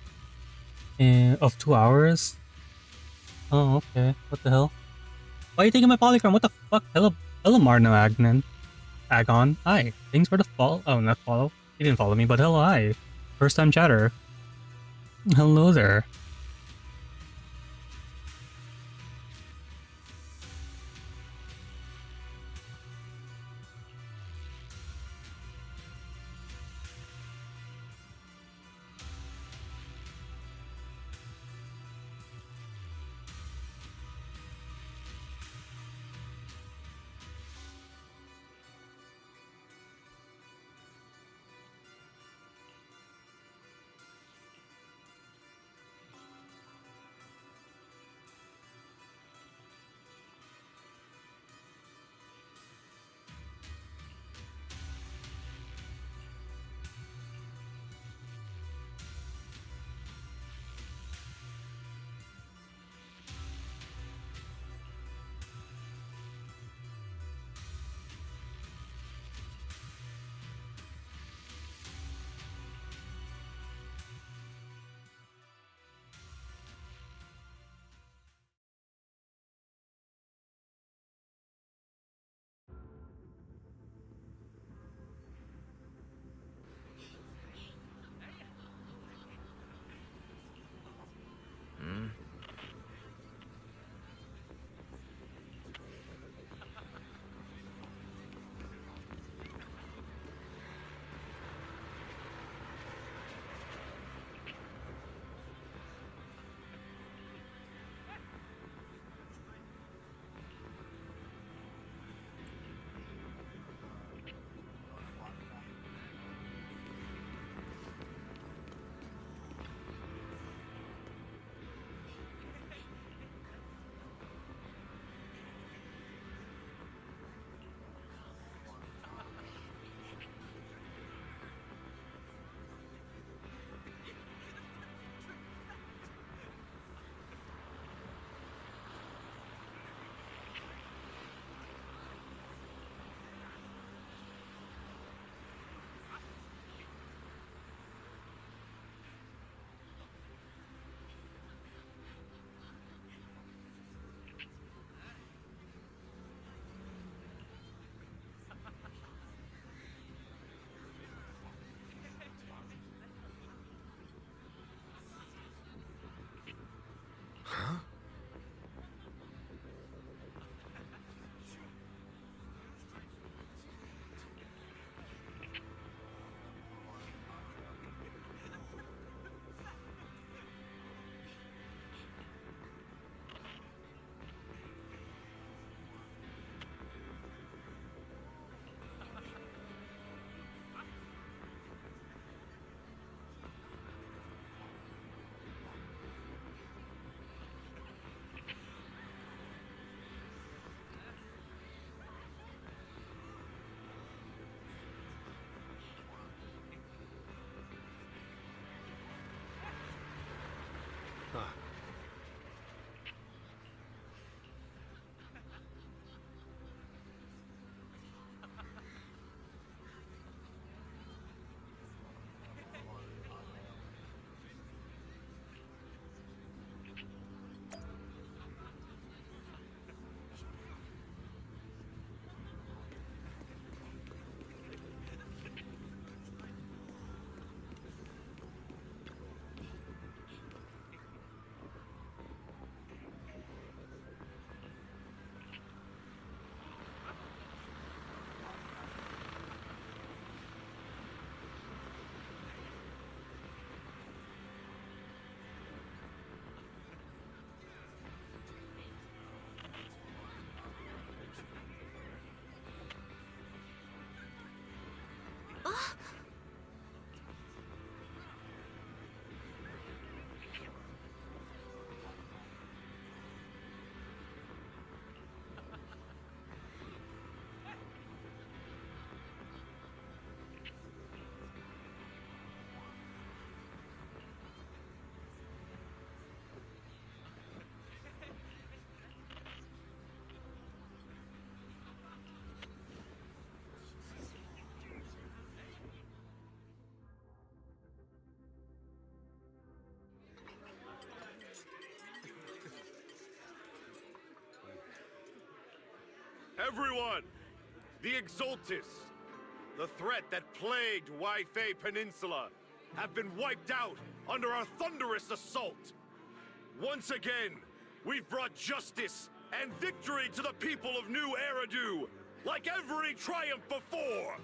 Of 2 hours? Oh, okay. What the hell? Why are you taking my polychrome? What the fuck? Hello, Marno Agon. Hi. Thanks for the follow. Oh, not follow. He didn't follow me, but hello, hi. First time chatter. Hello there.
Everyone! The Exaltists, the threat that plagued Waifei Peninsula, have been wiped out under our thunderous assault. Once again, we've brought justice and victory to the people of New Eridu, like every triumph before.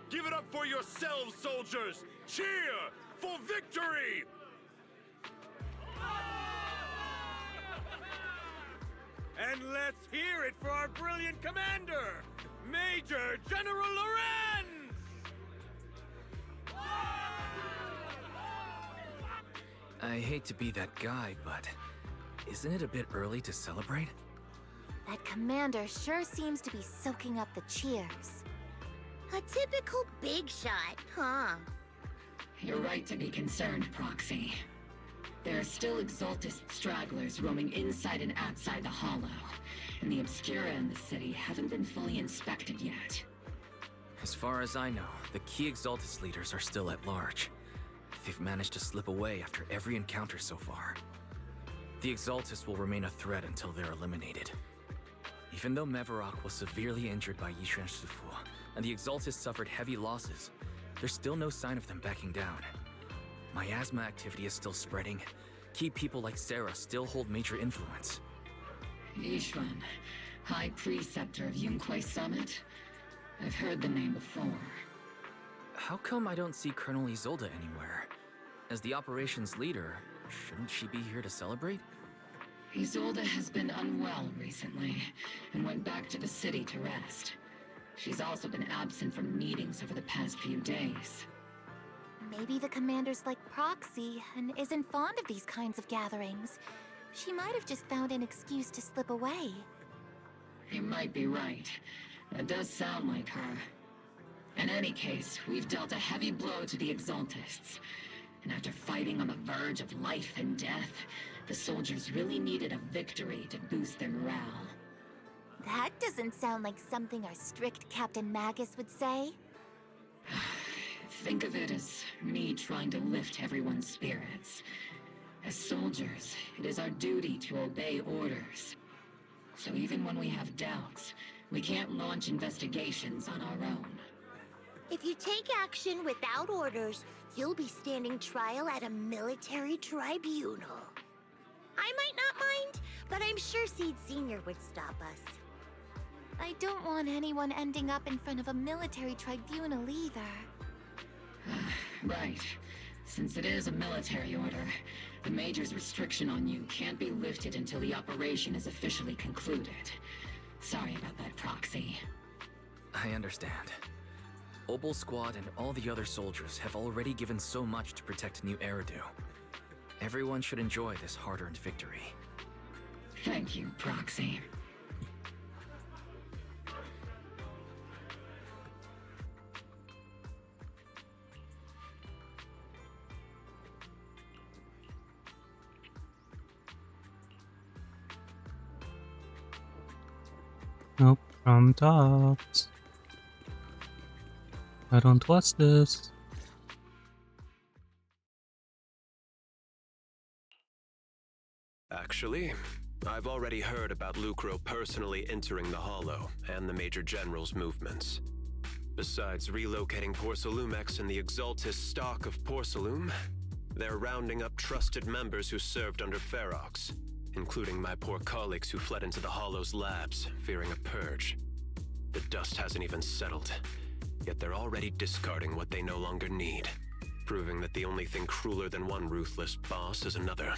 Give it up for yourselves, soldiers! Cheer for victory!
And let's hear it for our brilliant commander, Major General Lorenz!
I hate to be that guy, but isn't it a bit early to celebrate?
That commander sure seems to be soaking up the cheers.
A typical big shot, huh?
You're right to be concerned, Proxy. There are still Exaltist stragglers roaming inside and outside the Hollow, and the Obscura in the city haven't been fully inspected yet.
As far as I know, the key Exaltist leaders are still at large. They've managed to slip away after every encounter so far. The Exaltists will remain a threat until they're eliminated. Even though Mevarok was severely injured by Yishuan Shifu, and the Exaltists suffered heavy losses, there's still no sign of them backing down. Miasma activity is still spreading. Key people like Sarah still hold major influence.
Yishuan, High Preceptor of Yunquai Summit? I've heard the name before.
How come I don't see Colonel Isolde anywhere? As the operations leader, shouldn't she be here to celebrate?
Isolde has been unwell recently, and went back to the city to rest. She's also been absent from meetings over the past few days.
Maybe the commander's like Proxy and isn't fond of these kinds of gatherings. She might have just found an excuse to slip away.
You might be right. That does sound like her. In any case, we've dealt a heavy blow to the Exaltists. And after fighting on the verge of life and death, the soldiers really needed a victory to boost their morale.
That doesn't sound like something our strict Captain Magus would say.
Think of it as me trying to lift everyone's spirits. As soldiers, it is our duty to obey orders. So even when we have doubts, we can't launch investigations on our own.
If you take action without orders, you'll be standing trial at a military tribunal. I might not mind, but I'm sure Seed Sr. would stop us.
I don't want anyone ending up in front of a military tribunal either.
Right. Since it is a military order, the Major's restriction on you can't be lifted until the operation is officially concluded. Sorry about that, Proxy.
I understand. Obel Squad and all the other soldiers have already given so much to protect New Eridu. Everyone should enjoy this hard-earned victory.
Thank you, Proxy.
Nope, from tops. I don't trust this.
Actually, I've already heard about Lucro personally entering the Hollow and the Major General's movements. Besides relocating Porcelumex and the Exaltist stock of Porcelum, they're rounding up trusted members who served under Ferox, including my poor colleagues who fled into the Hollow's labs, fearing a purge. The dust hasn't even settled, yet they're already discarding what they no longer need, proving that the only thing crueler than one ruthless boss is another.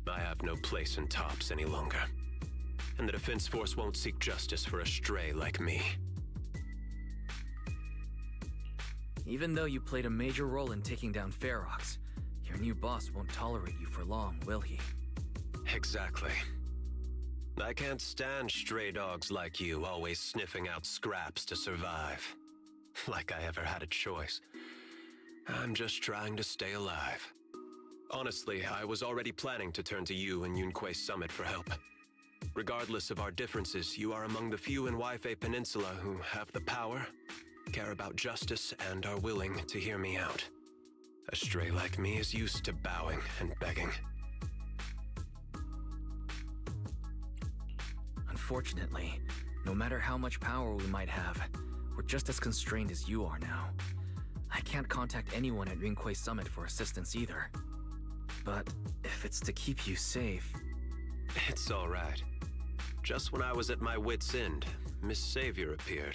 I have no place in Tops any longer, and the Defense Force won't seek justice for a stray like me.
Even though you played a major role in taking down Ferox, your new boss won't tolerate you for long, will he?
Exactly. I can't stand stray dogs like you always sniffing out scraps to survive. Like I ever had a choice. I'm just trying to stay alive. Honestly, I was already planning to turn to you and Yunquai Summit for help. Regardless of our differences, you are among the few in Waifei Peninsula who have the power, care about justice, and are willing to hear me out. A stray like me is used to bowing and begging.
Unfortunately, No matter how much power we might have, we're just as constrained as you are now. I can't contact anyone at Ringquay Summit for assistance either. But if it's to keep you safe...
It's all right. Just when I was at my wit's end, Miss Savior appeared.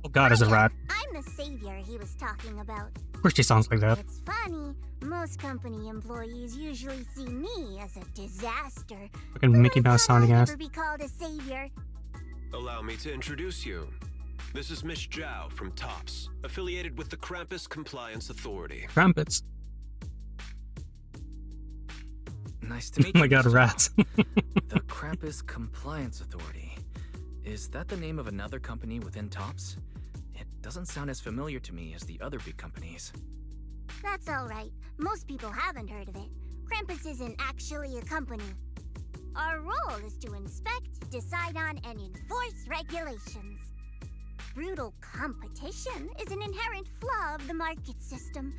Oh god, is a rat.
I'm the savior he was talking about.
Of course she sounds like that.
It's funny, most company employees usually see me as a disaster.
Fucking Mickey Mouse sounding
I'll
ass.
never be called a savior.
Allow me to introduce you. This is Miss Zhao from TOPS, affiliated with the Krampus Compliance Authority.
Krampus.
Nice to meet
Oh
you.
my god,
Mr.
rats.
The Krampus Compliance Authority. Is that the name of another company within TOPS? It doesn't sound as familiar to me as the other big companies.
That's alright. Most people haven't heard of it. Krampus isn't actually a company. Our role is to inspect, decide on, and enforce regulations. Brutal competition is an inherent flaw of the market system.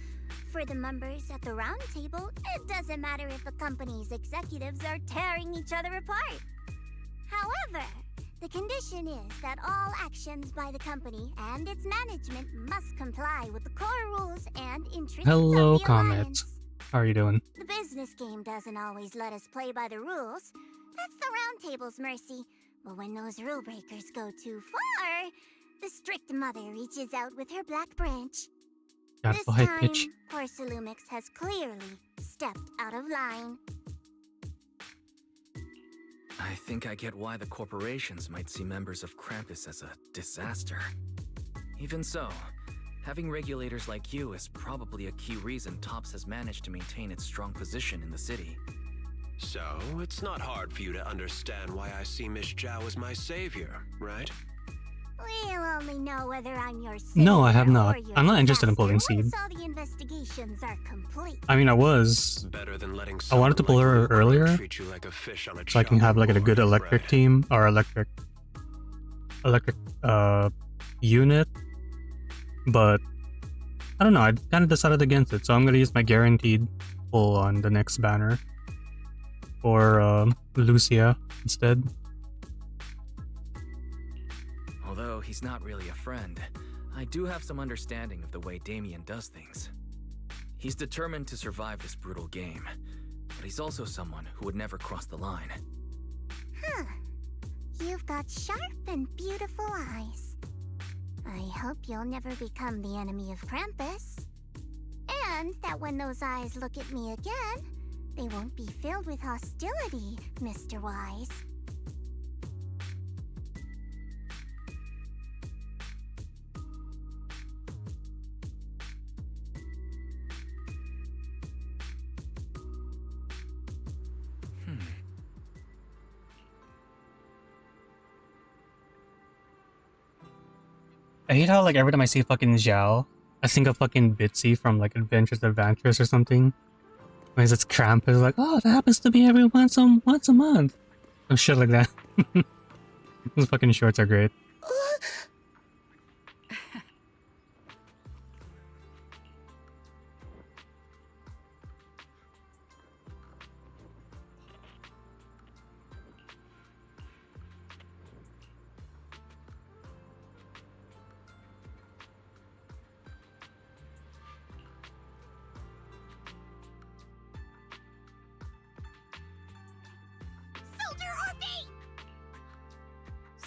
For the members at the round table, it doesn't matter if a company's executives are tearing each other apart. However, the condition is that all actions by the company and its management must comply with the core rules and interests
Hello,
of the
Comet.
Alliance.
How are you doing?
The business game doesn't always let us play by the rules. That's the round table's mercy. But when those rule breakers go too far, the strict mother reaches out with her black branch.
That's
This
the high
time,
pitch.
Porcelumix has clearly stepped out of line.
I think I get why the corporations might see members of Krampus as a disaster. Even so, having regulators like you is probably a key reason TOPS has managed to maintain its strong position in the city.
So, it's not hard for you to understand why I see Miss Zhao as my savior, right?
We'll only know whether I'm your
No, I have
savior
not.
or your
I'm not interested in pulling
disaster
Seed.
once all the investigations are complete.
I mean, I was.
Better than letting
I wanted to pull her earlier,
treat you like a fish on a
so I can have like a good electric team or electric unit. But I don't know. I kind of decided against it, so I'm gonna use my guaranteed pull on the next banner for Lucia instead.
Although he's not really a friend, I do have some understanding of the way Damien does things. He's determined to survive this brutal game, but he's also someone who would never cross the line.
Huh. You've got sharp and beautiful eyes. I hope you'll never become the enemy of Krampus. And that when those eyes look at me again, they won't be filled with hostility, Mr. Wise.
I hate how like every time I see fucking Zhao, I think of fucking Bitsy from like Adventures or something. When it's Krampus, like, oh, that happens to me every once a month. Oh, shit like that. Those fucking shorts are great.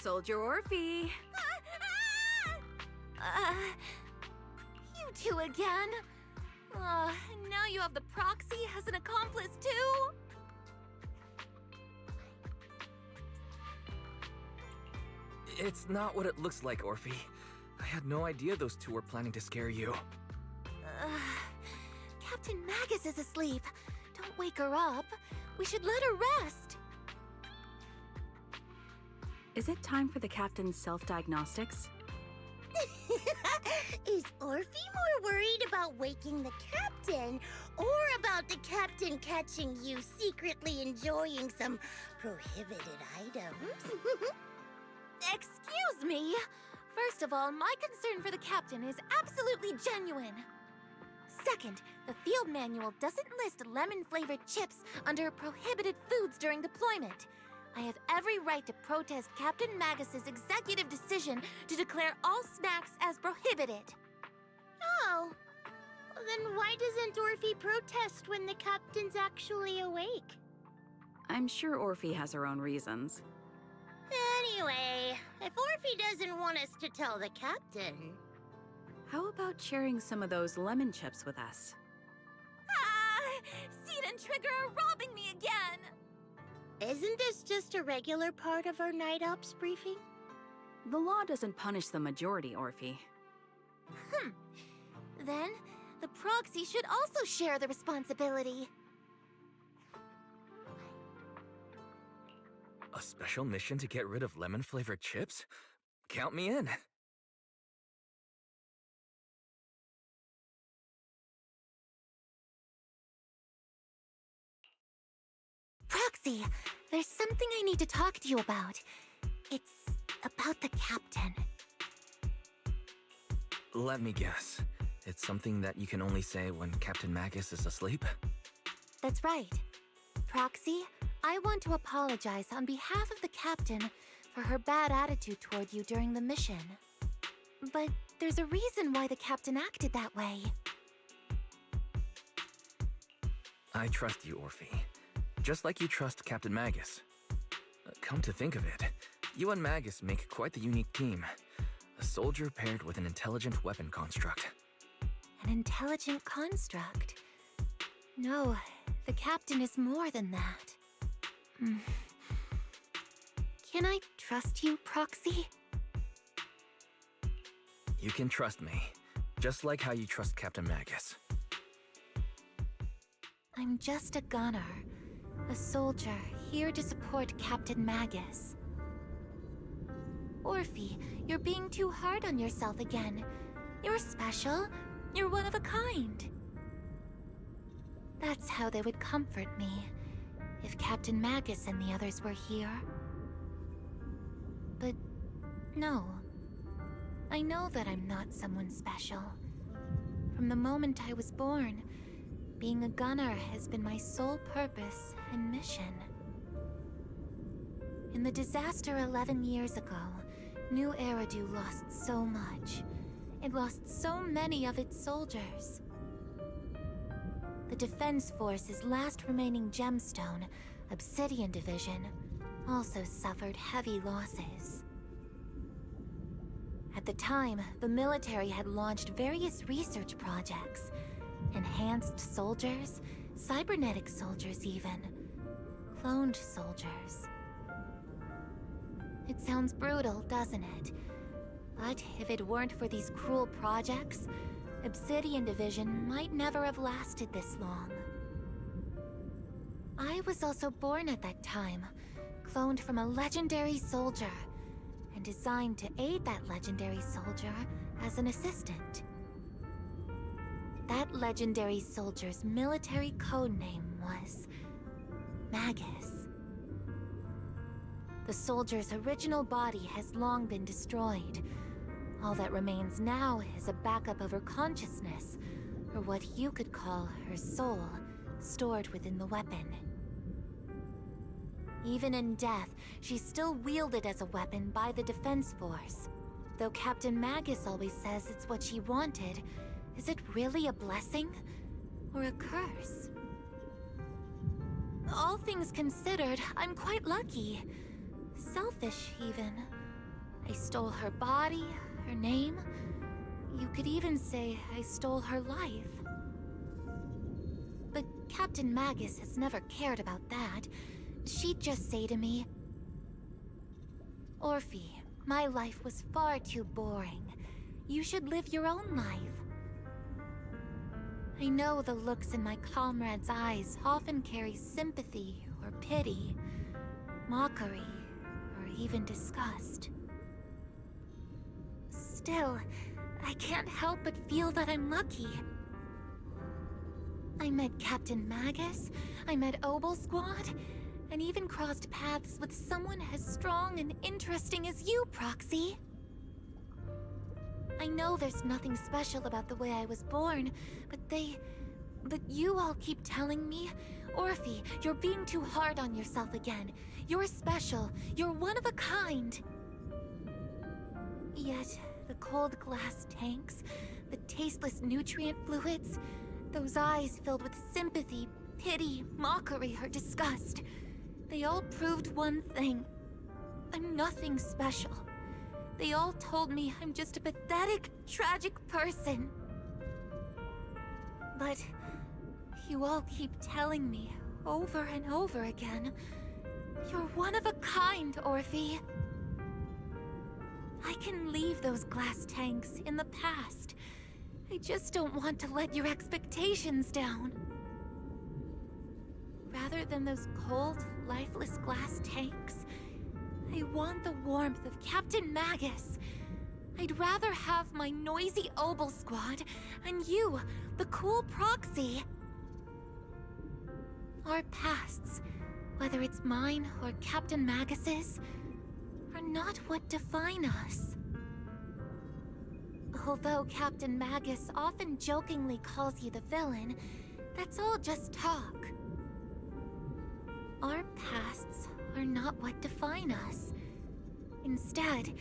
Soldier Orphe!
You two again? Now you have the proxy as an accomplice too?
It's not what it looks like, Orphe. I had no idea those two were planning to scare you.
Captain Magus is asleep. Don't wake her up. We should let her rest.
Is it time for the captain's self-diagnostics?
Is Orphe more worried about waking the captain or about the captain catching you secretly enjoying some prohibited items?
Excuse me. First of all, my concern for the captain is absolutely genuine. Second, the field manual doesn't list lemon-flavored chips under prohibited foods during deployment. I have every right to protest Captain Magus's executive decision to declare all snacks as prohibited.
Oh. Then why doesn't Orphe protest when the captain's actually awake?
I'm sure Orphe has her own reasons.
Anyway, if Orphe doesn't want us to tell the captain...
How about sharing some of those lemon chips with us?
Ah! Seed and Trigger are robbing me again!
Isn't this just a regular part of our night ops briefing?
The law doesn't punish the majority, Orphe.
Then, the proxy should also share the responsibility.
A special mission to get rid of lemon-flavored chips? Count me in.
Proxy, there's something I need to talk to you about. It's about the captain.
Let me guess. It's something that you can only say when Captain Magus is asleep?
That's right. Proxy, I want to apologize on behalf of the captain for her bad attitude toward you during the mission. But there's a reason why the captain acted that way.
I trust you, Orphe. Just like you trust Captain Magus. Come to think of it, you and Magus make quite the unique team. A soldier paired with an intelligent weapon construct.
An intelligent construct? No, the captain is more than that. Can I trust you, Proxy?
You can trust me, just like how you trust Captain Magus.
I'm just a gunner. A soldier, here to support Captain Magus. Orphe, you're being too hard on yourself again. You're special. You're one of a kind. That's how they would comfort me, if Captain Magus and the others were here. But no. I know that I'm not someone special. From the moment I was born, being a gunner has been my sole purpose and mission. In the disaster 11 years ago, New Eridu lost so much. It lost so many of its soldiers. The Defense Force's last remaining gemstone, Obsidian Division, also suffered heavy losses. At the time, the military had launched various research projects. Enhanced soldiers, cybernetic soldiers even. Cloned soldiers. It sounds brutal, doesn't it? But if it weren't for these cruel projects, Obsidian Division might never have lasted this long. I was also born at that time, cloned from a legendary soldier, and designed to aid that legendary soldier as an assistant. That legendary soldier's military codename was Magus. The soldier's original body has long been destroyed. All that remains now is a backup of her consciousness, or what you could call her soul, stored within the weapon. Even in death, she's still wielded as a weapon by the Defense Force. Though Captain Magus always says it's what she wanted, is it really a blessing? Or a curse? All things considered, I'm quite lucky. Selfish, even. I stole her body, her name. You could even say I stole her life. But Captain Magus has never cared about that. She'd just say to me, Orphe, my life was far too boring. You should live your own life. I know the looks in my comrades' eyes often carry sympathy or pity, mockery, or even disgust. Still, I can't help but feel that I'm lucky. I met Captain Magus, I met Obel Squad, and even crossed paths with someone as strong and interesting as you, Proxy. I know there's nothing special about the way I was born, but you all keep telling me, Orphe, you're being too hard on yourself again. You're special. You're one of a kind. Yet, the cold glass tanks, the tasteless nutrient fluids, those eyes filled with sympathy, pity, mockery, or disgust, they all proved one thing. I'm nothing special. They all told me I'm just a pathetic, tragic person. But you all keep telling me, over and over again, you're one of a kind, Orphe. I can leave those glass tanks in the past. I just don't want to let your expectations down. Rather than those cold, lifeless glass tanks, I want the warmth of Captain Magus. I'd rather have my noisy Obel squad and you, the cool proxy. Our pasts, whether it's mine or Captain Magus's, are not what define us. Although Captain Magus often jokingly calls you the villain, that's all just talk. Our pasts are not what define us. Instead,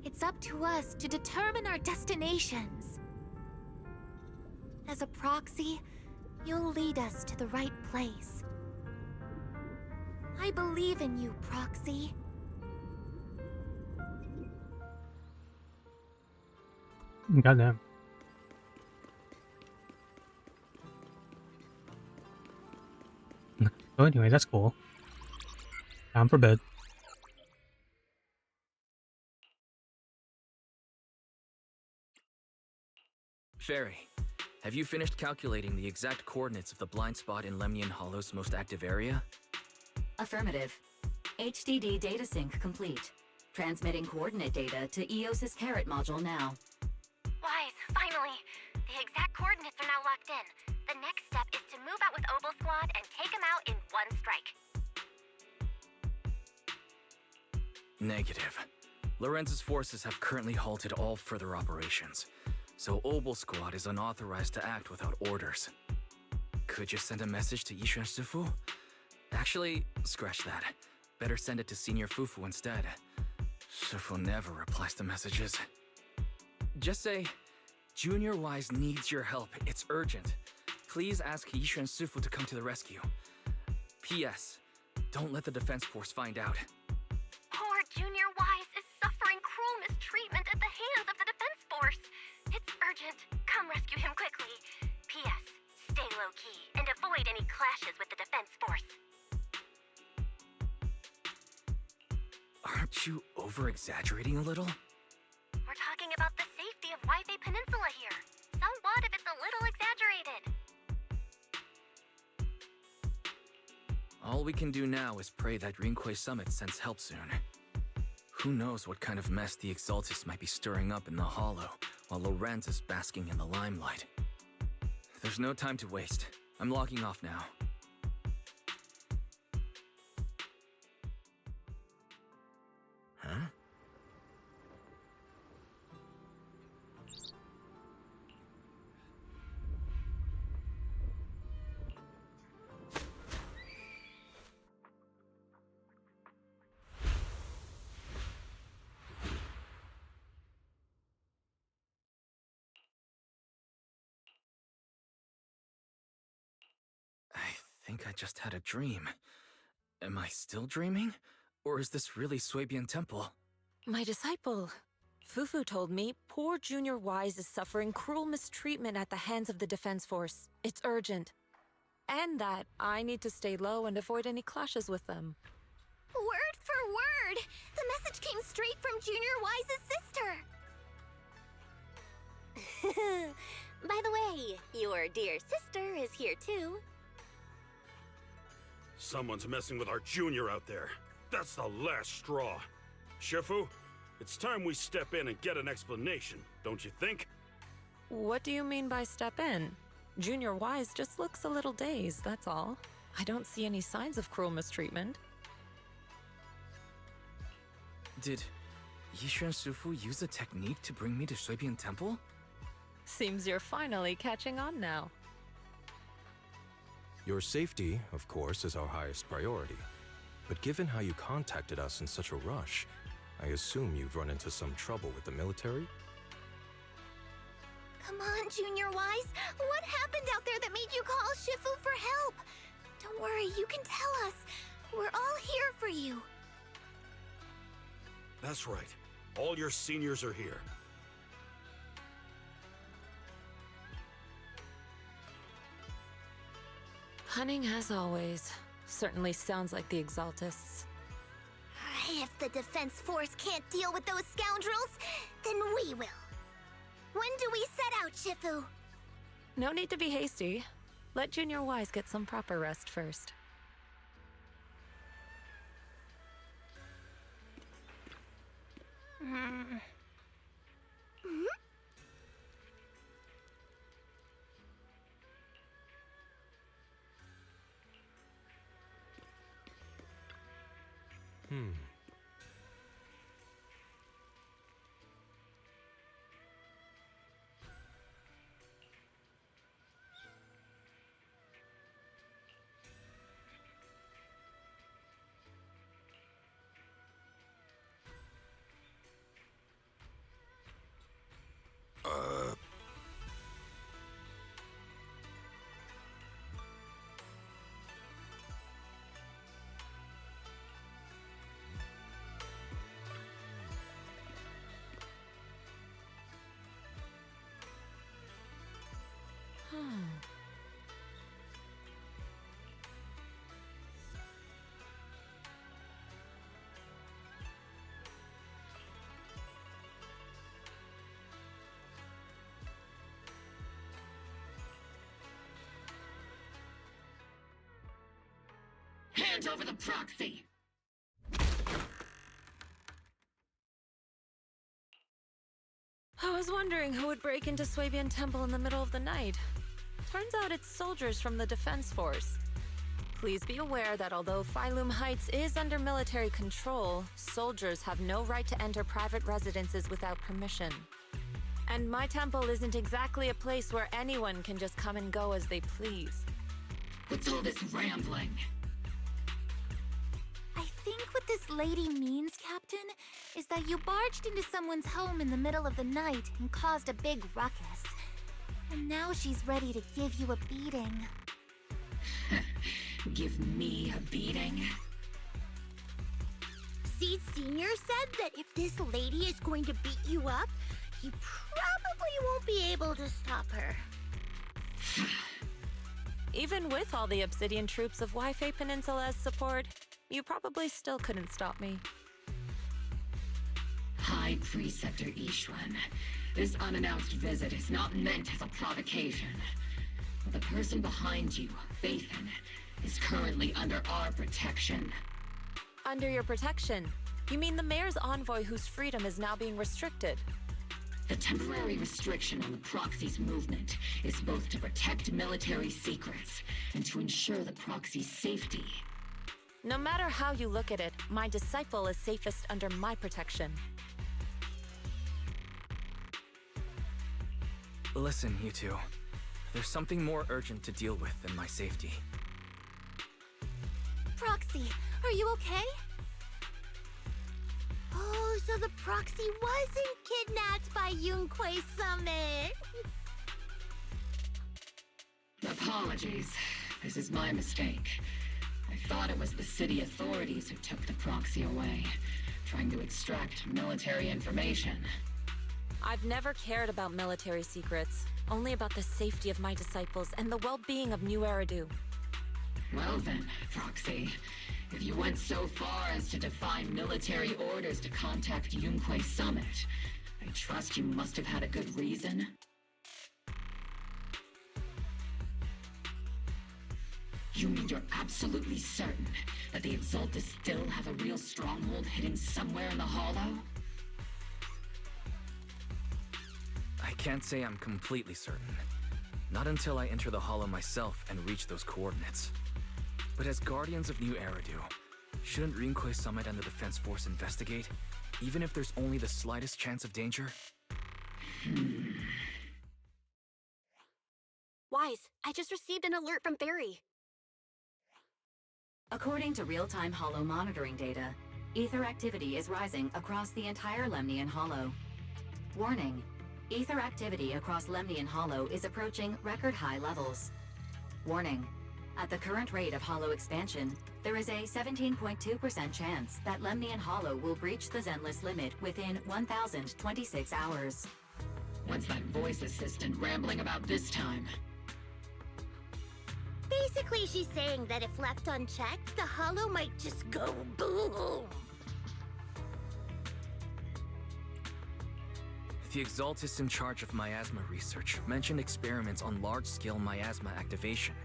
it's up to us to determine our destinations. As a proxy, you'll lead us to the right place. I believe in you, Proxy.
Goddamn. So anyway, that's cool. Time for bed.
Fairy, have you finished calculating the exact coordinates of the blind spot in Lemnian Hollow's most active area?
Affirmative. HDD data sync complete. Transmitting coordinate data to EOS's Carrot module now.
Wise, finally! The exact coordinates are now locked in. The next step is to move out with Obel Squad and take them out in one strike.
Negative. Lorenz's forces have currently halted all further operations, so Obel Squad is unauthorized to act without orders. Could you send a message to Yishuan Sufu? Actually, scratch that. Better send it to Senior Fufu instead. Sufu never replies to messages. Just say, Junior Wise needs your help. It's urgent. Please ask Yishuan Sufu to come to the rescue. P.S. Don't let the defense force find out.
Poor Junior Wise is suffering cruel mistreatment at the hands of the defense force. It's urgent. Come rescue him quickly. P.S. Stay low-key and avoid any clashes with the defense force.
Aren't you over-exaggerating a little?
We're talking about the safety of Waifei Peninsula here. So what if it's a little exaggerated?
All we can do now is pray that Rinquei Summit sends help soon. Who knows what kind of mess the Exaltis might be stirring up in the Hollow, while Lorenz is basking in the limelight. There's no time to waste. I'm logging off now. Huh? I think I just had a dream. Am I still dreaming? Or is this really Swabian Temple?
My disciple, Fufu told me poor Junior Wise is suffering cruel mistreatment at the hands of the defense force. It's urgent. And that I need to stay low and avoid any clashes with them.
Word for word! The message came straight from Junior Wise's sister! By the way, your dear sister is here too.
Someone's messing with our junior out there. That's the last straw. Shifu, it's time we step in and get an explanation, don't you think?
What do you mean by step in? Junior Wise just looks a little dazed, that's all. I don't see any signs of cruel mistreatment.
Did Yishuan Shifu used a technique to bring me to Shuibian Temple?
Seems you're finally catching on now.
Your safety, of course, is our highest priority. But given how you contacted us in such a rush, I assume you've run into some trouble with the military?
Come on, Junior Wise. What happened out there that made you call Shifu for help? Don't worry, you can tell us. We're all here for you.
That's right. All your seniors are here.
Cunning as always. Certainly sounds like the Exaltists.
If the Defense Force can't deal with those scoundrels, then we will. When do we set out, Shifu?
No need to be hasty. Let Junior Wise get some proper rest first.
Hand over the proxy!
I was wondering who would break into Swabian Temple in the middle of the night. Turns out it's soldiers from the Defense Force. Please be aware that although Phylum Heights is under military control, soldiers have no right to enter private residences without permission. And my temple isn't exactly a place where anyone can just come and go as they please.
What's all this rambling?
I think what this lady means, Captain, is that you barged into someone's home in the middle of the night and caused a big ruckus. And now she's ready to give you a beating.
Give me a beating?
Seed Sr. said that if this lady is going to beat you up, he probably won't be able to stop her.
Even with all the Obsidian troops of Wi-Fi Peninsula as support, you probably still couldn't stop me.
High Preceptor Ishwan, this unannounced visit is not meant as a provocation. But the person behind you, Phaethon, is currently under our protection.
Under your protection? You mean the mayor's envoy whose freedom is now being restricted?
The temporary restriction on the proxy's movement is both to protect military secrets and to ensure the proxy's safety.
No matter how you look at it, my disciple is safest under my protection.
Listen, you two. There's something more urgent to deal with than my safety.
Proxy, are you okay?
Oh, so the proxy wasn't kidnapped by Yunquei Summit.
Apologies. This is my mistake. I thought it was the city authorities who took the proxy away, trying to extract military information.
I've never cared about military secrets, only about the safety of my disciples and the well-being of New Eridu.
Well then, Proxy, if you went so far as to defy military orders to contact Yunquei Summit, I trust you must have had a good reason. You mean you're absolutely certain that the Exaltists still have a real stronghold hidden somewhere in the Hollow?
I can't say I'm completely certain. Not until I enter the Hollow myself and reach those coordinates. But as Guardians of New Eridu, shouldn't Yunquei Summit and the Defense Force investigate? even if there's only the slightest chance of danger?
Wise, I just received an alert from Barry.
According to real-time Hollow monitoring data, ether activity is rising across the entire Lemnian Hollow. Warning, ether activity across Lemnian Hollow is approaching record-high levels. Warning, at the current rate of Hollow expansion, there is a 17.2% chance that Lemnian Hollow will breach the Zenless limit within 1,026 hours.
What's that voice assistant rambling about this time?
Basically, she's saying that if left unchecked, the Hollow might just go boom.
The Exaltists in charge of miasma research mentioned experiments on large-scale miasma activation.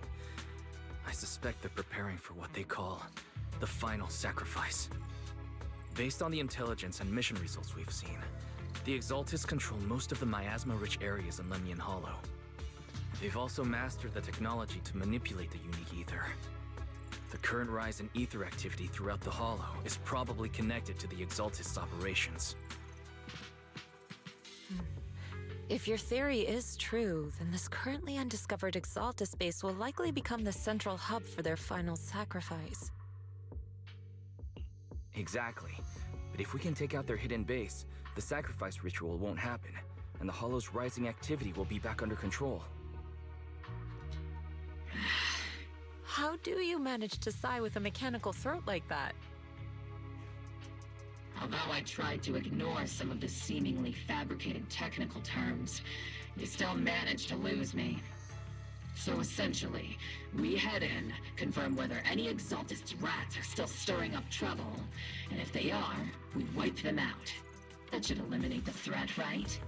I suspect they're preparing for what they call the final sacrifice. Based on the intelligence and mission results we've seen, the Exaltists control most of the miasma-rich areas in Lemnian Hollow. They've also mastered the technology to manipulate the unique ether. The current rise in ether activity throughout the Hollow is probably connected to the Exaltists' operations.
If your theory is true, then this currently undiscovered Exaltus base will likely become the central hub for their final sacrifice.
Exactly. But if we can take out their hidden base, the sacrifice ritual won't happen, and the Hollow's rising activity will be back under control.
How do you manage to sigh with a mechanical throat like that?
Although I tried to ignore some of the seemingly fabricated technical terms, you still managed to lose me. So essentially, we head in, confirm whether any Exaltist rats are still stirring up trouble, and if they are, we wipe them out. That should eliminate the threat, right?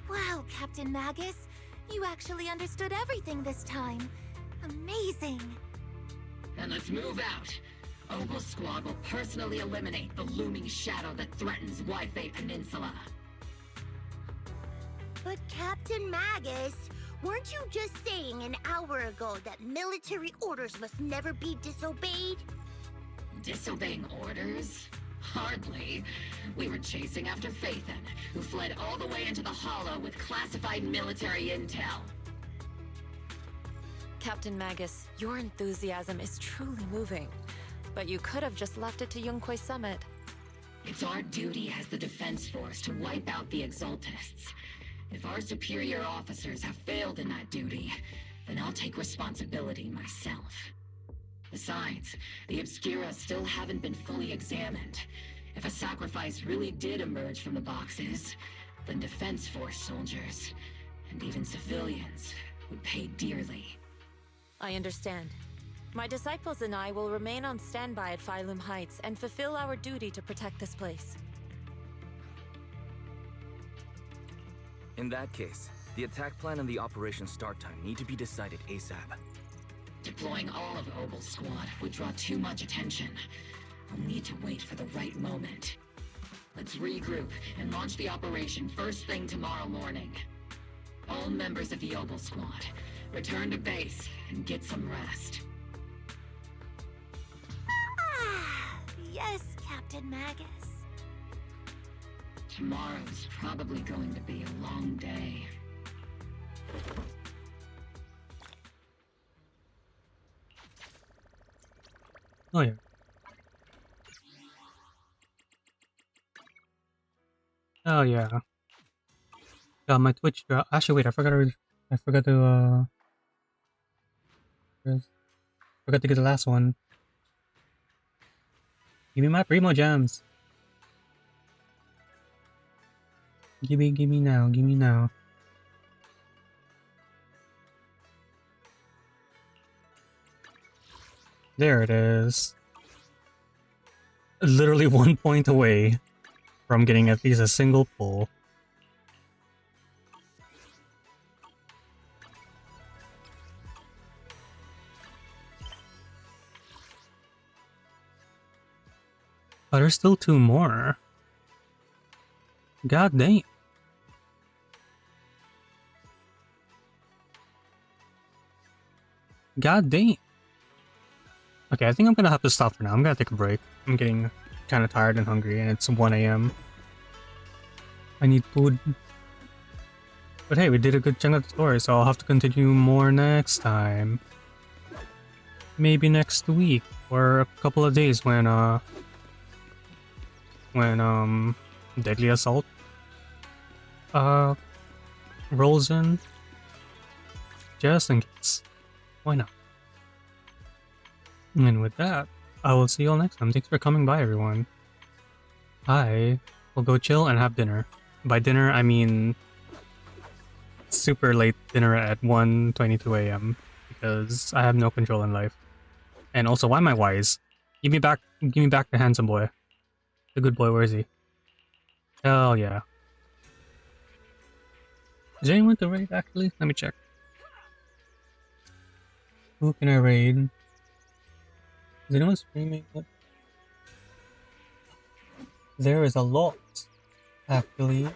Wow, Captain Magus. You actually understood everything this time. Amazing.
Then let's move out. Ogle Squad will personally eliminate the looming shadow that threatens Wi-Fi Peninsula.
But Captain Magus, weren't you just saying an hour ago that military orders must never be disobeyed?
Disobeying orders? Hardly. We were chasing after Phaethon, who fled all the way into the Hollow with classified military intel.
Captain Magus, your enthusiasm is truly moving. But you could have just left it to Yunquay Summit.
It's our duty as the Defense Force to wipe out the Exaltists. If our superior officers have failed in that duty, then I'll take responsibility myself. Besides, the Obscura still haven't been fully examined. If a sacrifice really did emerge from the boxes, then Defense Force soldiers, and even civilians, would pay dearly.
I understand. My disciples and I will remain on standby at Phylum Heights and fulfill our duty to protect this place.
In that case, the attack plan and the operation start time need to be decided ASAP.
Deploying all of Ogle Squad would draw too much attention. I'll need to wait for the right moment. Let's regroup and launch the operation first thing tomorrow morning. All members of the Ogle Squad, return to base and get some rest.
Yes, Captain Magus.
Tomorrow's probably going to be a long day.
Oh yeah. Oh yeah. Got my Twitch drop. Actually, wait. I forgot to forgot to get the last one. Give me my Primo Gems. Give me now. Give me now. There it is. Literally 1 point away from getting at least a single pull. But there's still 2 more. God dang. God dang. Okay, I think I'm gonna have to stop for now. I'm gonna take a break. I'm getting kind kind of tired and hungry, and it's 1 a.m. I need food. But hey, we did a good chunk of the story, so I'll have to continue more next time. Maybe next week, or a couple of days when Deadly Assault rolls in. Just in case. Why not? And with that, I will see you all next time. Thanks for coming by, everyone. I will go chill and have dinner. By dinner, I mean super late dinner at 1:22 a.m. because I have no control in life. And also, why am I wise? Give me back the handsome boy. The good boy, where is he? Hell yeah. Is there anyone to raid actually? Let me check. Who can I raid? Is anyone streaming? There is a lot, actually.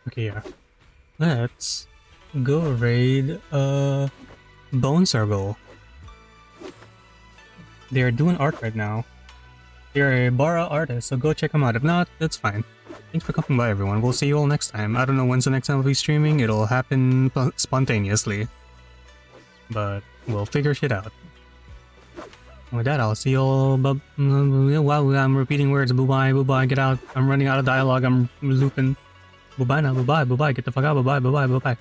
Okay, yeah. Let's go raid Bone Circle. They are doing art right now. They're a Bara artist, so go check them out. If not, that's fine. Thanks for coming by, everyone. We'll see you all next time. I don't know when's the next time I'll be streaming. It'll happen spontaneously. But we'll figure shit out. With that, I'll see you all. Wow, I'm repeating words. Bye-bye, bye-bye, get out. I'm running out of dialogue. I'm looping. Bye-bye now, bye-bye, bye-bye. Get the fuck out, bye-bye, bye-bye, bye-bye.